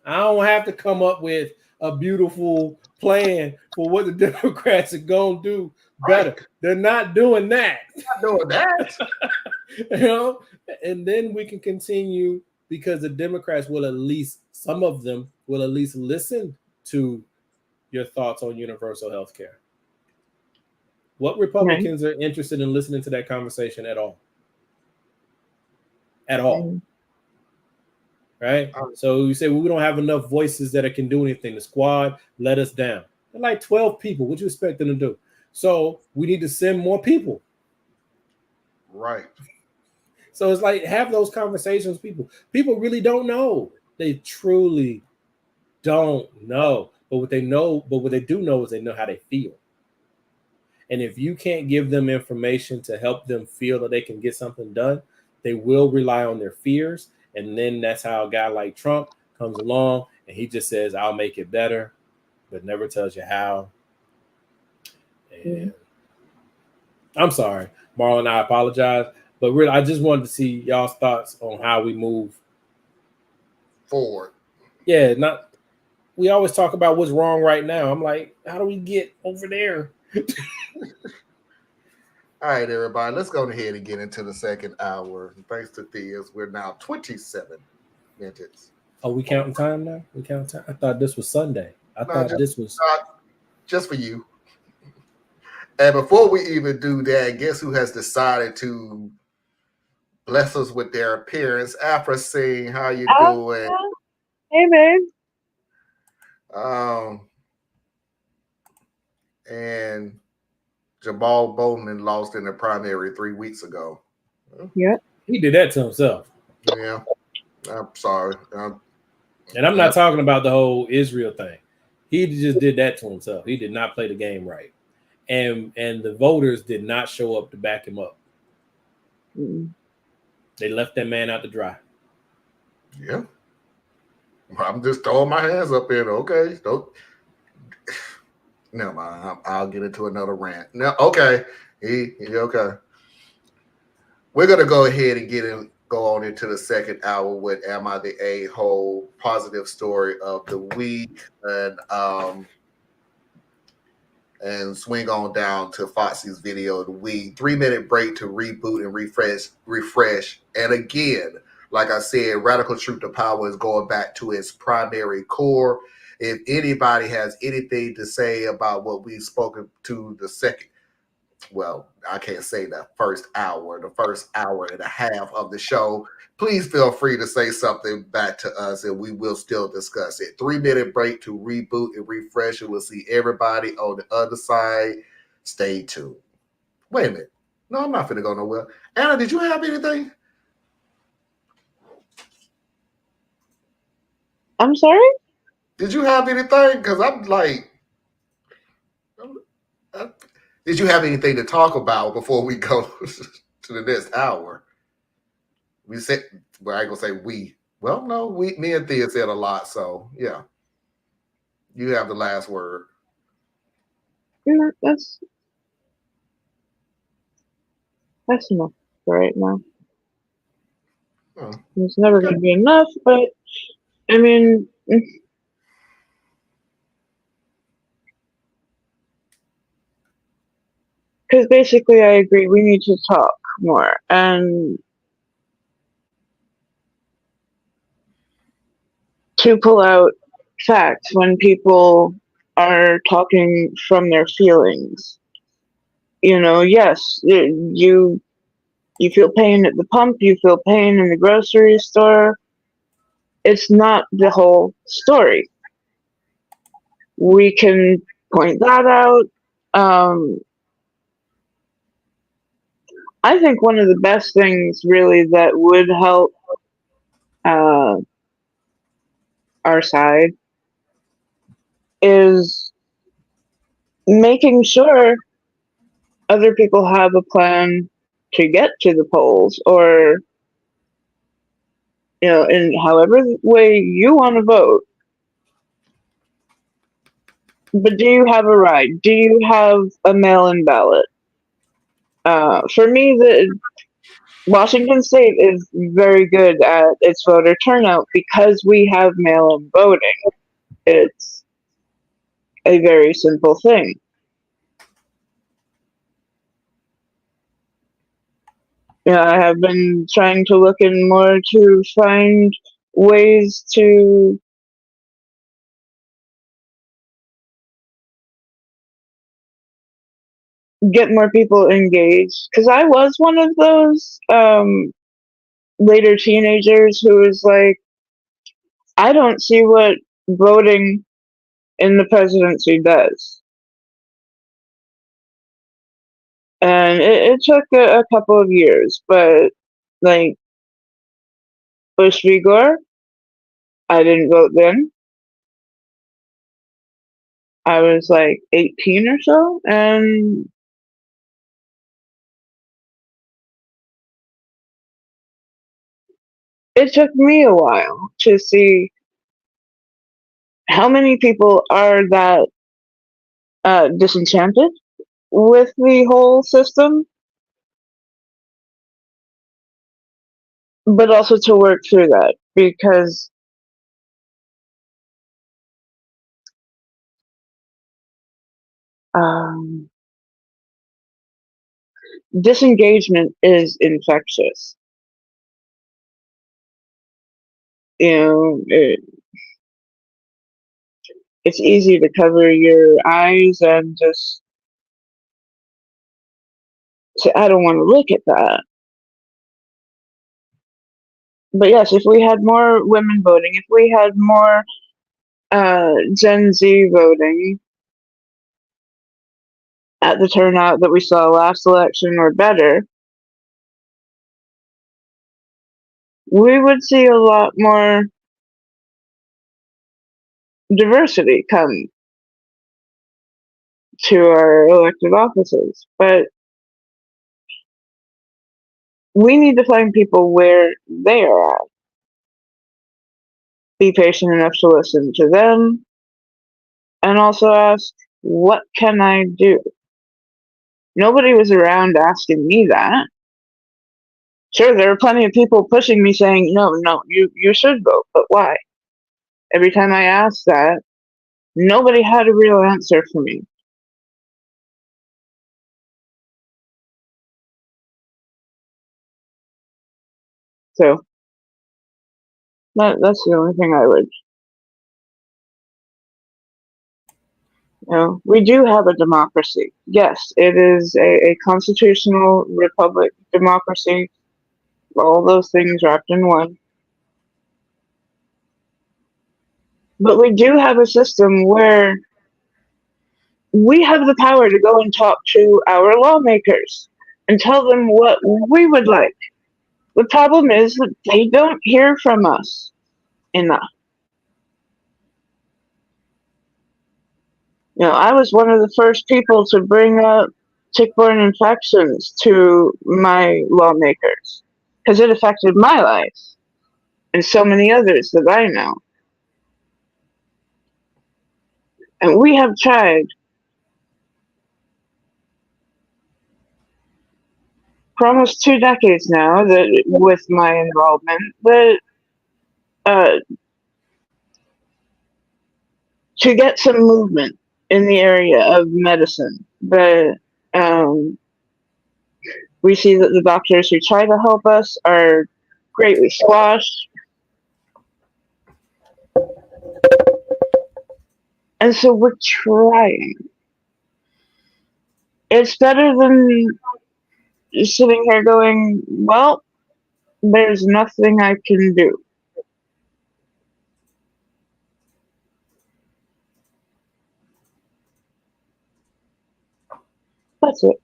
I don't have to come up with a beautiful plan for what the Democrats are going to do better. Right. They're not doing that. Not doing that. You know, and then we can continue because the Democrats will at least, some of them will at least listen to your thoughts on universal health care. What Republicans are interested in listening to that conversation at all? At all. Right? So you say, well, we don't have enough voices that can do anything. The squad let us down. They're like 12 people. What do you expect them to do? So we need to send more people. Right. So it's like, have those conversations with people. People really don't know. They truly don't know. But what they know, but what they do know is they know how they feel. And if you can't give them information to help them feel that they can get something done, they will rely on their fears. And then that's how a guy like Trump comes along and he just says, I'll make it better, but never tells you how. And I'm sorry, Marlon, I apologize. But really, I just wanted to see y'all's thoughts on how we move forward. Yeah, we always talk about what's wrong right now. I'm like, how do we get over there? All right, everybody, let's go ahead and get into the second hour. Thanks to Theas, we're now 27 minutes. Oh, we counting time now? We counting time? I thought this was Sunday. I thought this was just for you. And before we even do that, guess who has decided to bless us with their appearance? Afra Singh, how you doing? Hey, babe. And Jamal Bowman lost in the primary 3 weeks ago. Yeah. He did that to himself. Yeah. I'm sorry. And I'm not talking about the whole Israel thing. He just did that to himself. He did not play the game right. And the voters did not show up to back him up. Mm-hmm. They left that man out to dry. Yeah. I'm just throwing my hands up in. Okay. Don't. Never mind. I'll get into another rant. No, okay. Okay. We're gonna go ahead and go on into the second hour with Am I the A-hole? Positive story of the week, and swing on down to Foxy's video of the week. 3-minute break to reboot and refresh. And again, like I said, Radical Truth to Power is going back to its primary core. If anybody has anything to say about what we've spoken to the second, well, I can't say the first hour and a half of the show, please feel free to say something back to us and we will still discuss it. 3-minute break to reboot and refresh, and we'll see everybody on the other side. Stay tuned. Wait a minute. No, I'm not finna go nowhere. Anna, did you have anything? I'm sorry? Did you have anything? Because I'm like, did you have anything to talk about before we go to the next hour? We said, well, I ain't gonna say we. Well, no, me and Thea said a lot, so yeah. You have the last word. Yeah, that's enough for right now. Oh. It's never gonna be enough, but I mean. Because basically, I agree. We need to talk. more and to pull out facts when people are talking from their feelings. You know, yes, you feel pain at the pump, you feel pain in the grocery store. It's not the whole story. We can point that out. I think one of the best things really that would help our side is making sure other people have a plan to get to the polls, or you know, in however way you want to vote. But do you have a ride? Do you have a mail-in ballot? For me, the Washington State is very good at its voter turnout because we have mail-in voting. It's a very simple thing. Yeah, I have been trying to look in more to find ways to get more people engaged, because I was one of those later teenagers who was like, I don't see what voting in the presidency does. And it took a couple of years, but like Bush v. Gore, I didn't vote then. I was like 18 or so, and it took me a while to see how many people are that disenchanted with the whole system, but also to work through that, because disengagement is infectious. You know, it's easy to cover your eyes and just say, I don't want to look at that. But yes, if we had more women voting, if we had more Gen Z voting at the turnout that we saw last election or better, we would see a lot more diversity come to our elected offices. But we need to find people where they are at. Be patient enough to listen to them, and also ask, what can I do? Nobody was around asking me that. Sure, there are plenty of people pushing me saying, no, you should vote, but why? Every time I asked that, nobody had a real answer for me. So, that's the only thing I would. You know, we do have a democracy. Yes, it is a constitutional republic democracy. All those things wrapped in one. But we do have a system where we have the power to go and talk to our lawmakers and tell them what we would like. The problem is that they don't hear from us enough. You know, I was one of the first people to bring up tick-borne infections to my lawmakers because it affected my life and so many others that I know. And we have tried for almost 2 decades now that with my involvement, but to get some movement in the area of medicine. But We see that the doctors who try to help us are greatly squashed. And so we're trying. It's better than sitting here going, well, there's nothing I can do. That's it.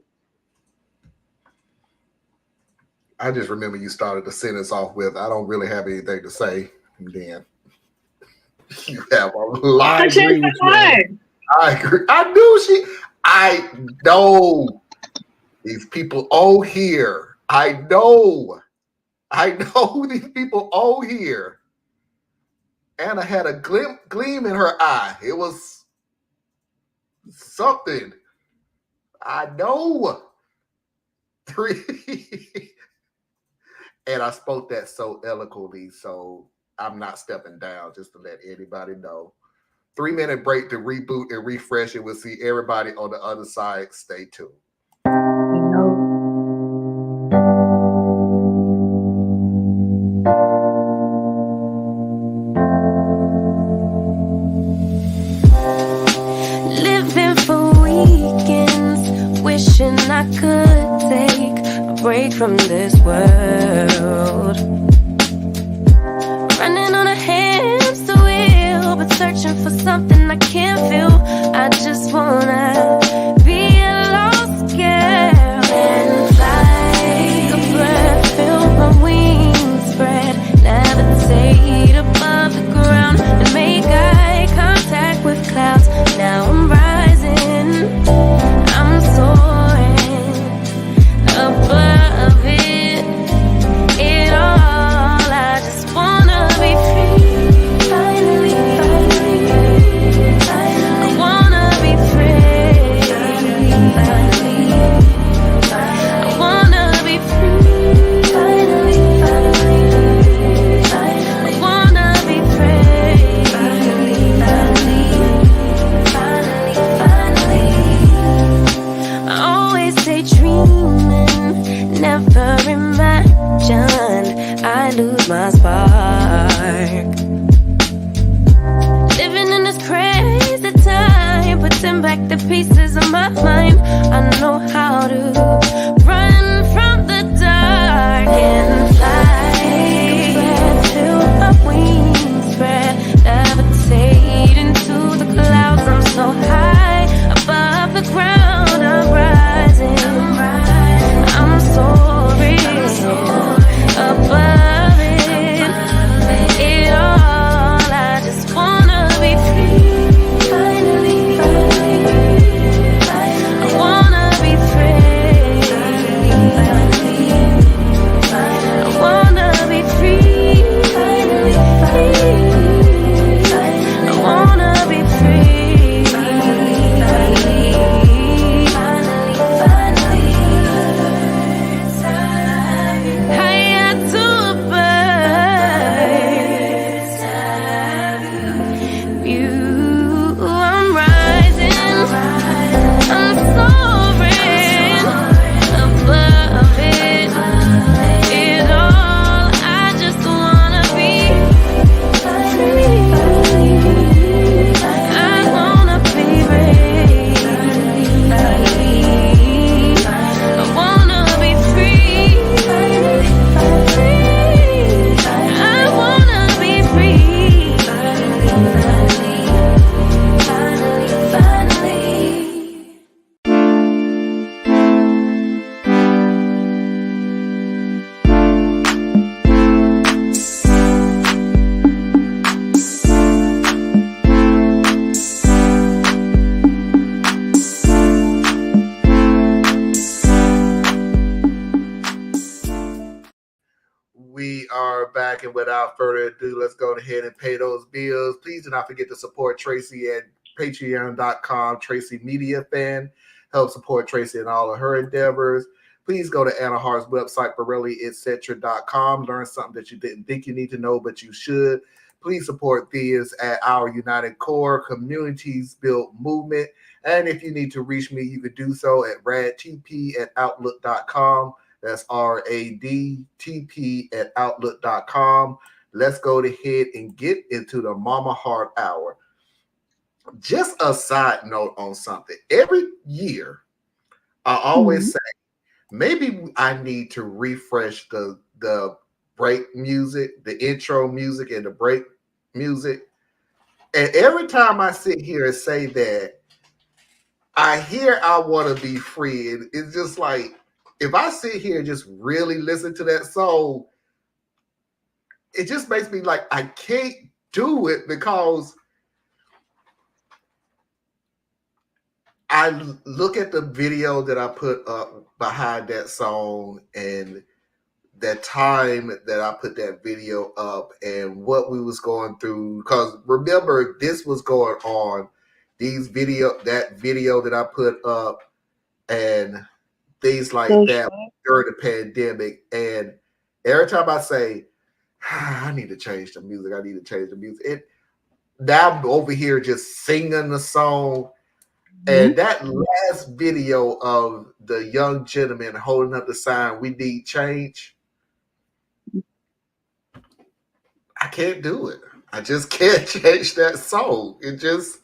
I just remember you started the sentence off with, I don't really have anything to say. And then you have a lot. I changed my mind. I agree. I know these people owe here. I know who these people owe here. Anna had a gleam in her eye. It was something. I know. And I spoke that so eloquently, so I'm not stepping down, just to let anybody know. 3-minute break to reboot and refresh it. We'll see everybody on the other side. Stay tuned. Living for weekends, wishing I could take a break from this world. Running on a hamster wheel, but searching for something I can't feel. I just wanna be a lost girl and fly. Take a breath, feel my wings spread, levitate above the ground and make eye contact with clouds. Now I'm rising, I'm soaring above it all. I just wanna be free, finally, I wanna be free, I wanna be free, finally, I wanna be free, finally. I always say dreaming, never imagined I lose my spark. Living in this crazy time, putting back the pieces of my mind. I know how to run from the dark and fly. Take a breath, feel my wings spread, levitate into the clouds. I'm so high above the ground, I'm rising, I'm soaring above it all. I just wanna be free, finally, I wanna be free, I wanna be free, finally, I wanna be free, finally. Higher to a bird, you, I'm rising, I'm soaring above it all. I just wanna be free, I wanna be free, I wanna be free, I wanna be free, finally. We are back, and without further ado, let's go ahead and pay those bills. Please do not forget to support Tracy at patreon.com, Tracy Media Fan. Help support Tracy in all of her endeavors. Please go to Anna Hart's website, BorelliEtc.com. Learn something that you didn't think you need to know, but you should. Please support Theas at our United Core Communities Built movement. And if you need to reach me, you could do so at radtp@outlook.com. That's radtp@outlook.com. Let's go ahead and get into the Mama Heart Hour. Just a side note on something. Every year, I always say, maybe I need to refresh the break music, the intro music, and the break music. And every time I sit here and say that, I hear I Want to Be Free. And it's just like, if I sit here and just really listen to that song, it just makes me like I can't do it because I look at the video that I put up behind that song and that time that I put that video up and what we was going through. Because remember, this was going on, that video that I put up and things like that during the pandemic. And every time I say, I need to change the music, now I'm over here just singing the song. And that last video of the young gentleman holding up the sign, "We need change," I can't do it. I just can't change that song. I just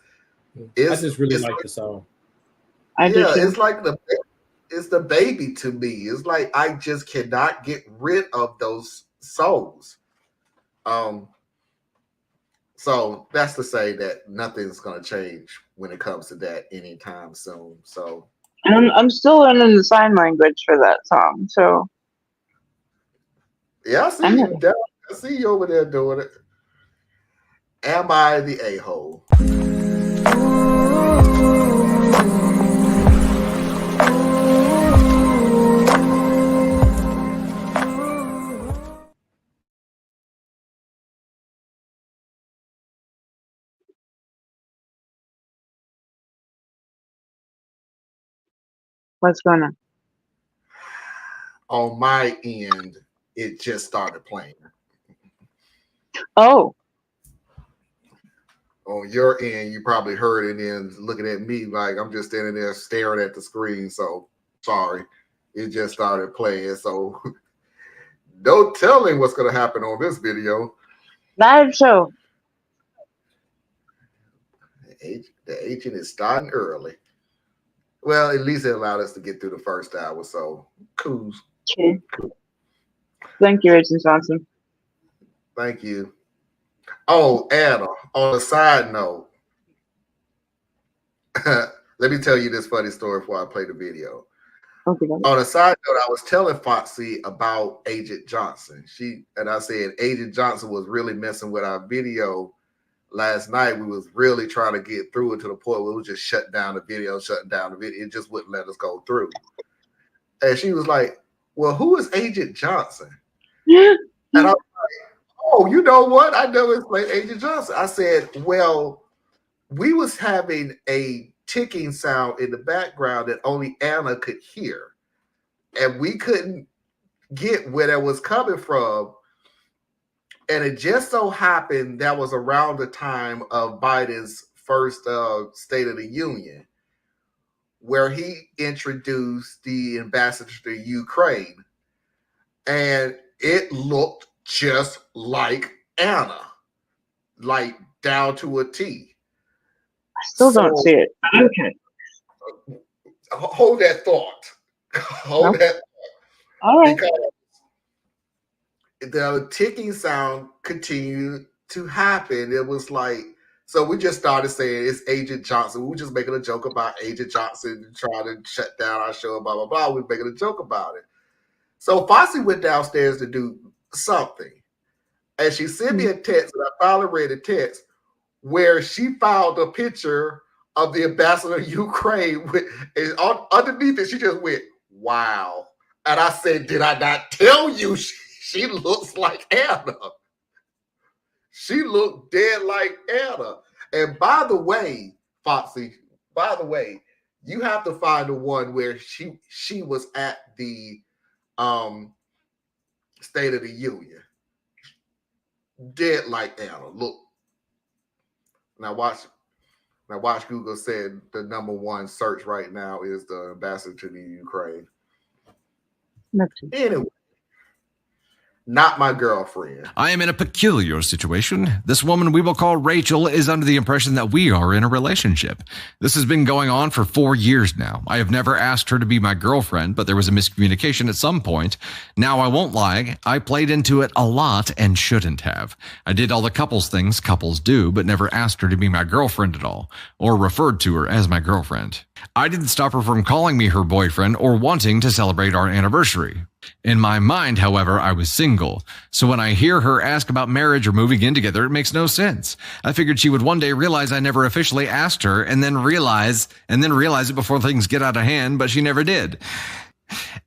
really like the song. It's like it's the baby to me. It's like I just cannot get rid of those songs. So that's to say that nothing's going to change when it comes to that anytime soon. So I'm still learning the sign language for that song. So yeah, I see you over there doing it. Am I the a-hole? What's going on? On my end, it just started playing. Oh. On your end, you probably heard it and looking at me like I'm just standing there staring at the screen. So sorry, it just started playing. So no telling what's going to happen on this video. Live show. The agent is starting early. Well, at least it allowed us to get through the first hour. So cool. Okay. Thank you, Agent Johnson. Thank you. Oh, Anna, on a side note, let me tell you this funny story before I play the video. Okay. On a side note, I was telling Foxy about Agent Johnson. I said Agent Johnson was really messing with our video last night. We was really trying to get through it to the point where we just shutting down the video. It just wouldn't let us go through. And she was like, "Well, who is Agent Johnson?" And I was like, "Oh, you know what? I never explained Agent Johnson." I said, "Well, we was having a ticking sound in the background that only Anna could hear. And we couldn't get where that was coming from. And it just so happened that was around the time of Biden's first State of the Union, where he introduced the ambassador to Ukraine. And it looked just like Anna, like down to a T. I still don't see it. Okay. Hold that thought. Hold that thought. All right. Because the ticking sound continued to happen. It was like, so we just started saying it's Agent Johnson. We were just making a joke about Agent Johnson trying to shut down our show, blah, blah, blah. We were making a joke about it. So Foxy went downstairs to do something. And she sent me a text, and I finally read a text where she found a picture of the ambassador of Ukraine. Underneath it, she just went, "Wow." And I said, "Did I not tell you she looks like Anna?" She looked dead like Anna. And by the way, Foxy, you have to find the one where she was at the State of the Union. Dead like Anna. Look. Now watch Google said the #1 search right now is the ambassador to the Ukraine. Anyway, not my girlfriend. I am in a peculiar situation. This woman we will call Rachel is under the impression that we are in a relationship. This has been going on for 4 years now. I have never asked her to be my girlfriend, but there was a miscommunication at some point. Now, I won't lie, I played into it a lot and shouldn't have. I did all the couples things couples do, but never asked her to be my girlfriend at all, or referred to her as my girlfriend. I didn't stop her from calling me her boyfriend or wanting to celebrate our anniversary. In my mind, however, I was single. So when I hear her ask about marriage or moving in together, it makes no sense. I figured she would one day realize I never officially asked her and then realize it before things get out of hand, but she never did.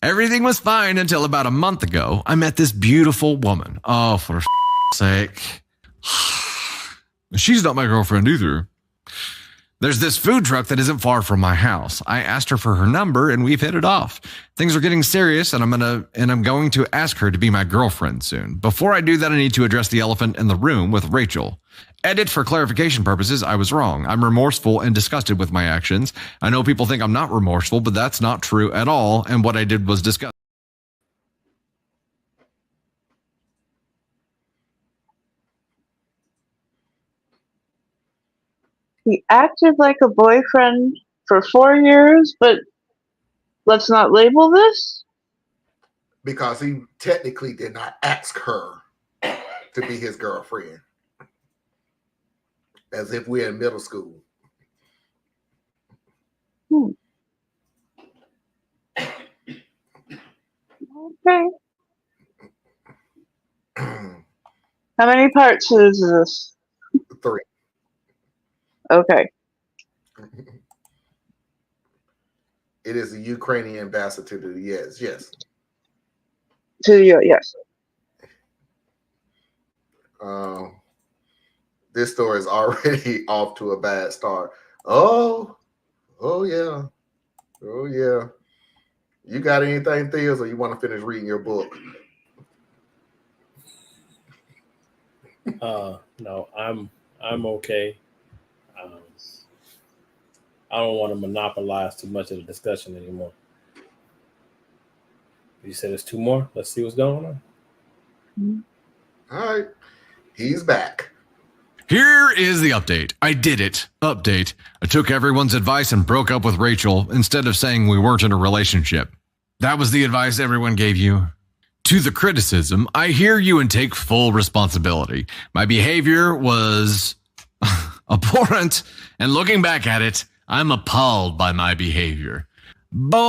Everything was fine until about a month ago. I met this beautiful woman. Oh, for sake. She's not my girlfriend either. There's this food truck that isn't far from my house. I asked her for her number and we've hit it off. Things are getting serious and I'm going to ask her to be my girlfriend soon. Before I do that, I need to address the elephant in the room with Rachel. Edit for clarification purposes, I was wrong. I'm remorseful and disgusted with my actions. I know people think I'm not remorseful, but that's not true at all. And what I did was disgusting. He acted like a boyfriend for 4 years, but let's not label this. Because he technically did not ask her to be his girlfriend. As if we're in middle school. Okay. How many parts is this? 3. Okay. It is the Ukrainian ambassador to the yes. To the yes. This story is already off to a bad start. Oh yeah. You got anything, Theos, or you want to finish reading your book? No, I'm okay. I don't want to monopolize too much of the discussion anymore. You said there's 2 more. Let's see what's going on. All right. He's back. Here is the update. I did it. Update. I took everyone's advice and broke up with Rachel instead of saying we weren't in a relationship. That was the advice everyone gave you. To the criticism, I hear you and take full responsibility. My behavior was abhorrent, and looking back at it, I'm appalled by my behavior. Bullshit.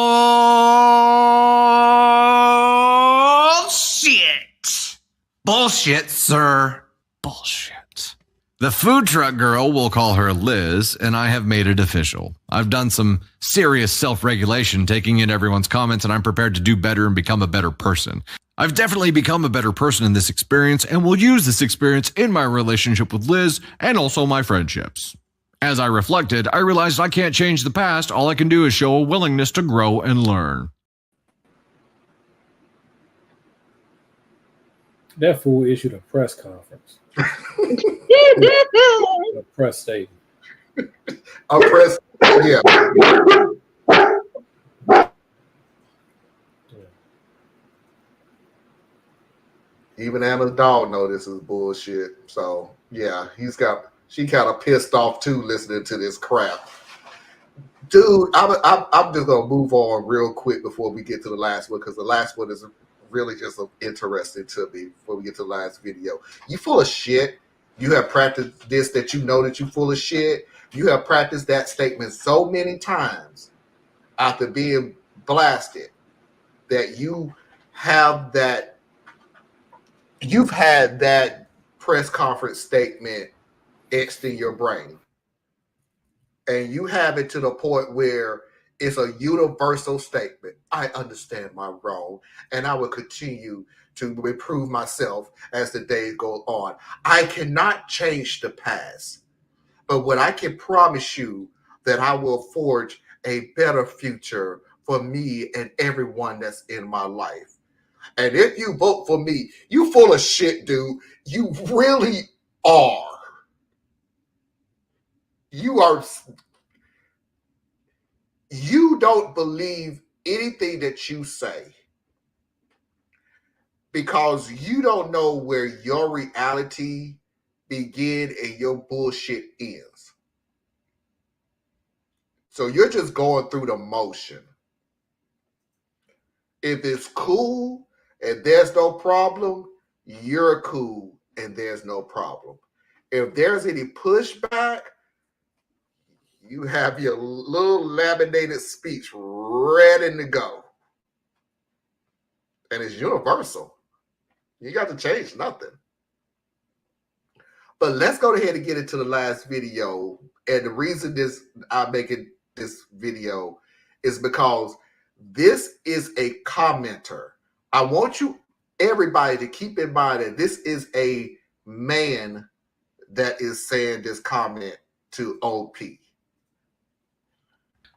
Bullshit, sir. Bullshit. The food truck girl, we'll call her Liz, and I have made it official. I've done some serious self-regulation, taking in everyone's comments, and I'm prepared to do better and become a better person. I've definitely become a better person in this experience and will use this experience in my relationship with Liz and also my friendships. As I reflected, I realized I can't change the past. All I can do is show a willingness to grow and learn. That fool issued a press conference. A press statement. A press, yeah. Even Anna's dog know this is bullshit. So yeah, she kind of pissed off too listening to this crap. Dude, I'm just gonna move on real quick before we get to the last one, because the last one is really just interesting to me before we get to the last video. You full of shit. You have practiced this, that you know that you full of shit. You have practiced that statement so many times after being blasted that you've had that press conference statement etched in your brain. And you have it to the point where it's a universal statement. I understand my wrong, and I will continue to improve myself as the days go on. I cannot change the past, but what I can promise you that I will forge a better future for me and everyone that's in my life. And if you vote for me, you full of shit, dude. You really are. You don't believe anything that you say. because you don't know where your reality begin and your bullshit ends. So you're just going through the motion. If it's cool and there's no problem, you're cool and there's no problem. If there's any pushback, you have your little laminated speech ready to go. And it's universal. You got to change nothing. But let's go ahead and get into the last video. And the reason I'm making this video is because this is a commenter. I want everybody to keep in mind that this is a man that is saying this comment to OP.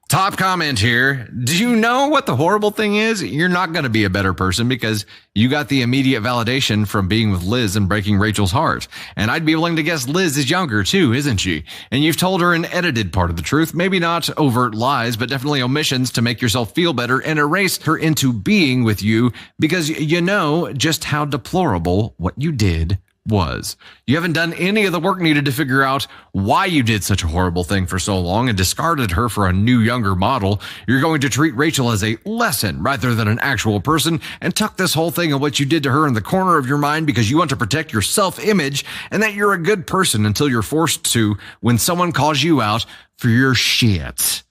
Top comment here. Do you know what the horrible thing is? You're not going to be a better person because you got the immediate validation from being with Liz and breaking Rachel's heart. And I'd be willing to guess Liz is younger too, isn't she? And you've told her an edited part of the truth, maybe not overt lies, but definitely omissions to make yourself feel better and erase her into being with you because you know just how deplorable what you did was. You haven't done any of the work needed to figure out why you did such a horrible thing for so long and discarded her for a new, younger model. You're going to treat Rachel as a lesson rather than an actual person and tuck this whole thing of what you did to her in the corner of your mind because you want to protect your self-image and that you're a good person until you're forced to when someone calls you out for your shit.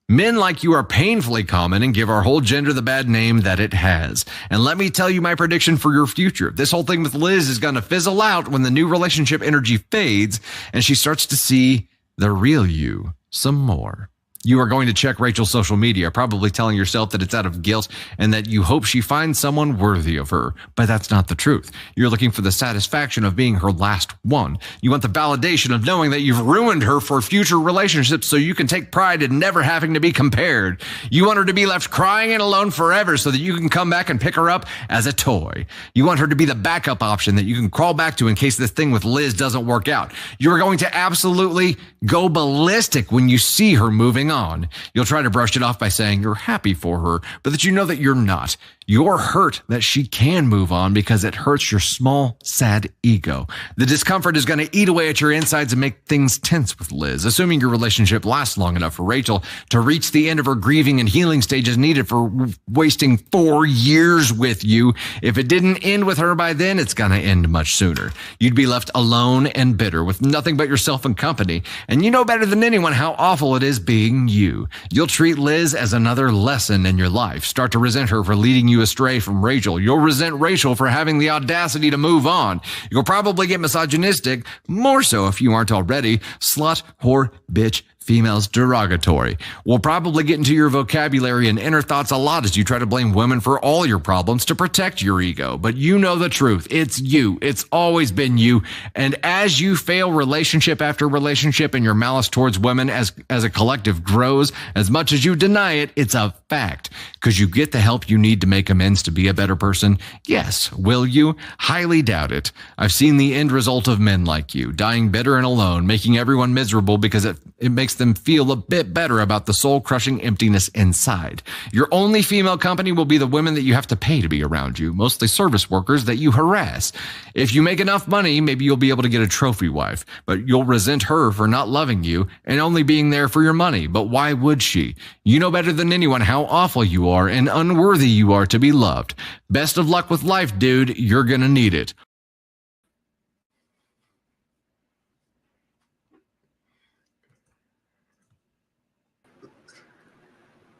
Men like you are painfully common and give our whole gender the bad name that it has. And let me tell you my prediction for your future. This whole thing with Liz is going to fizzle out when the new relationship energy fades and she starts to see the real you some more. You are going to check Rachel's social media, probably telling yourself that it's out of guilt and that you hope she finds someone worthy of her. But that's not the truth. You're looking for the satisfaction of being her last one. You want the validation of knowing that you've ruined her for future relationships so you can take pride in never having to be compared. You want her to be left crying and alone forever so that you can come back and pick her up as a toy. You want her to be the backup option that you can crawl back to in case this thing with Liz doesn't work out. You're going to absolutely go ballistic when you see her moving on. You'll try to brush it off by saying you're happy for her, but that you know that you're not. You're hurt that she can move on because it hurts your small, sad ego. The discomfort is going to eat away at your insides and make things tense with Liz. Assuming your relationship lasts long enough for Rachel to reach the end of her grieving and healing stages needed for wasting 4 years with you. If it didn't end with her by then, it's going to end much sooner. You'd be left alone and bitter with nothing but yourself and company. And you know better than anyone how awful it is being you. You'll treat Liz as another lesson in your life. Start to resent her for leading you astray from Rachel. You'll resent Rachel for having the audacity to move on. You'll probably get misogynistic, more so if you aren't already. Slut, whore, bitch, females derogatory. Will probably get into your vocabulary and inner thoughts a lot as you try to blame women for all your problems to protect your ego. But you know the truth. It's you. It's always been you. And as you fail relationship after relationship and your malice towards women as a collective grows, as much as you deny it, it's a fact. Because you get the help you need to make amends to be a better person? Yes. Will you? Highly doubt it. I've seen the end result of men like you, dying bitter and alone, making everyone miserable because it makes them feel a bit better about the soul-crushing emptiness inside. Your only female company will be the women that you have to pay to be around you, mostly service workers that you harass. If you make enough money, maybe you'll be able to get a trophy wife, but you'll resent her for not loving you and only being there for your money. But why would she? You know better than anyone how awful you are and unworthy you are to be loved. Best of luck with life, dude. You're gonna need it.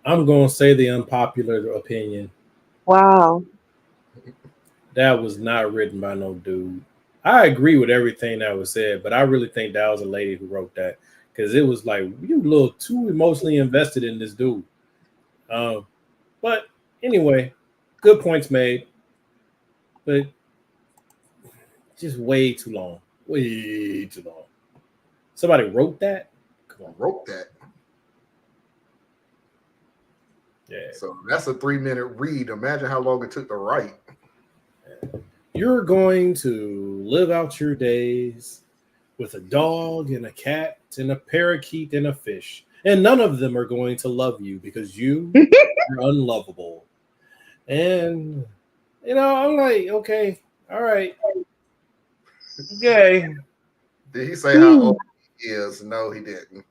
I'm going to say the unpopular opinion. Wow. That was not written by no dude. I agree with everything that was said, but I really think that was a lady who wrote that because it was like, you a little too emotionally invested in this dude. But anyway, good points made, but just way too long. Way too long. Somebody wrote that? Come on. Wrote that. Yeah. So that's a 3-minute read. Imagine how long it took to write. You're going to live out your days with a dog and a cat and a parakeet and a fish. And none of them are going to love you because you are unlovable. And You know, I'm like, okay, all right, okay. Did he say how old he is? No, he didn't.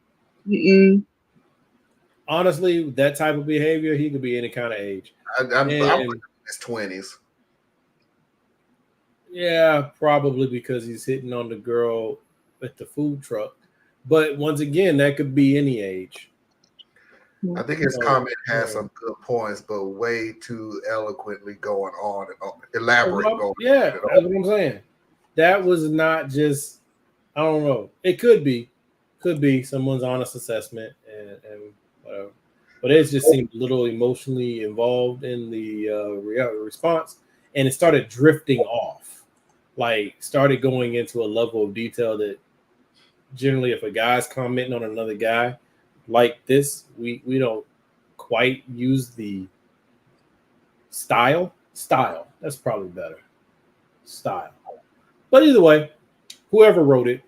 Mm-mm. Honestly, that type of behavior, he could be any kind of age. I'm in his 20s. Yeah, probably because he's hitting on the girl at the food truck. But once again, that could be any age. I think his comment has some good points, but way too eloquently going on and elaborate. Yeah, that's what I'm saying. That was not just, I don't know. It could be someone's honest assessment and whatever. But it just seemed a little emotionally involved in the response, and it started drifting off. Like, started going into a level of detail that generally, if a guy's commenting on another guy like this, we don't quite use the style. That's probably better. Style. But either way, whoever wrote it,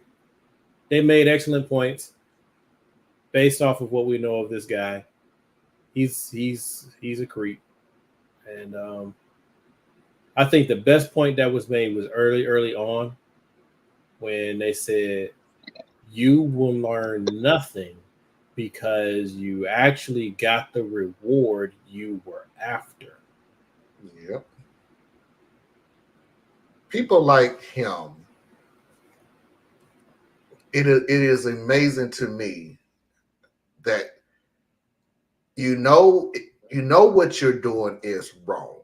they made excellent points based off of what we know of this guy. He's a creep. And I think the best point that was made was early on when they said, you will learn nothing because you actually got the reward you were after. Yep. People like him, it is amazing to me that you know what you're doing is wrong,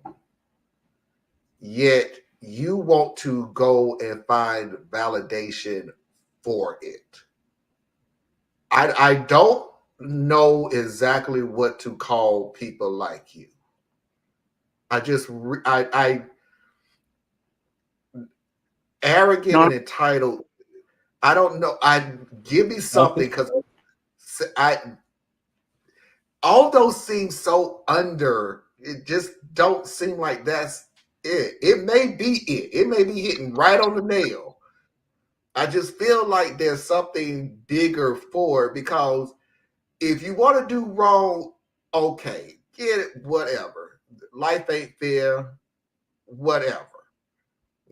yet you want to go and find validation for it. I don't know exactly what to call people like you. Arrogant and entitled. I don't know. Give me something, because all those seem so under. It just don't seem like that's it. It may be it. It may be hitting right on the nail. I just feel like there's something bigger for it, because if you want to do wrong, okay, get it, whatever. Life ain't fair, whatever.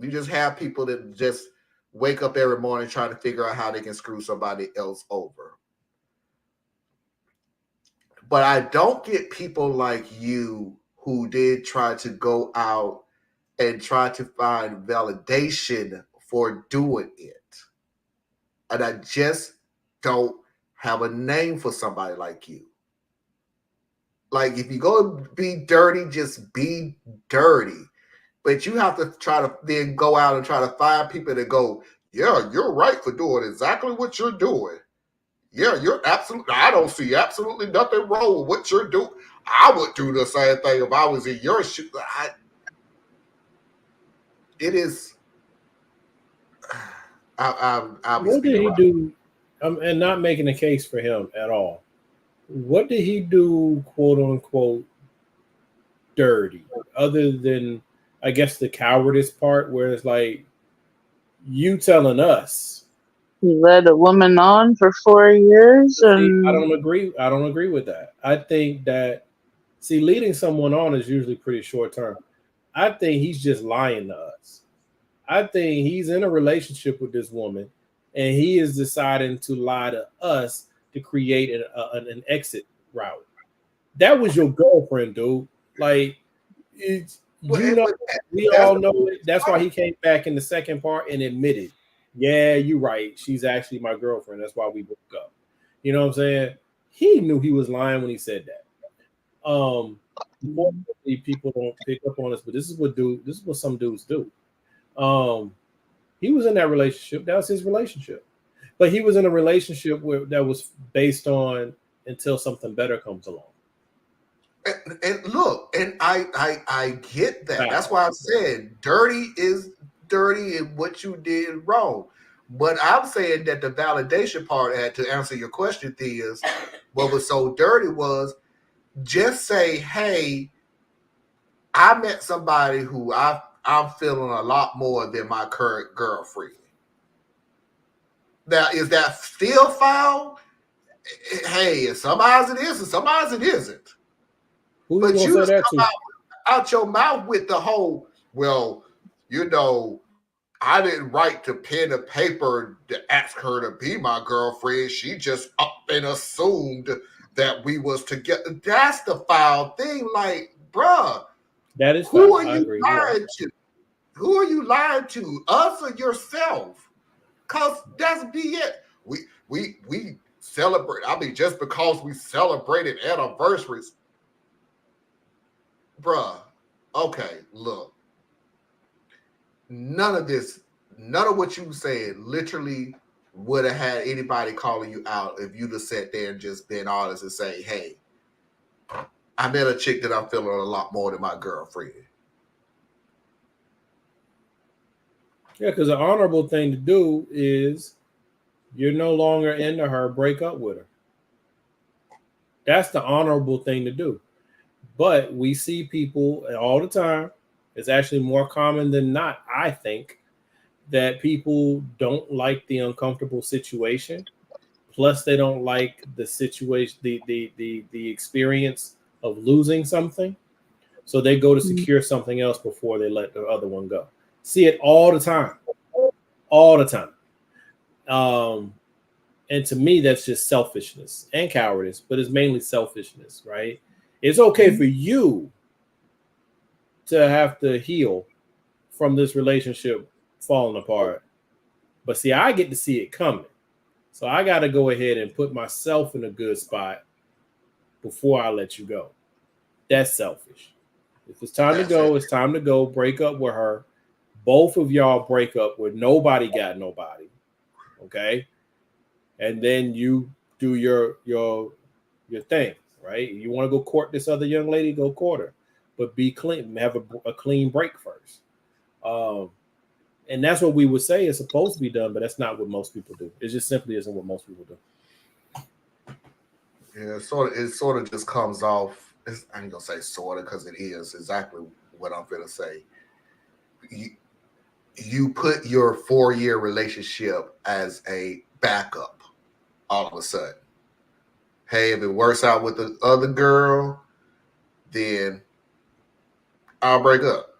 You just have people that just wake up every morning trying to figure out how they can screw somebody else over. But I don't get people like you who did try to go out and try to find validation for doing it. And I just don't have a name for somebody like you. Like, if you go be dirty, just be dirty. But you have to try to then go out and try to find people that go, yeah, you're right for doing exactly what you're doing. Yeah, you're absolutely, I don't see absolutely nothing wrong with what you're doing. I would do the same thing if I was in your shoes. It is. What did he do? And not making a case for him at all. What did he do, quote unquote, dirty, other than, I guess, the cowardice part, where it's like, you telling us. He led a woman on for 4 years, and I don't agree with that. I think that, leading someone on is usually pretty short term. I think he's just lying to us. I think he's in a relationship with this woman, and he is deciding to lie to us to create an exit route. That was your girlfriend, dude. Like, we all know it. That's why he came back in the second part and admitted, yeah, you're right. She's actually my girlfriend. That's why we broke up. You know what I'm saying? He knew he was lying when he said that. Unfortunately, people don't pick up on this, but this is what some dudes do. He was in that relationship. That was his relationship. But he was in a relationship that was based on until something better comes along. And look, and I get that. That's why I said dirty is dirty and what you did wrong. But I'm saying that the validation part, had to answer your question, is what was so dirty was just say, hey, I met somebody who I'm feeling a lot more than my current girlfriend. Now, is that still foul? Hey, in some eyes it is, in some eyes it isn't. But you just come out your mouth with the whole, well, I didn't write to pen a paper to ask her to be my girlfriend. She just up and assumed that we was together. That's the foul thing. Like, bruh, that is who foul. are you lying to? Who are you lying to? Us or yourself? Cause that's be it. We celebrate. I mean, just because we celebrated anniversaries, bruh. Okay, look. None of what you said literally would have had anybody calling you out if you'd have sat there and just been honest and say, hey, I met a chick that I'm feeling a lot more than my girlfriend. Yeah, because the honorable thing to do is you're no longer into her, break up with her. That's the honorable thing to do. But we see people all the time. It's actually more common than not, I think, that people don't like the uncomfortable situation. Plus, they don't like the situation, the experience of losing something. So they go to secure something else before they let the other one go. See it all the time. All the time. And to me, that's just selfishness and cowardice, but it's mainly selfishness, right? It's okay for you to have to heal from this relationship falling apart. But see, I get to see it coming. So I got to go ahead and put myself in a good spot before I let you go. That's selfish. If it's time to go, it's time to go. Break up with her. Both of y'all break up with nobody got nobody. Okay? And then you do your thing, right? You want to go court this other young lady, go court her. But be clean, have a clean break first. And that's what we would say is supposed to be done, but that's not what most people do. It just simply isn't what most people do. Yeah, it sort of just comes off. I ain't gonna say sort of because it is exactly what I'm gonna say. You put your 4-year relationship as a backup all of a sudden. Hey, if it works out with the other girl, then I'll break up.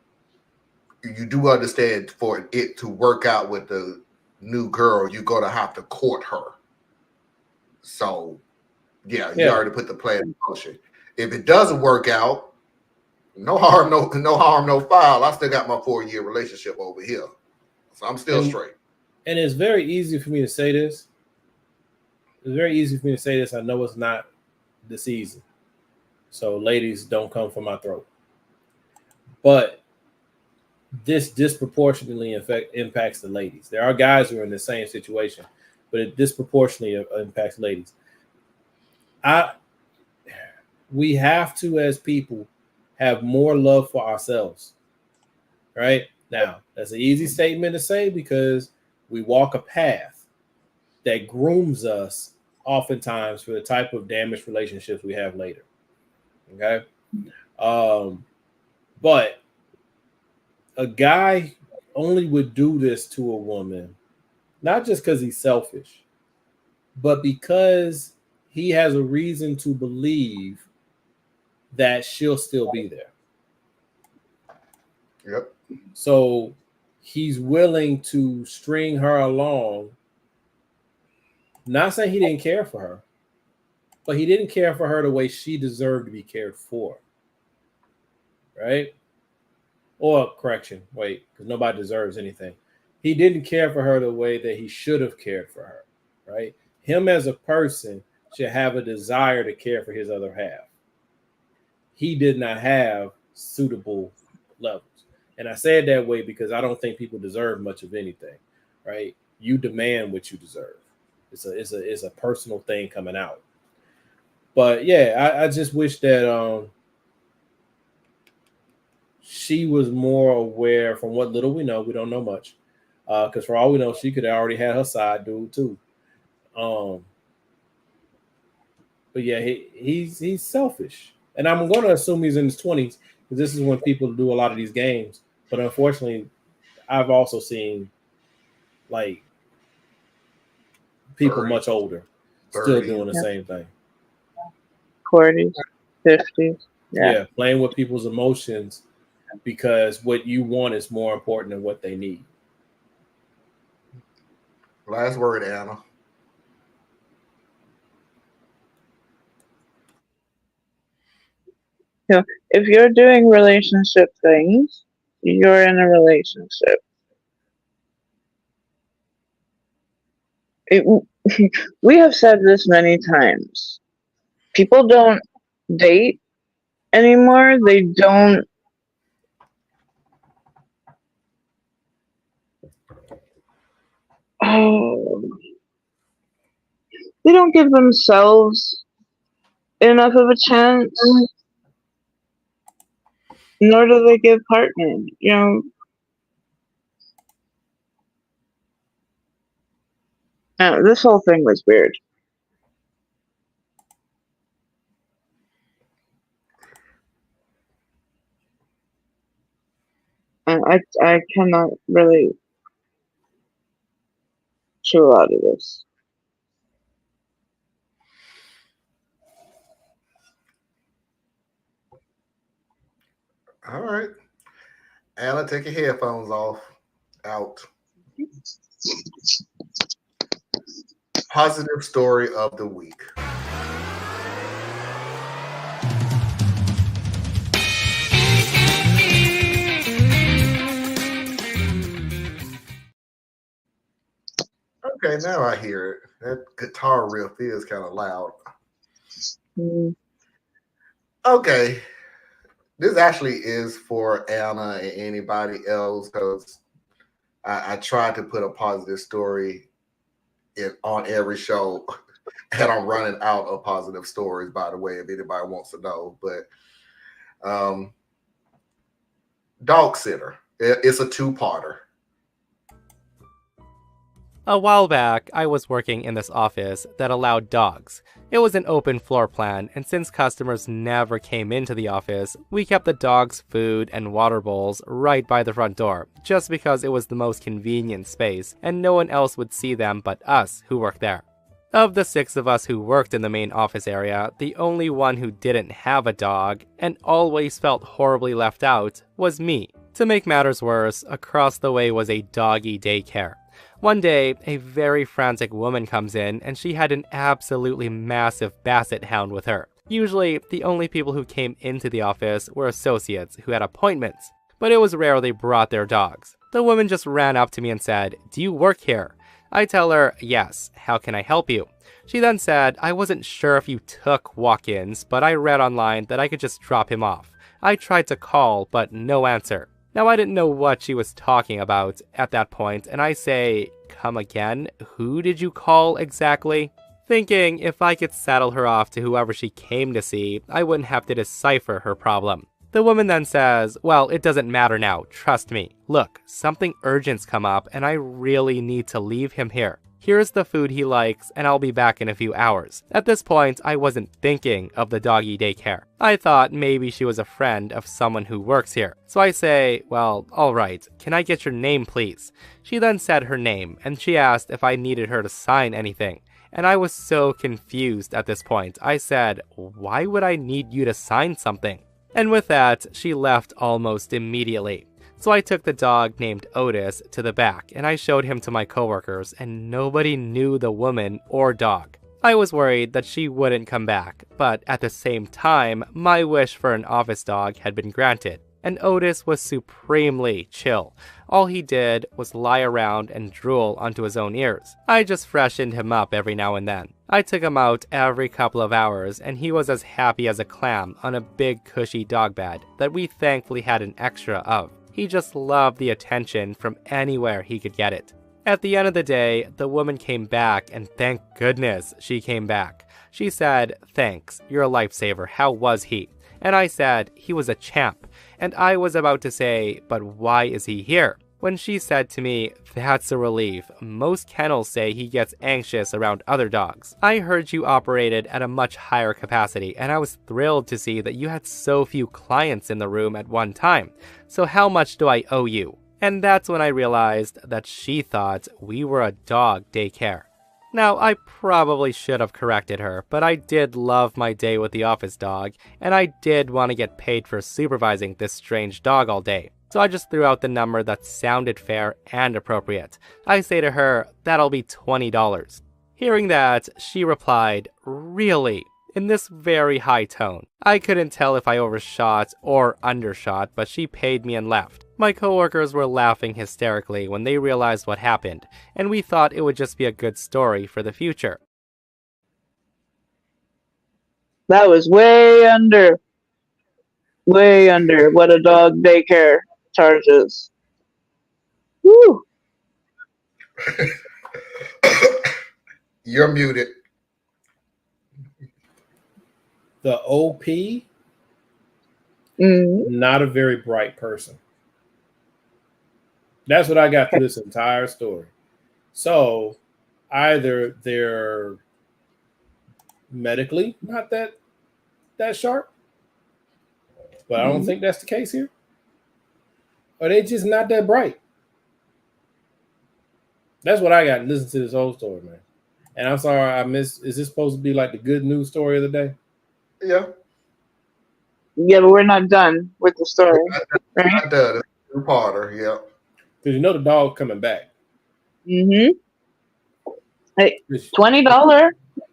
You do understand for it to work out with the new girl, you're going to have to court her. So, you already put the plan in motion. If it doesn't work out, no harm, no foul. I still got my 4-year relationship over here. So I'm still straight. And it's very easy for me to say this. I know it's not this easy. So ladies, don't come for my throat. But this disproportionately impacts the ladies. There are guys who are in the same situation, but it disproportionately impacts ladies. We have to, as people, have more love for ourselves. Right? Now, that's an easy statement to say because we walk a path that grooms us oftentimes for the type of damaged relationships we have later. Okay? But a guy only would do this to a woman, not just because he's selfish, but because he has a reason to believe that she'll still be there. Yep. So he's willing to string her along. Not saying he didn't care for her, but he didn't care for her the way she deserved to be cared for. Right? Or correction, wait, because nobody deserves anything. He didn't care for her the way that he should have cared for her. Right? Him as a person should have a desire to care for his other half. He did not have suitable levels. And I say it that way because I don't think people deserve much of anything, right? You demand what you deserve. It's a personal thing coming out. But yeah, I just wish that she was more aware. From what little we know, we don't know much. Because for all we know, she could have already had her side dude too. But yeah, he's selfish. And I'm going to assume he's in his 20s because this is when people do a lot of these games. But unfortunately, I've also seen like people 30, much older 30. Still doing the same thing. 40s, 50s. Yeah, playing with people's emotions because what you want is more important than what they need. Last word, Anna. You know, if you're doing relationship things, you're in a relationship. We have said this many times. People don't date anymore. They don't. They don't give themselves enough of a chance, nor do they give partners. You know, this whole thing was weird. I cannot really chew out of this. All right. Anna, take your headphones off. Out. Positive story of the week. Okay, now I hear it. That guitar riff is kind of loud. Okay. This actually is for Anna and anybody else because I tried to put a positive story on every show, and I'm running out of positive stories, by the way, if anybody wants to know. But dog sitter. It's a two-parter. A while back, I was working in this office that allowed dogs. It was an open floor plan, and since customers never came into the office, we kept the dogs' food and water bowls right by the front door, just because it was the most convenient space, and no one else would see them but us who worked there. Of the 6 of us who worked in the main office area, the only one who didn't have a dog, and always felt horribly left out, was me. To make matters worse, across the way was a doggy daycare. One day, a very frantic woman comes in, and she had an absolutely massive basset hound with her. Usually, the only people who came into the office were associates who had appointments, but it was rare they brought their dogs. The woman just ran up to me and said, "Do you work here?" I tell her, "Yes, how can I help you?" She then said, "I wasn't sure if you took walk-ins, but I read online that I could just drop him off. I tried to call, but no answer." Now, I didn't know what she was talking about at that point, and I say, "Come again? Who did you call exactly?" Thinking if I could saddle her off to whoever she came to see, I wouldn't have to decipher her problem. The woman then says, "Well, it doesn't matter now, trust me. Look, something urgent's come up, and I really need to leave him here. Here's the food he likes, and I'll be back in a few hours." At this point, I wasn't thinking of the doggy daycare. I thought maybe she was a friend of someone who works here. So I say, "Well, alright, can I get your name, please?" She then said her name, and she asked if I needed her to sign anything. And I was so confused at this point. I said, "Why would I need you to sign something?" And with that, she left almost immediately. So I took the dog named Otis to the back, and I showed him to my coworkers, and nobody knew the woman or dog. I was worried that she wouldn't come back, but at the same time, my wish for an office dog had been granted, and Otis was supremely chill. All he did was lie around and drool onto his own ears. I just freshened him up every now and then. I took him out every couple of hours, and he was as happy as a clam on a big cushy dog bed that we thankfully had an extra of. He just loved the attention from anywhere he could get it. At the end of the day, the woman came back, and thank goodness she came back. She said, "Thanks, you're a lifesaver. How was he?" And I said, "He was a champ." And I was about to say, "But why is he here?" when she said to me, "That's a relief. Most kennels say he gets anxious around other dogs. I heard you operated at a much higher capacity, and I was thrilled to see that you had so few clients in the room at one time. So how much do I owe you?" And that's when I realized that she thought we were a dog daycare. Now, I probably should have corrected her, but I did love my day with the office dog, and I did want to get paid for supervising this strange dog all day. So I just threw out the number that sounded fair and appropriate. I say to her, that'll be $20. Hearing that, she replied, really? In this very high tone. I couldn't tell if I overshot or undershot, but she paid me and left. My coworkers were laughing hysterically when they realized what happened, and we thought it would just be a good story for the future. That was way under what a dog daycare charges. Woo. You're muted. The OP, not a very bright person. That's what I got through this entire story. So either they're medically not that sharp, but I don't think that's the case here, or they just not that bright. That's what I got to listen to this whole story, man. And I'm sorry I missed. Is this supposed to be like the good news story of the day? Yeah. Yeah, but we're not done with the story. Right? Not done. It's a two-parter, yeah. Because you know the dog coming back. Mm-hmm. Hey, $20.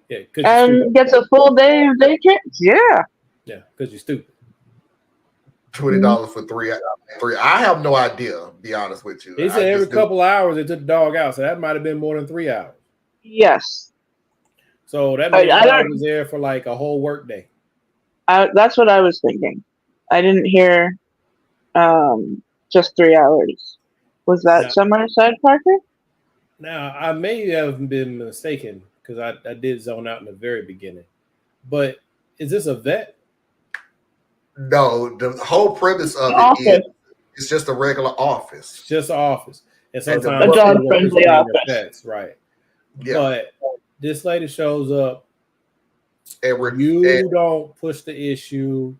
Yeah, and gets a full day of daycare? Yeah. Yeah, because you're stupid. $20 for three. I have no idea, to be honest with you. They said every couple hours they took the dog out, so that might have been more than 3 hours. Yes. So that means the dog was there for like a whole work day. That's what I was thinking. I didn't hear just 3 hours. Was that somewhere said, Parker? Now, I may have been mistaken because I did zone out in the very beginning. But is this a vet? No, the whole premise of it is it's just a regular office. It's just an office. And sometimes a dog-friendly office. Pets, right. Yeah. But this lady shows up. You don't push the issue.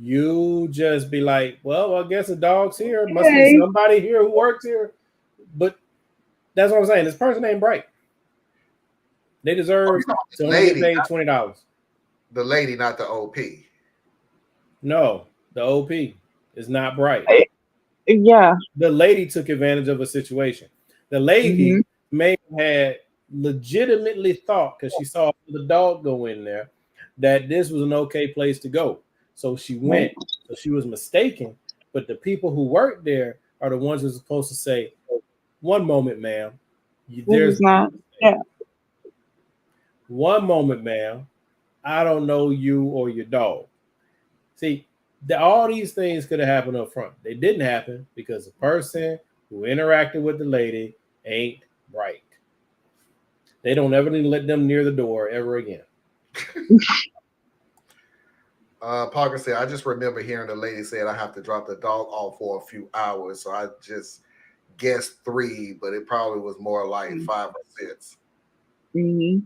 You just be like, well, I guess the dog's here. Must be somebody here who works here. But that's what I'm saying. This person ain't bright. They deserve to only get paid $20. The lady, not the OP. No, the OP is not bright. Yeah. The lady took advantage of a situation. The lady may have had legitimately thought, because she saw the dog go in there, that this was an okay place to go. So she went. So she was mistaken. But the people who work there are the ones who are supposed to say, one moment, ma'am. There's not. Yeah. One moment, ma'am. I don't know you or your dog. See, all these things could have happened up front. They didn't happen because the person who interacted with the lady ain't bright. They don't ever need to let them near the door ever again. Parker said, I just remember hearing the lady said I have to drop the dog off for a few hours. So I just guessed 3, but it probably was more like 5 or 6. Mm-hmm.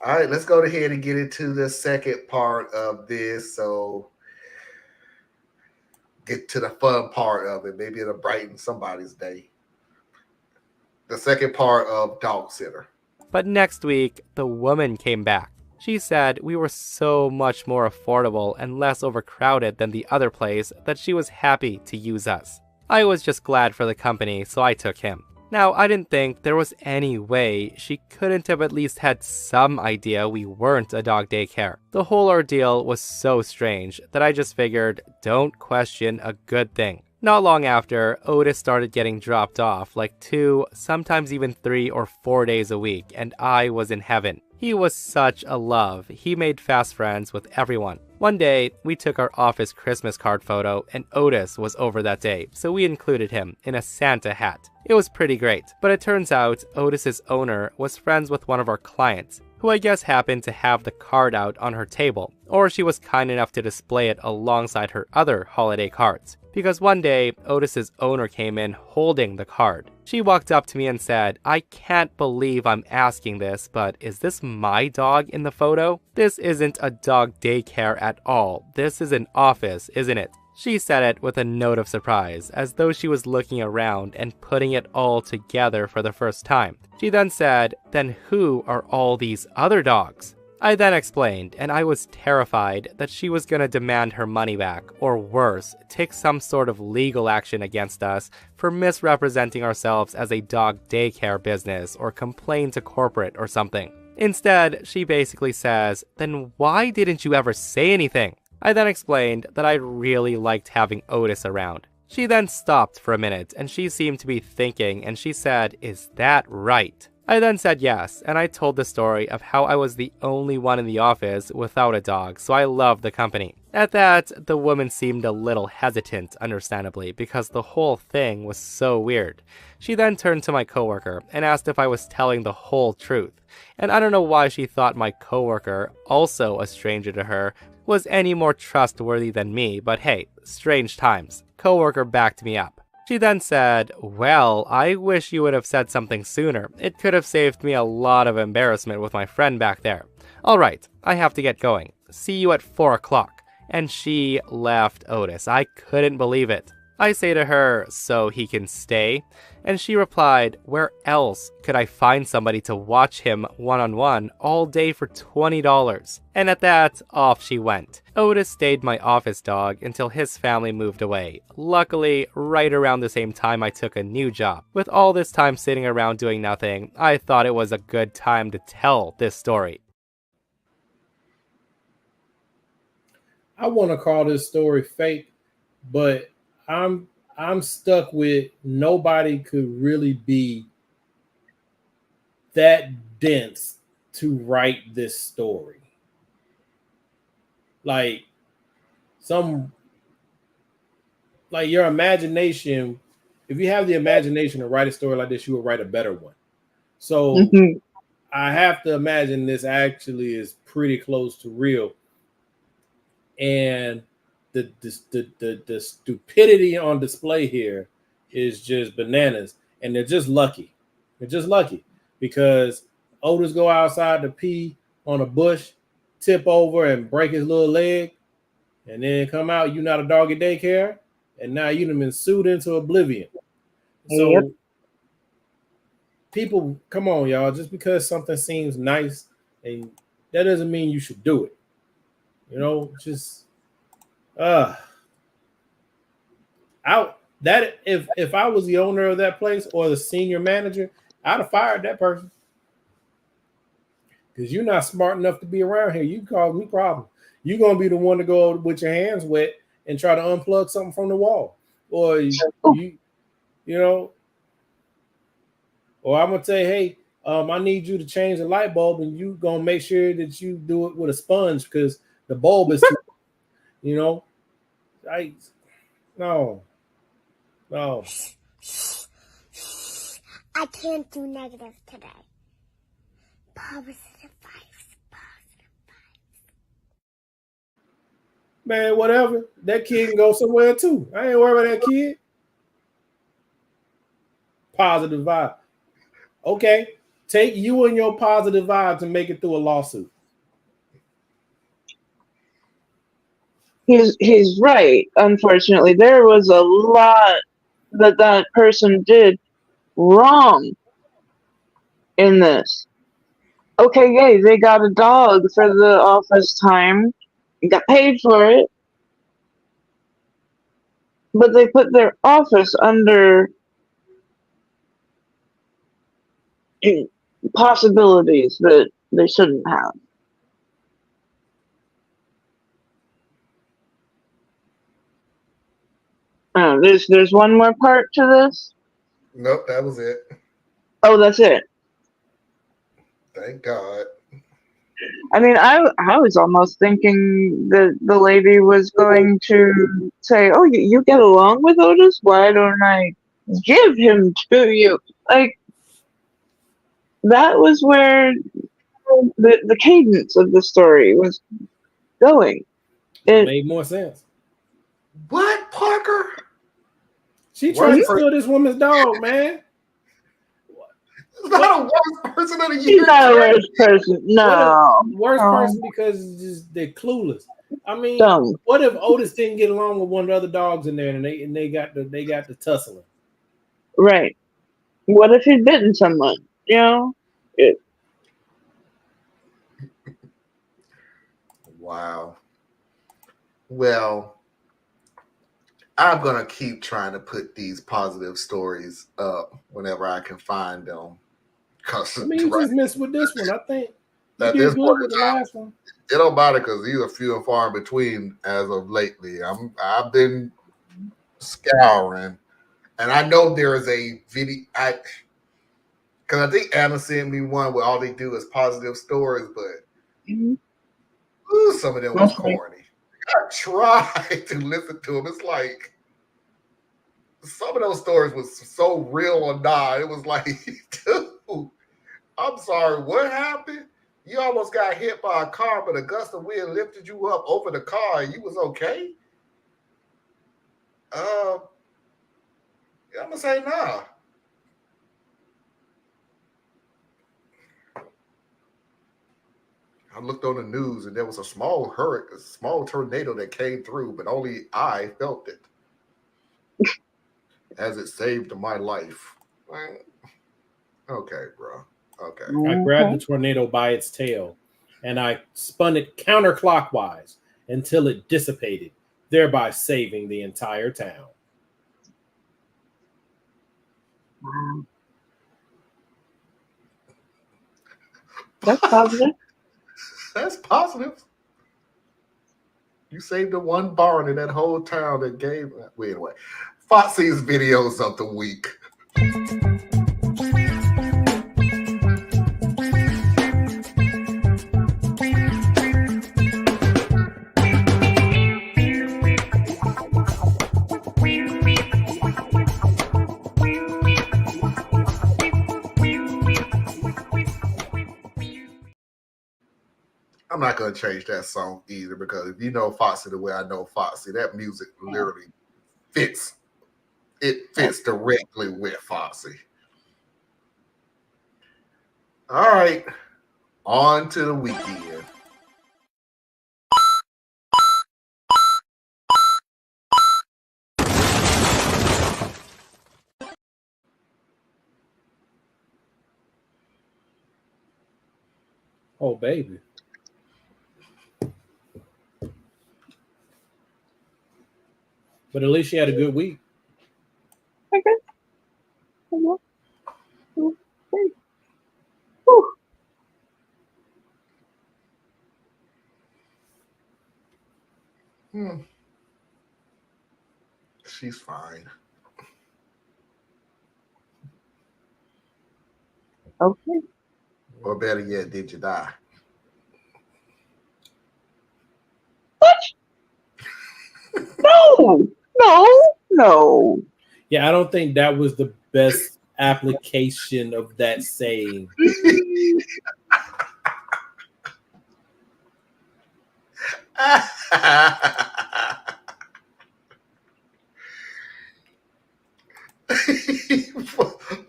All right, let's go ahead and get into the second part of this. So get to the fun part of it. Maybe it'll brighten somebody's day. The second part of Dog Sitter. But next week, the woman came back. She said we were so much more affordable and less overcrowded than the other place that she was happy to use us. I was just glad for the company, so I took him. Now, I didn't think there was any way she couldn't have at least had some idea we weren't a dog daycare. The whole ordeal was so strange that I just figured, don't question a good thing. Not long after, Otis started getting dropped off like 2, sometimes even 3 or 4 days a week, and I was in heaven. He was such a love. He made fast friends with everyone. One day, we took our office Christmas card photo, and Otis was over that day, so we included him in a Santa hat. It was pretty great, but it turns out Otis's owner was friends with one of our clients, who I guess happened to have the card out on her table, or she was kind enough to display it alongside her other holiday cards. Because one day, Otis's owner came in holding the card. She walked up to me and said, I can't believe I'm asking this, but is this my dog in the photo? This isn't a dog daycare at all. This is an office, isn't it? She said it with a note of surprise, as though she was looking around and putting it all together for the first time. She then said, "Then who are all these other dogs?" I then explained, and I was terrified that she was going to demand her money back, or worse, take some sort of legal action against us for misrepresenting ourselves as a dog daycare business or complain to corporate or something. Instead, she basically says, "Then why didn't you ever say anything?" I then explained that I really liked having Otis around. She then stopped for a minute and she seemed to be thinking, and she said, "Is that right?" I then said yes, and I told the story of how I was the only one in the office without a dog, so I loved the company. At that, the woman seemed a little hesitant, understandably, because the whole thing was so weird. She then turned to my coworker and asked if I was telling the whole truth, and I don't know why she thought my coworker, also a stranger to her, was any more trustworthy than me, but hey, strange times. Coworker backed me up. She then said, "Well, I wish you would have said something sooner. It could have saved me a lot of embarrassment with my friend back there. Alright, I have to get going. See you at 4 o'clock. And she left Otis. I couldn't believe it. I say to her, "So he can stay?" And she replied, "Where else could I find somebody to watch him one-on-one all day for $20? And at that, off she went. Otis stayed my office dog until his family moved away. Luckily, right around the same time I took a new job. With all this time sitting around doing nothing, I thought it was a good time to tell this story. I want to call this story fake, but I'm stuck with nobody could really be that dense to write this story. Like your imagination, if you have the imagination to write a story like this, you would write a better one. So I have to imagine this actually is pretty close to real. And the stupidity on display here is just bananas, and they're just lucky. They're just lucky because Otis go outside to pee on a bush, tip over and break his little leg, and then come out. You not a doggy daycare, and now you done been sued into oblivion. So people, come on, y'all. Just because something seems nice, and that doesn't mean you should do it. You know, just out that if I was the owner of that place or the senior manager, I'd have fired that person because you're not smart enough to be around here. You cause me problems. You're gonna be the one to go with your hands wet and try to unplug something from the wall, or you know, or I'm gonna say, hey, I need you to change the light bulb, and you gonna make sure that you do it with a sponge because the bulb is too, you know. No. I can't do negative today. Positive vibes. Man, whatever. That kid can go somewhere too. I ain't worried about that kid. Positive vibe. Okay. Take you and your positive vibes and make it through a lawsuit. He's right. Unfortunately, there was a lot that person did wrong in this. Okay, yay, they got a dog for the office time, got paid for it, but they put their office under possibilities that they shouldn't have. There's one more part to this? Nope, that was it. Oh, that's it. Thank God. I mean, I was almost thinking that the lady was going to say, "Oh, you get along with Otis? Why don't I give him to you?" Like, that was where the cadence of the story was going. It made more sense. What, Parker? She tried to steal this woman's dog, man. It's not a worst person of the year. She's not a worst person. No. Worst person because they're clueless. I mean, Dumb. what if Otis didn't get along with one of the other dogs in there, and they got the tussling? Right. What if he'd bitten someone? You know? Wow. Well, I'm gonna keep trying to put these positive stories up whenever I can find them. Cause I mean, you just missed with this one. I think you at did this good point with in the time, last one. it don't matter because these are few and far in between as of lately. I've been scouring, and I know there is a video. Because I think Anna sent me one where all they do is positive stories, but ooh, some of them was corny. I tried to listen to them. It's like some of those stories was so real or not. It was like, dude, I'm sorry, what happened? You almost got hit by a car, but a gust of wind lifted you up over the car and you was okay? I'm gonna say nah. I looked on the news and there was a small hurricane, a small tornado that came through, but only I felt it as it saved my life. Okay, bro. Okay. I grabbed the tornado by its tail, and I spun it counterclockwise until it dissipated, thereby saving the entire town. That's positive. That's positive. You saved the one barn in that whole town that gave. Wait, anyway. Foxy's videos of the week. I'm not going to change that song either because if you know Foxy the way I know Foxy, that music literally fits. It fits directly with Foxy. All right, on to the weekend. Oh, baby. But at least she had a good week. She's fine. Okay. Or better yet, did you die? No. Yeah, I don't think that was the best application of that saying.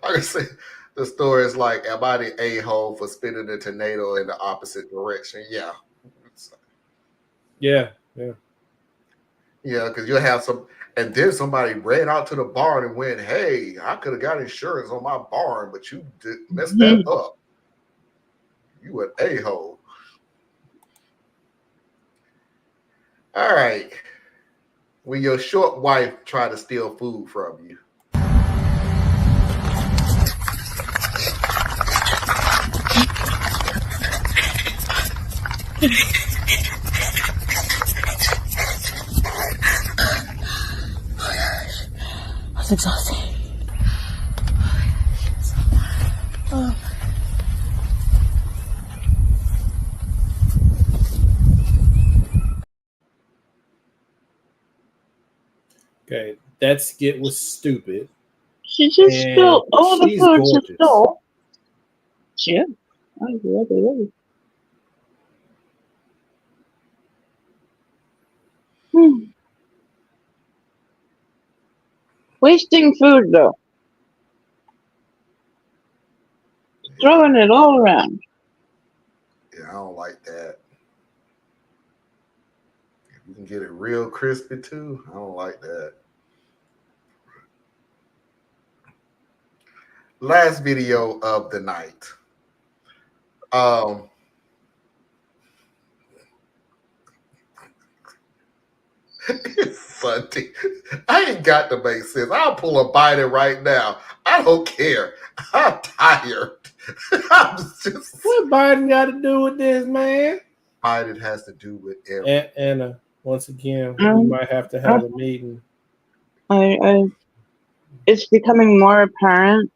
Like I said, the story is like, am I the a-hole for spinning the tornado in the opposite direction? Yeah. Yeah. Yeah, because you'll have some, and then somebody ran out to the barn and went, hey, I could have got insurance on my barn, but you messed that up. You an a-hole. All right. When your short wife tried to steal food from you. That's exhausting. Okay, that skit was stupid. She just And stole all the she's food she gorgeous. stole. Yeah. I agree. Wasting food though. Throwing it all around. Yeah, I don't like that. You can get it real crispy too. I don't like that. Last video of the night. It's Sunday. I ain't got to make sense. I'll pull a Biden right now. I don't care. I'm tired. I'm just. What Biden got to do with this, man? Biden has to do with everything. Anna, once again, we might have to have a meeting. It's becoming more apparent.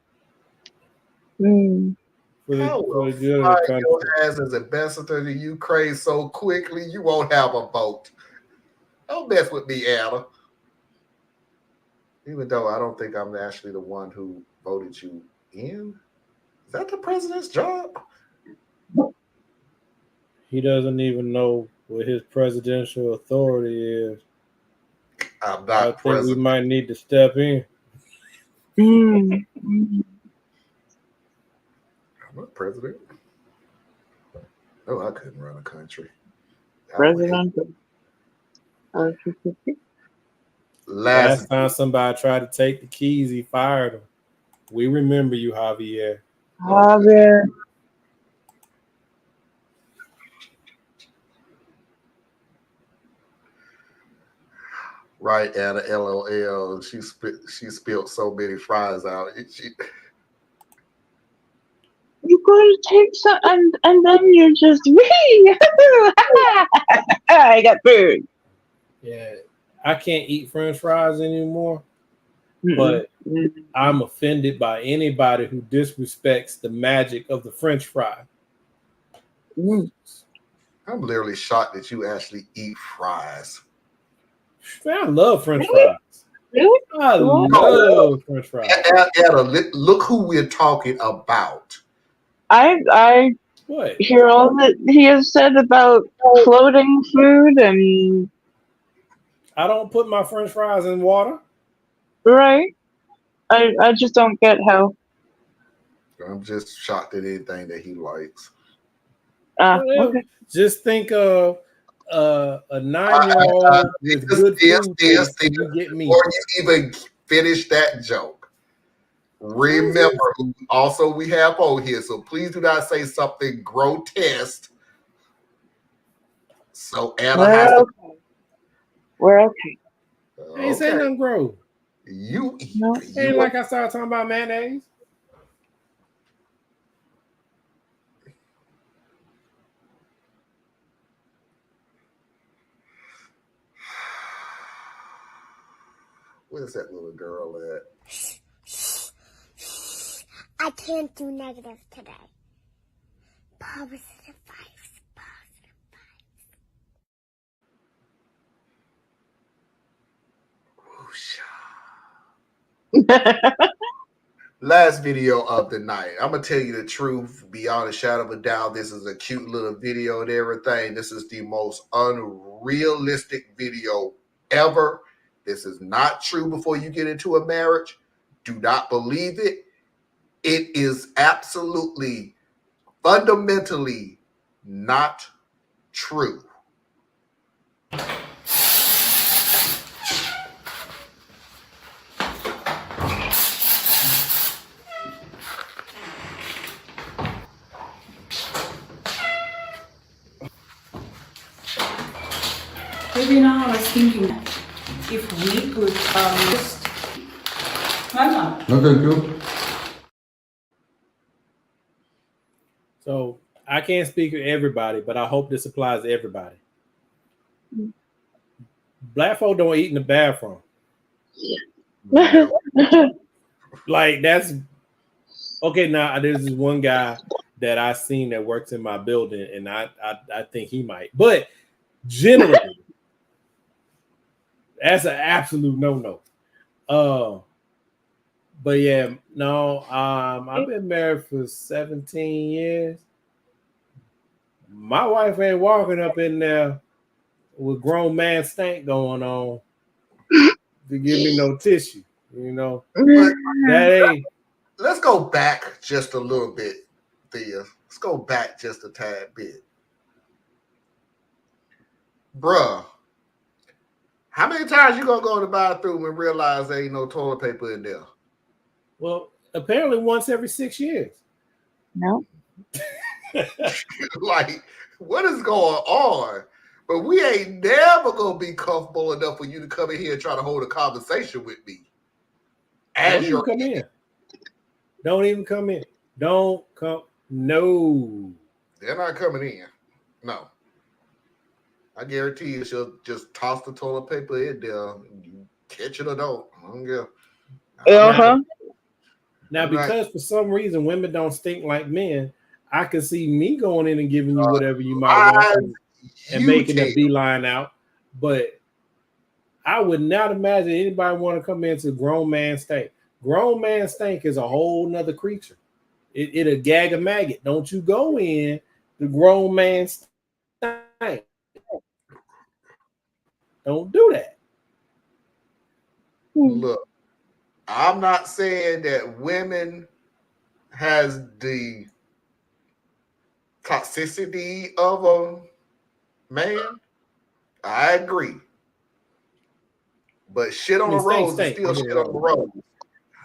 How will fire your ass as ambassador to Ukraine so quickly you won't have a vote? Don't mess with me, Anna. Even though I don't think I'm actually the one who voted you in. Is that the president's job? He doesn't even know what his presidential authority is. I'm not I think president. we might need to step in. I'm not president. Oh, I couldn't run a country. President. Last time somebody tried to take the keys, he fired him. We remember you, Javier. Javier. Right, Anna, LOL. She spilled so many fries out. You gotta take some, and then you just I got food. Yeah, I can't eat French fries anymore, but I'm offended by anybody who disrespects the magic of the French fry. I'm literally shocked that you actually eat fries. Man, I love French fries. Really? I love French fries. Anna, look who we're talking about. I What? hear all that he has said about floating food and I don't put my French fries in water. right. I just don't get how. I'm just shocked at anything that he likes. Okay. Just think of a 9-year-old with good food taste. You get me. Before you even finish that joke, remember who also we have on here. So please do not say something grotesque. So Anna has to. We're okay. I ain't saying nothing gross. You ain't like I started talking about mayonnaise. Where's that little girl at? I can't do negative today. Positive vibes. Last video of the night. I'm gonna tell you the truth beyond a shadow of a doubt. This is a cute little video and everything. This is the most unrealistic video ever. This is not true before you get into a marriage. Do not believe it. It is absolutely, fundamentally not true. Maybe now I was thinking if we could just Mama. Okay, cool. So I can't speak for everybody, but I hope this applies to everybody. Black folk don't eat in the bathroom. Like that's okay. Now there's this one guy that I seen that works in my building, and I think he might, but generally, that's an absolute no. But yeah, no. I've been married for 17 years. My wife ain't walking up in there with grown man stank going on to give me no tissue. You know, that ain't. Let's go back just a little bit, Thea. Let's go back just a tad bit. Bruh, How many times you gonna go to the bathroom and realize there ain't no toilet paper in there? Well, apparently once every 6 years. No. Like, what is going on? But we ain't never gonna be comfortable enough for you to come in here and try to hold a conversation with me. Don't even come in. Don't even come in. Don't come. No. They're not coming in. No. I guarantee you she'll just toss the toilet paper in there. You catch it or don't. I don't care. Now, because for some reason women don't stink like men, I can see me going in and giving you whatever you might want and making a beeline out. But I would not imagine anybody want to come into grown man stink. Grown man stink is a whole nother creature. It'll gag a maggot. Don't you go in the grown man stink. Don't do that. Look, I'm not saying that women has the toxicity of a man. I agree. But shit on the road is still shit on the road.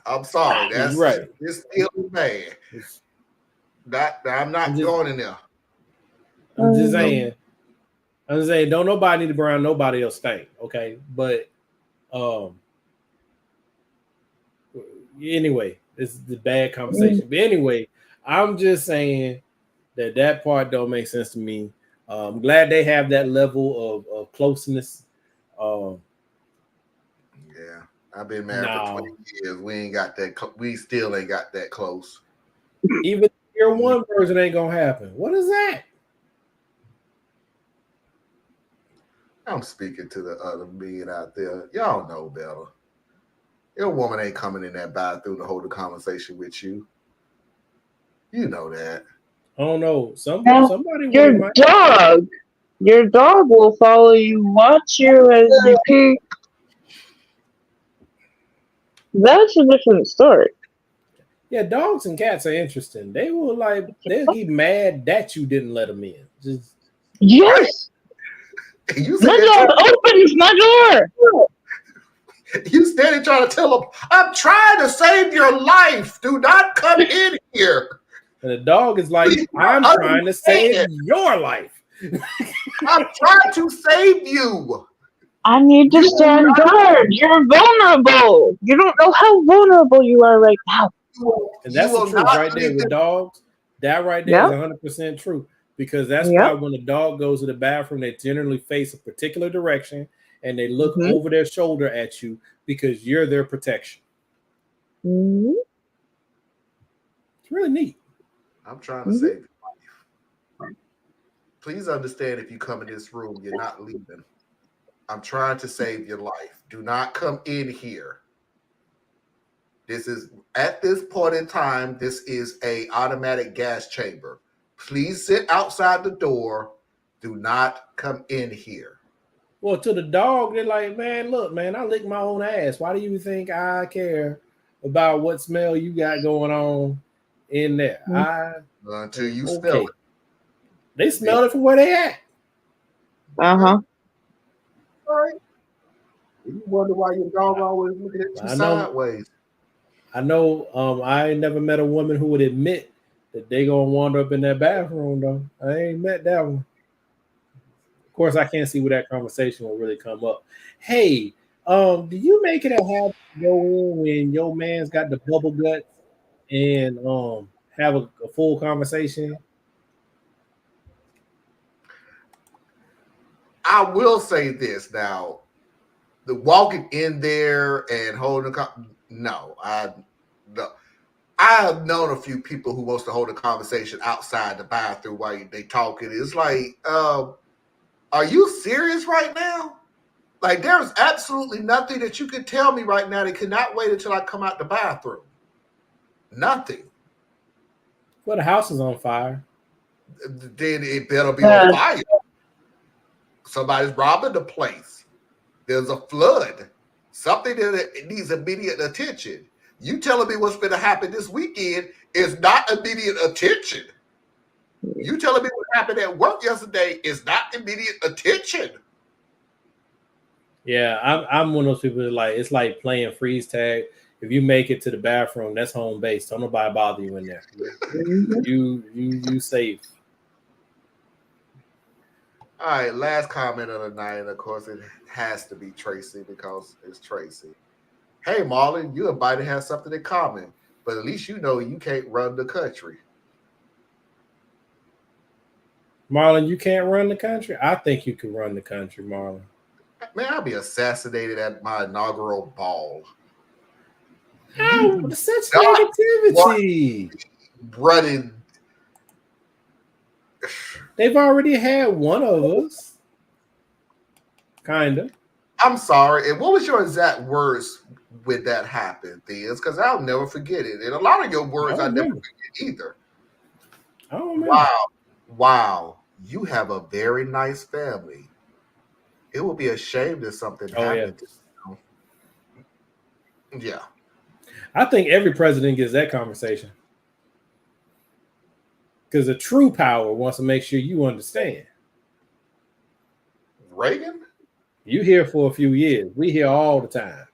I'm sorry. That's right. It's still bad. I'm not going in there. I'm just saying. Don't nobody need to go around nobody else stink, okay? But anyway, this is the bad conversation. But anyway, I'm just saying that part don't make sense to me. I'm glad they have that level of closeness. Yeah, I've been married for 20 years. We ain't got that. We still ain't got that close. Even year one version ain't gonna happen. What is that? I'm speaking to the other men out there. Y'all know better. Your woman ain't coming in that bathroom to hold a conversation with you. You know that. I don't know. Somebody. Your dog will follow you, watch you as you pee. That's a different story. Yeah, dogs and cats are interesting. They'll get mad that you didn't let them in. Just yes. My dog opens my door. You standing trying to tell them, I'm trying to save your life. Do not come in here. And the dog is like, I'm trying to save your life. I'm trying to save you. I need to stand guard. You're vulnerable. You don't know how vulnerable you are right now. And that's the truth right there with dogs. That right there is 100% true. Because that's why when a dog goes to the bathroom, they generally face a particular direction and they look over their shoulder at you because you're their protection. Mm-hmm. It's really neat. I'm trying to save your life. Please understand, if you come in this room, you're not leaving. I'm trying to save your life. Do not come in here. This is, at this point in time, this is a automatic gas chamber. Please sit outside the door. Do not come in here. Well, to the dog, they're like, man, look, man, I lick my own ass. Why do you think I care about what smell you got going on in there? Until you smell it. They smell it from where they at. All right. You wonder why your dog always looking at you sideways. I know. I ain't never met a woman who would admit that they gonna wander up in that bathroom though. I ain't met that one. Of course, I can't see where that conversation will really come up. Hey, do you make it a habit to go in when your man's got the bubble guts and have a full conversation? I will say this now. The walking in there and holding no. I have known a few people who wants to hold a conversation outside the bathroom while they talking. It's like, are you serious right now? Like, there's absolutely nothing that you can tell me right now that cannot wait until I come out the bathroom. Nothing. Well, the house is on fire. Then it better be on fire. Somebody's robbing the place. There's a flood. Something that needs immediate attention. You telling me what's going to happen this weekend is not immediate attention. You telling me what happened at work yesterday is not immediate attention. Yeah, I'm one of those people that like it's like playing freeze tag. If you make it to the bathroom, that's home base. Don't nobody bother you in there. You safe. All right, last comment of the night, and of course it has to be Tracy because it's Tracy. Hey Marlon, you and Biden have something in common, but at least you know you can't run the country. Marlon, you can't run the country? I think you can run the country, Marlon. Man, I'll be assassinated at my inaugural ball. How? Such negativity. Running. They've already had one of us. Kind of. I'm sorry. And what was your exact words when that happened, Theas? Because I'll never forget it. And a lot of your words I never forget either. Oh, man. Wow. You have a very nice family. It would be a shame if something happened to you. Yeah. I think every president gets that conversation. Because a true power wants to make sure you understand. Reagan? You here for a few years. We here all the time.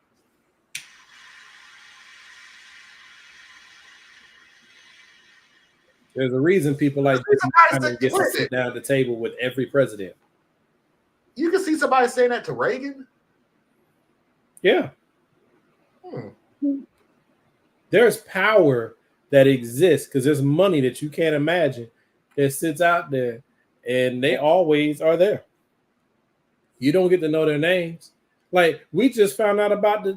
There's a reason people like this get to sit down at the table with every president. You can see somebody saying that to Reagan? Yeah. There's power that exists because there's money that you can't imagine that sits out there, and they always are there. You don't get to know their names. Like we just found out about the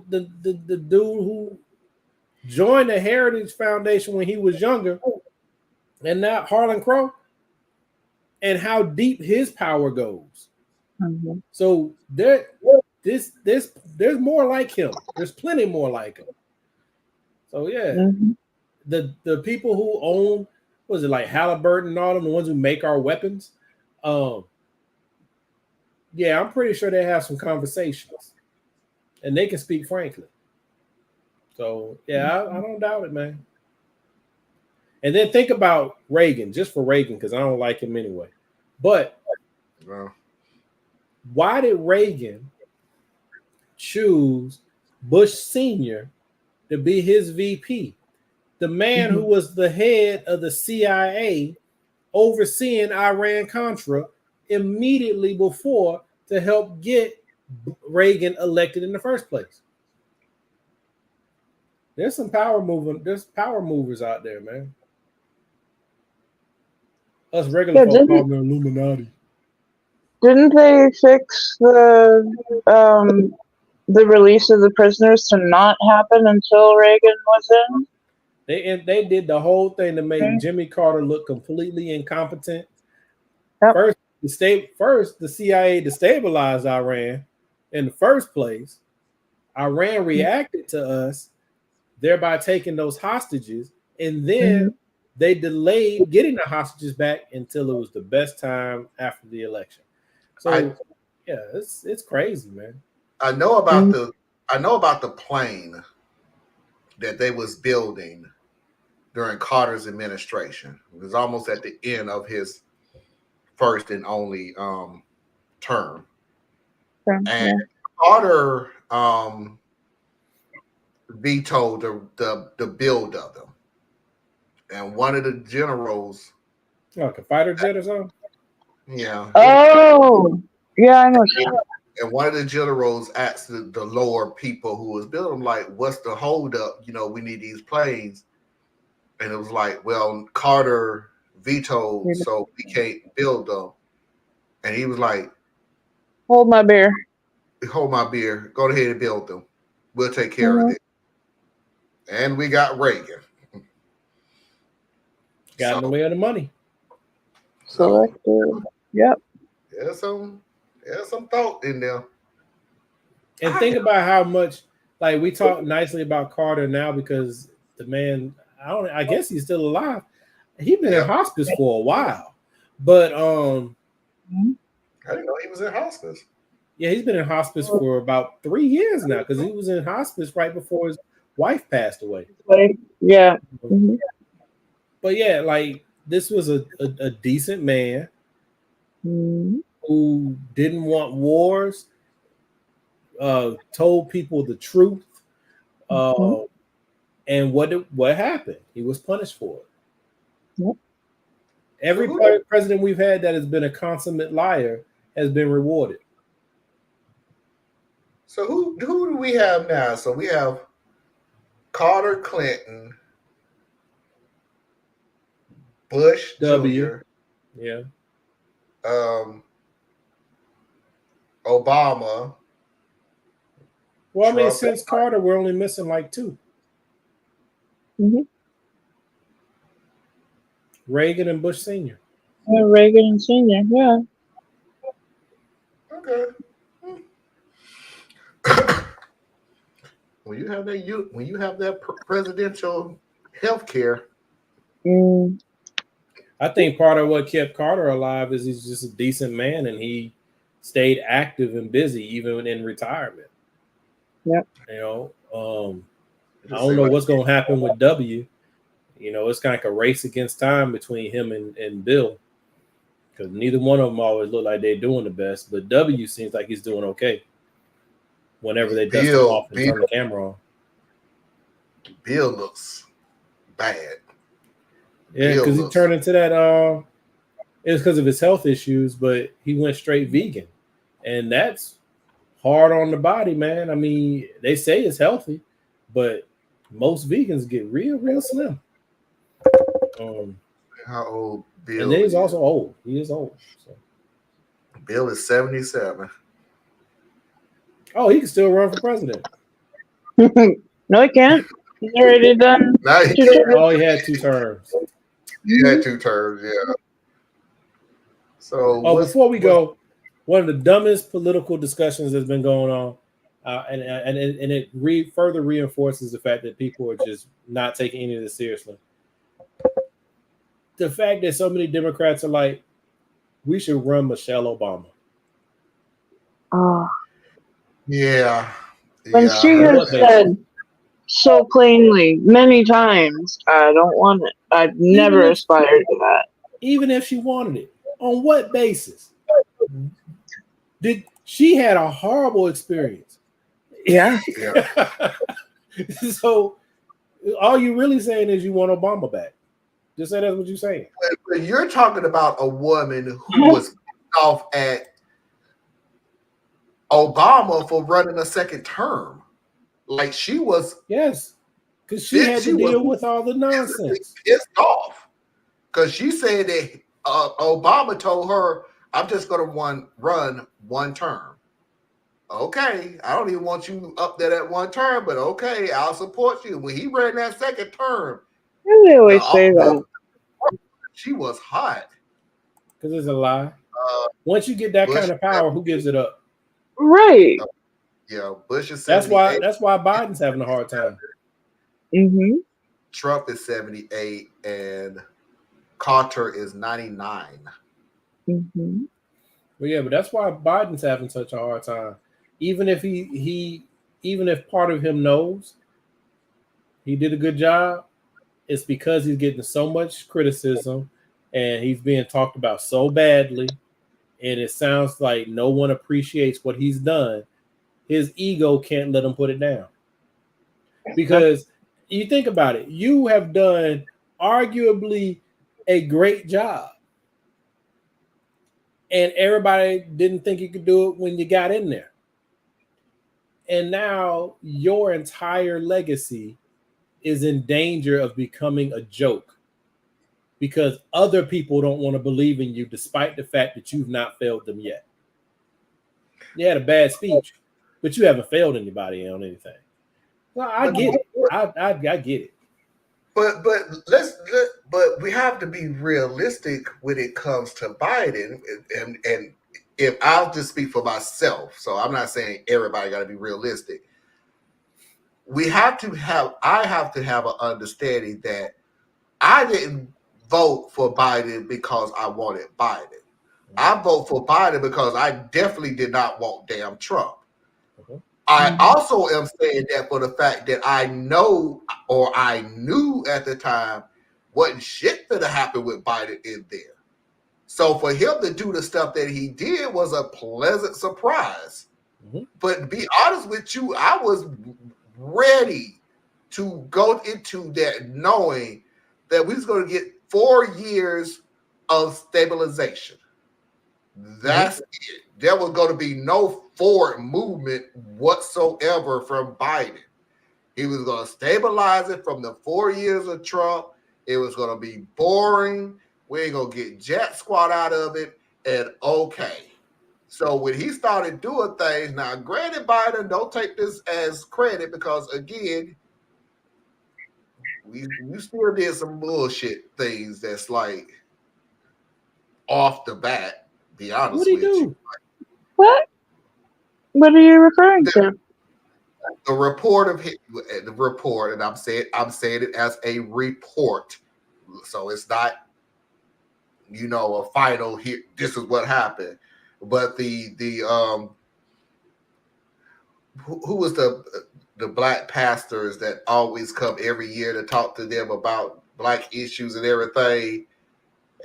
dude who joined the Heritage Foundation when he was younger, and now Harlan Crow, and how deep his power goes. Mm-hmm. So there's more like him. There's plenty more like him. So yeah, the people who own, was it like Halliburton and all them, the ones who make our weapons? Yeah, I'm pretty sure they have some conversations, and they can speak frankly. So yeah, I don't doubt it, man. And then think about Reagan, just for Reagan, because I don't like him anyway. But why did Reagan choose Bush Sr. to be his VP? The man who was the head of the CIA overseeing Iran-Contra immediately before to help get Reagan elected in the first place. There's some power movers out there, man. Us regular folks call them Illuminati. Didn't they fix the release of the prisoners to not happen until Reagan was in? They did the whole thing to make Jimmy Carter look completely incompetent. First, the CIA destabilized Iran in the first place. Iran reacted to us, thereby taking those hostages, and then they delayed getting the hostages back until it was the best time after the election. So it's crazy, man. I know about the plane that they was building during Carter's administration. It was almost at the end of his first and only term. And Carter vetoed the build of them. And one of the generals, like a fighter jet or something? Yeah. Oh, yeah, I know. And one of the generals asked the lower people who was building them, like, what's the holdup? You know, we need these planes. And it was like, well, Carter vetoed, so we can't build them. And he was like, hold my beer. Hold my beer. Go ahead and build them. We'll take care of it. And we got Reagan. Got in the way of the money. Selected. Yep. There's some thought in there. And think about how much, like, we talk nicely about Carter now because the man, I guess he's still alive. He's been in hospice for a while. But I didn't know he was in hospice. Yeah, he's been in hospice for about 3 years now because he was in hospice right before his wife passed away. Yeah. But yeah, like, this was a decent man who didn't want wars. told people the truth. And what happened? He was punished for it. Yep. Every president we've had that has been a consummate liar has been rewarded. So who do we have now? So we have Carter, Clinton, Bush, W. Jr., Yeah. Obama. Well, I mean, Trump. since Carter, we're only missing like 2. Mm-hmm. Reagan and Bush Sr. Yeah, Reagan and Senior. Yeah. Okay. When you have that presidential health care, I think part of what kept Carter alive is he's just a decent man and he stayed active and busy even in retirement. Yep. You know, I don't know what's going to happen with W. You know, it's kind of like a race against time between him and Bill, because neither one of them always look like they're doing the best. But W seems like he's doing okay whenever they dust him off and turn the camera on. Bill looks bad. Yeah, because he turned into that. It was because of his health issues, but he went straight vegan, and that's hard on the body, man. I mean, they say it's healthy, but most vegans get real slim. How old Bill? And then he's also old. He is old. So. Bill is 77. Oh, he can still run for president. No, he can't. He's already done. Oh, he had 2 terms. He had 2 terms, yeah. So, before we go, one of the dumbest political discussions that's been going on, and it further reinforces the fact that people are just not taking any of this seriously. The fact that so many Democrats are like, we should run Michelle Obama. Yeah. When she has said so plainly many times, I don't want it. I've never aspired to that. Even if she wanted it, on what basis? She had a horrible experience. Yeah. So all you really saying is you want Obama back. Just say that's what you're saying. But you're talking about a woman who was off at Obama for running a second term. Like she was. Yes. Because she had to deal with all the nonsense. Pissed off. Because she said that Obama told her, I'm just going to run one term. Okay, I don't even want you up there at one term, but okay, I'll support you. When he ran that second term, they always say that. She was hot. Because it's a lie. Once you get that kind of power, who gives it up? Right. Yeah, Bush is 78. That's why Biden's having a hard time. Mm-hmm. Trump is 78 and Carter is 99. Mm-hmm. Well, yeah, but that's why Biden's having such a hard time. Even if even if part of him knows he did a good job, it's because he's getting so much criticism and he's being talked about so badly, and it sounds like no one appreciates what he's done. His ego can't let him put it down. Because you think about it, you have done arguably a great job. And everybody didn't think you could do it when you got in there. And now your entire legacy is in danger of becoming a joke because other people don't want to believe in you despite the fact that you've not failed them yet. You had a bad speech, but you haven't failed anybody on anything. Well, I get it. I get it. But we have to be realistic when it comes to Biden, and if I'll just speak for myself, so I'm not saying everybody got to be realistic. I have to have an understanding that I didn't vote for Biden because I wanted Biden. I vote for Biden because I definitely did not want damn Trump. I also am saying that for the fact that I know or I knew at the time wasn't shit that happened with Biden in there. So for him to do the stuff that he did was a pleasant surprise. But to be honest with you, I was ready to go into that knowing that we was going to get 4 years of stabilization. That's it. There was going to be no forward movement whatsoever from Biden. He was going to stabilize it from the 4 years of Trump. It was going to be boring. We ain't going to get jack squat out of it. And okay. So when he started doing things, now granted, Biden, don't take this as credit because, again, you still did some bullshit things that's like off the bat, be honest What did with he you. What? What are you referring to? The report of the report, and I'm saying it as a report, so it's not, a final here. This is what happened, but the who was the black pastors that always come every year to talk to them about black issues and everything.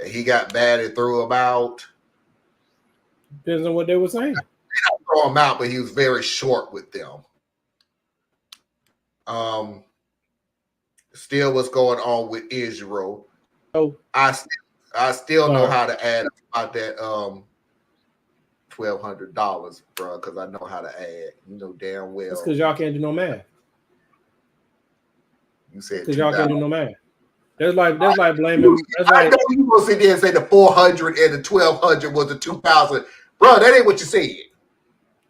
And he got mad and threw him out. Depends on what they were saying. They don't throw him out, but he was very short with them. Still what's going on with Israel. Oh, I still know how to add about that $1,200, bro, because I know how to add. You know damn well. That's because y'all can't do no math. You said because y'all can't do no math. That's like blaming. That's I like know you gonna sit there and say the 400 and the 1,200 was the 2,000, bro. That ain't what you said.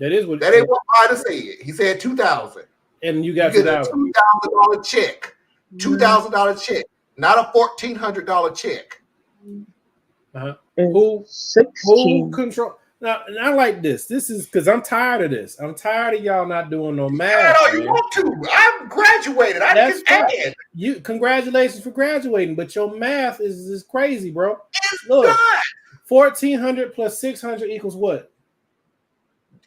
That is what. That ain't what Biden said. He said 2,000. And you got get a $2,000 check. $2,000 check, not a $1,400 check. Who control? Now, not like this. This is because I'm tired of this. I'm tired of y'all not doing no math. I know you want to. I'm graduated. I didn't add. You congratulations for graduating, but your math is crazy, bro. Look, 1,400 plus 600 equals what?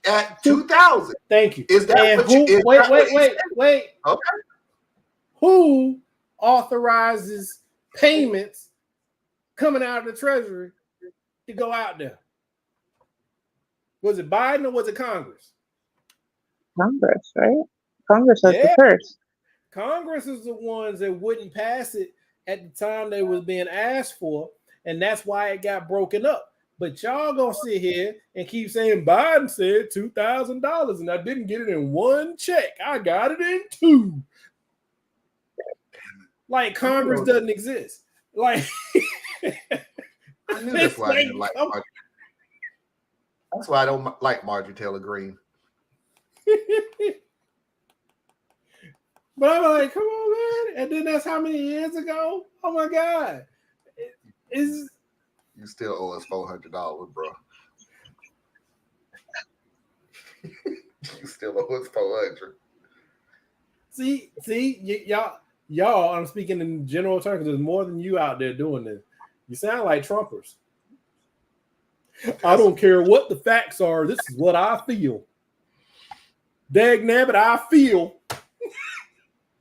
At 2,000. Thank you. Is that and what you? Wait. Okay. Who authorizes payments coming out of the Treasury to go out there? Was it Biden or was it Congress? Congress, right? Congress has the purse. Congress is the ones that wouldn't pass it at the time they was being asked for, and that's why it got broken up. But y'all gonna sit here and keep saying Biden said $2,000 and I didn't get it in one check. I got it in two. Like Congress doesn't exist. Like I knew that's why I didn't like Marjorie. That's why I don't like Marjorie Taylor Greene. But I'm like, come on, man. And then that's how many years ago? Oh my God. You still owe us $400, bro. You still owe us $400. See, y'all, I'm speaking in general terms. There's more than you out there doing this. You sound like Trumpers. I don't care what the facts are. This is what I feel. Dag nabbit, I feel.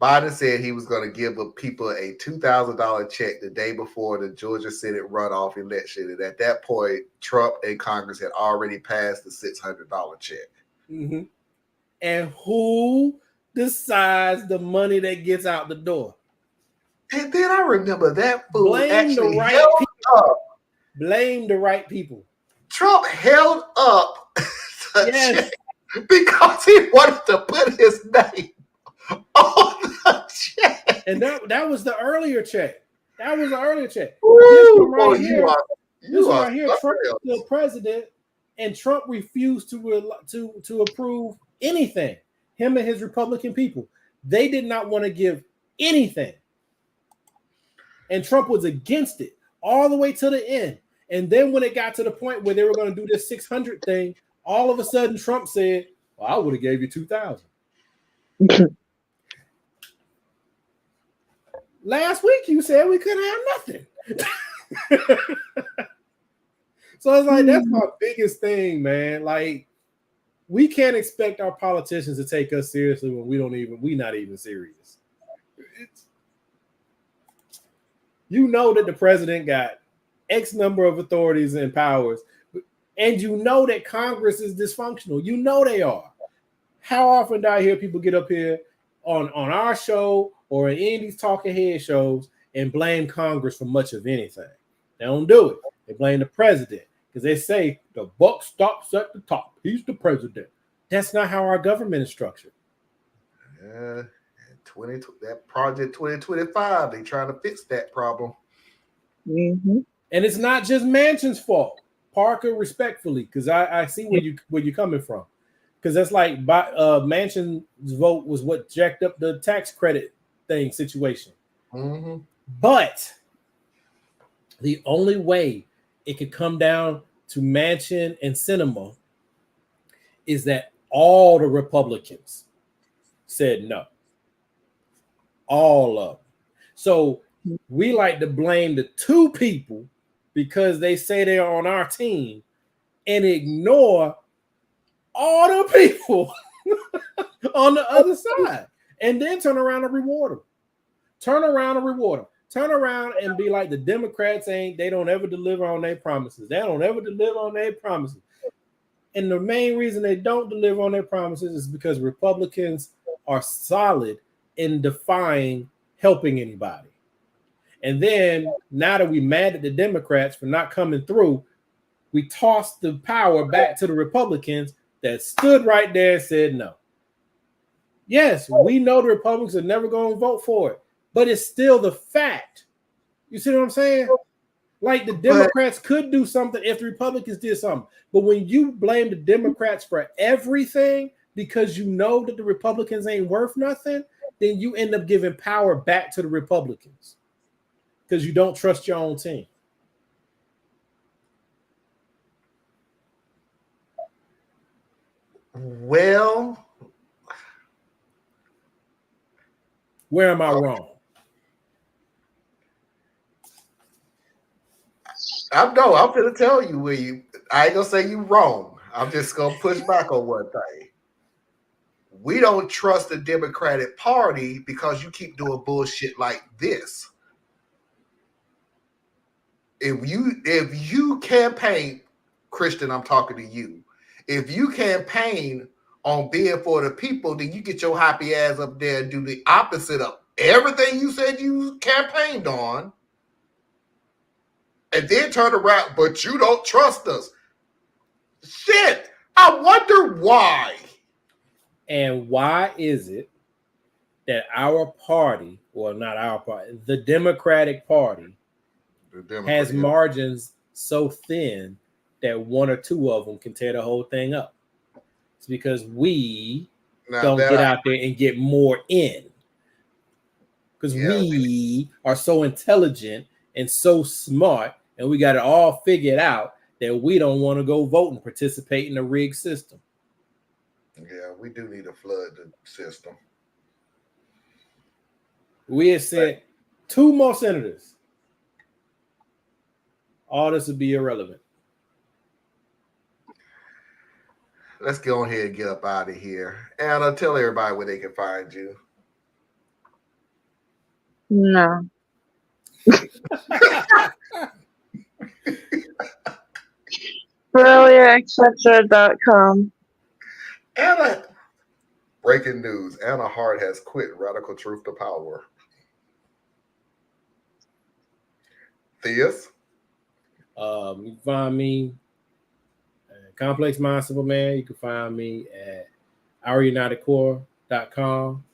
Biden said he was going to give people a $2,000 check the day before the Georgia Senate runoff election. And at that point, Trump and Congress had already passed the $600 check. Mm-hmm. And who decides the money that gets out the door? And then I remember that fool Blame the actually right held people. up. Blame the right people. Trump held up the check because he wanted to put his name on the check. And that was the earlier check. That was the earlier check. Woo! This one right here, Trump is still president, and Trump refused to approve anything. Him and his Republican people, they did not want to give anything, and Trump was against it all the way to the end. And then when it got to the point where they were going to do this 600 thing, all of a sudden Trump said, "Well, I would have gave you 2,000." Last week you said we couldn't have nothing. So it's like that's my biggest thing, man. Like we can't expect our politicians to take us seriously when we're not even serious. You know that the president got X number of authorities and powers, And you know that Congress is dysfunctional. You know they are. How often do I hear people get up here on our show or in any of these talking head shows and blame Congress for much of anything? They don't do it. They blame the president because they say the buck stops at the top. He's the president. That's not how our government is structured. Yeah, that Project 2025, they trying to fix that problem. Mm-hmm. And it's not just Manchin's fault, Parker, respectfully, because I see where you're coming from. Because that's like Manchin's vote was what jacked up the tax credit thing situation. Mm-hmm. But the only way it could come down to Manchin and Sinema is that all the Republicans said no. All of them. So we like to blame the two people because they say they're on our team and ignore all the people on the other side and then turn around and reward them. Turn around and be like the Democrats they don't ever deliver on their promises. They don't ever deliver on their promises. And the main reason they don't deliver on their promises is because Republicans are solid in defying helping anybody. And then now that we're mad at the Democrats for not coming through, we toss the power back to the Republicans that stood right there and said no. Yes, we know the Republicans are never going to vote for it, but it's still the fact. You see what I'm saying? Like the Democrats could do something if the Republicans did something. But when you blame the Democrats for everything because you know that the Republicans ain't worth nothing, then you end up giving power back to the Republicans because you don't trust your own team. Well, where am I wrong? I'm going to tell you where you. I ain't gonna say you wrong. I'm just gonna push back on one thing. We don't trust the Democratic Party because you keep doing bullshit like this. If you campaign, Christian, I'm talking to you. If you campaign on being for the people, then you get your happy ass up there and do the opposite of everything you said you campaigned on, and then turn around, but you don't trust us. Shit, I wonder why. And why is it that our party, well, not our party, the Democratic Party has margins so thin that one or two of them can tear the whole thing up? It's because we don't get out there and get more in. Because we are so intelligent and so smart, and we got it all figured out that we don't want to go vote and participate in the rigged system. Yeah, we do need to flood the system. We have sent 2 more senators. All this would be irrelevant. Let's go ahead and get up out of here. Anna, tell everybody where they can find you. No. BrilliantEtc.com. Anna, breaking news. Anna Hart has quit Radical Truth to Power. Theus? You can find me at Complex Mind Simple Man. You can find me at OurUnitedCore.com.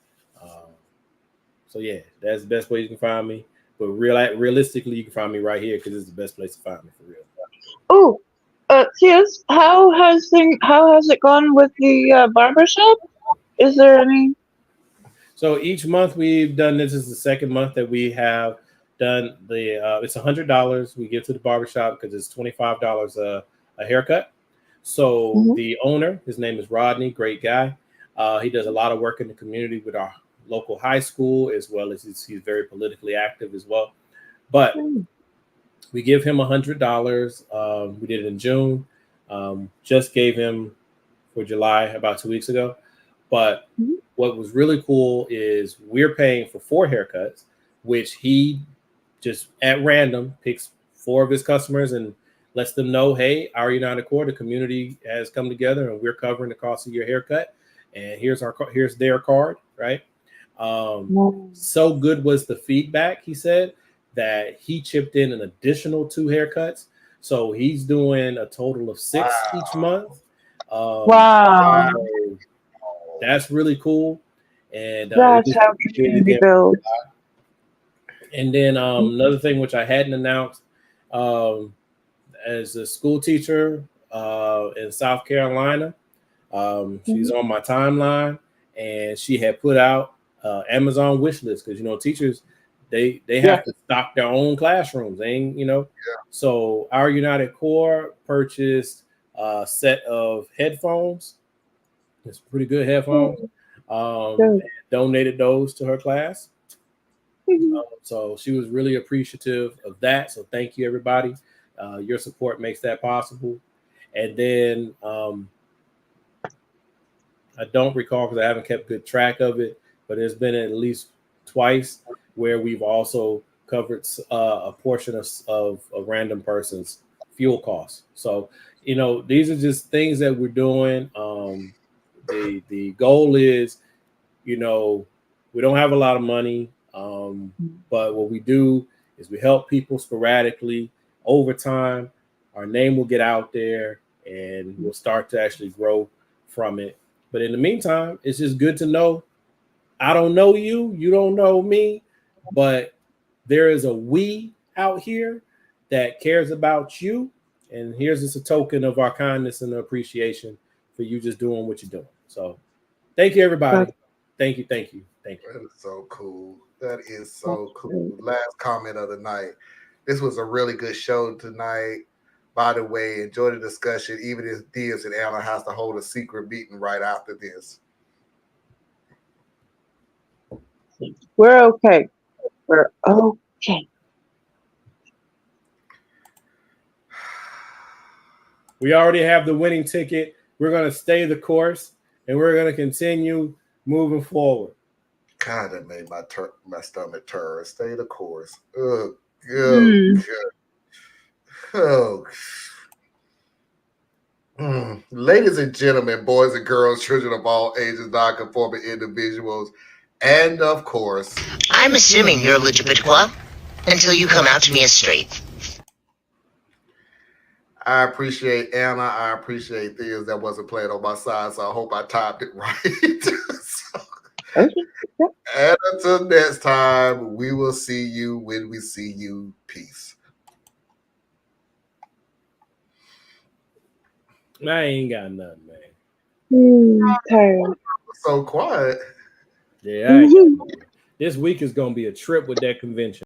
So yeah, that's the best way you can find me. But realistically, you can find me right here because it's the best place to find me for real. Oh, Theus, how has it gone with the barbershop? Is there any? So each month we've done this. Is the second month that we have done the. It's $100 we give to the barbershop because it's $25 a haircut. So the owner, his name is Rodney, great guy. He does a lot of work in the community with our local high school, as well as he's very politically active as well. But we give him $100. We did it in June. Just gave him for July about 2 weeks ago. But what was really cool is we're paying for 4 haircuts, which he just at random picks 4 of his customers and lets them know, hey, our United Core, the community has come together and we're covering the cost of your haircut. And here's their card, right? So good was the feedback, he said, that he chipped in an additional 2 haircuts. So he's doing a total of 6 each month. Wow. So that's really cool. And that's how community builds. And then another thing which I hadn't announced, as a school teacher in South Carolina, she's on my timeline, and she had put out Amazon wish list because teachers they have to stock their own classrooms. They ain't, So our United Core purchased a set of headphones. It's pretty good headphones. And donated those to her class. So she was really appreciative of that. So thank you, everybody. Your support makes that possible. And then I don't recall because I haven't kept good track of it, but there's been at least twice where we've also covered a portion of a random person's fuel costs. So, these are just things that we're doing. The goal is, we don't have a lot of money, but what we do is we help people sporadically. Over time, our name will get out there and we'll start to actually grow from it. But in the meantime, it's just good to know I don't know you, you don't know me, but there is a we out here that cares about you. And here's just a token of our kindness and appreciation for you just doing what you're doing. So thank you, everybody. Thank you. That is so cool. That is so cool. Last comment of the night. This was a really good show tonight. By the way, enjoy the discussion, even if Diaz and Anna has to hold a secret meeting right after this. We're okay. We're okay. We already have the winning ticket. We're going to stay the course, and we're going to continue moving forward. God, that made my stomach turn. Stay the course. Ugh. Ladies and gentlemen, boys and girls, children of all ages, non-conforming individuals, and of course, I'm assuming you're LGBTQ until you come out to me as straight. I appreciate Anna. I appreciate Theas that wasn't playing on my side, so I hope I timed it right. And until next time, we will see you when we see you. Peace. I ain't got nothing, man. Tired. So quiet. Yeah. This week is going to be a trip with that convention.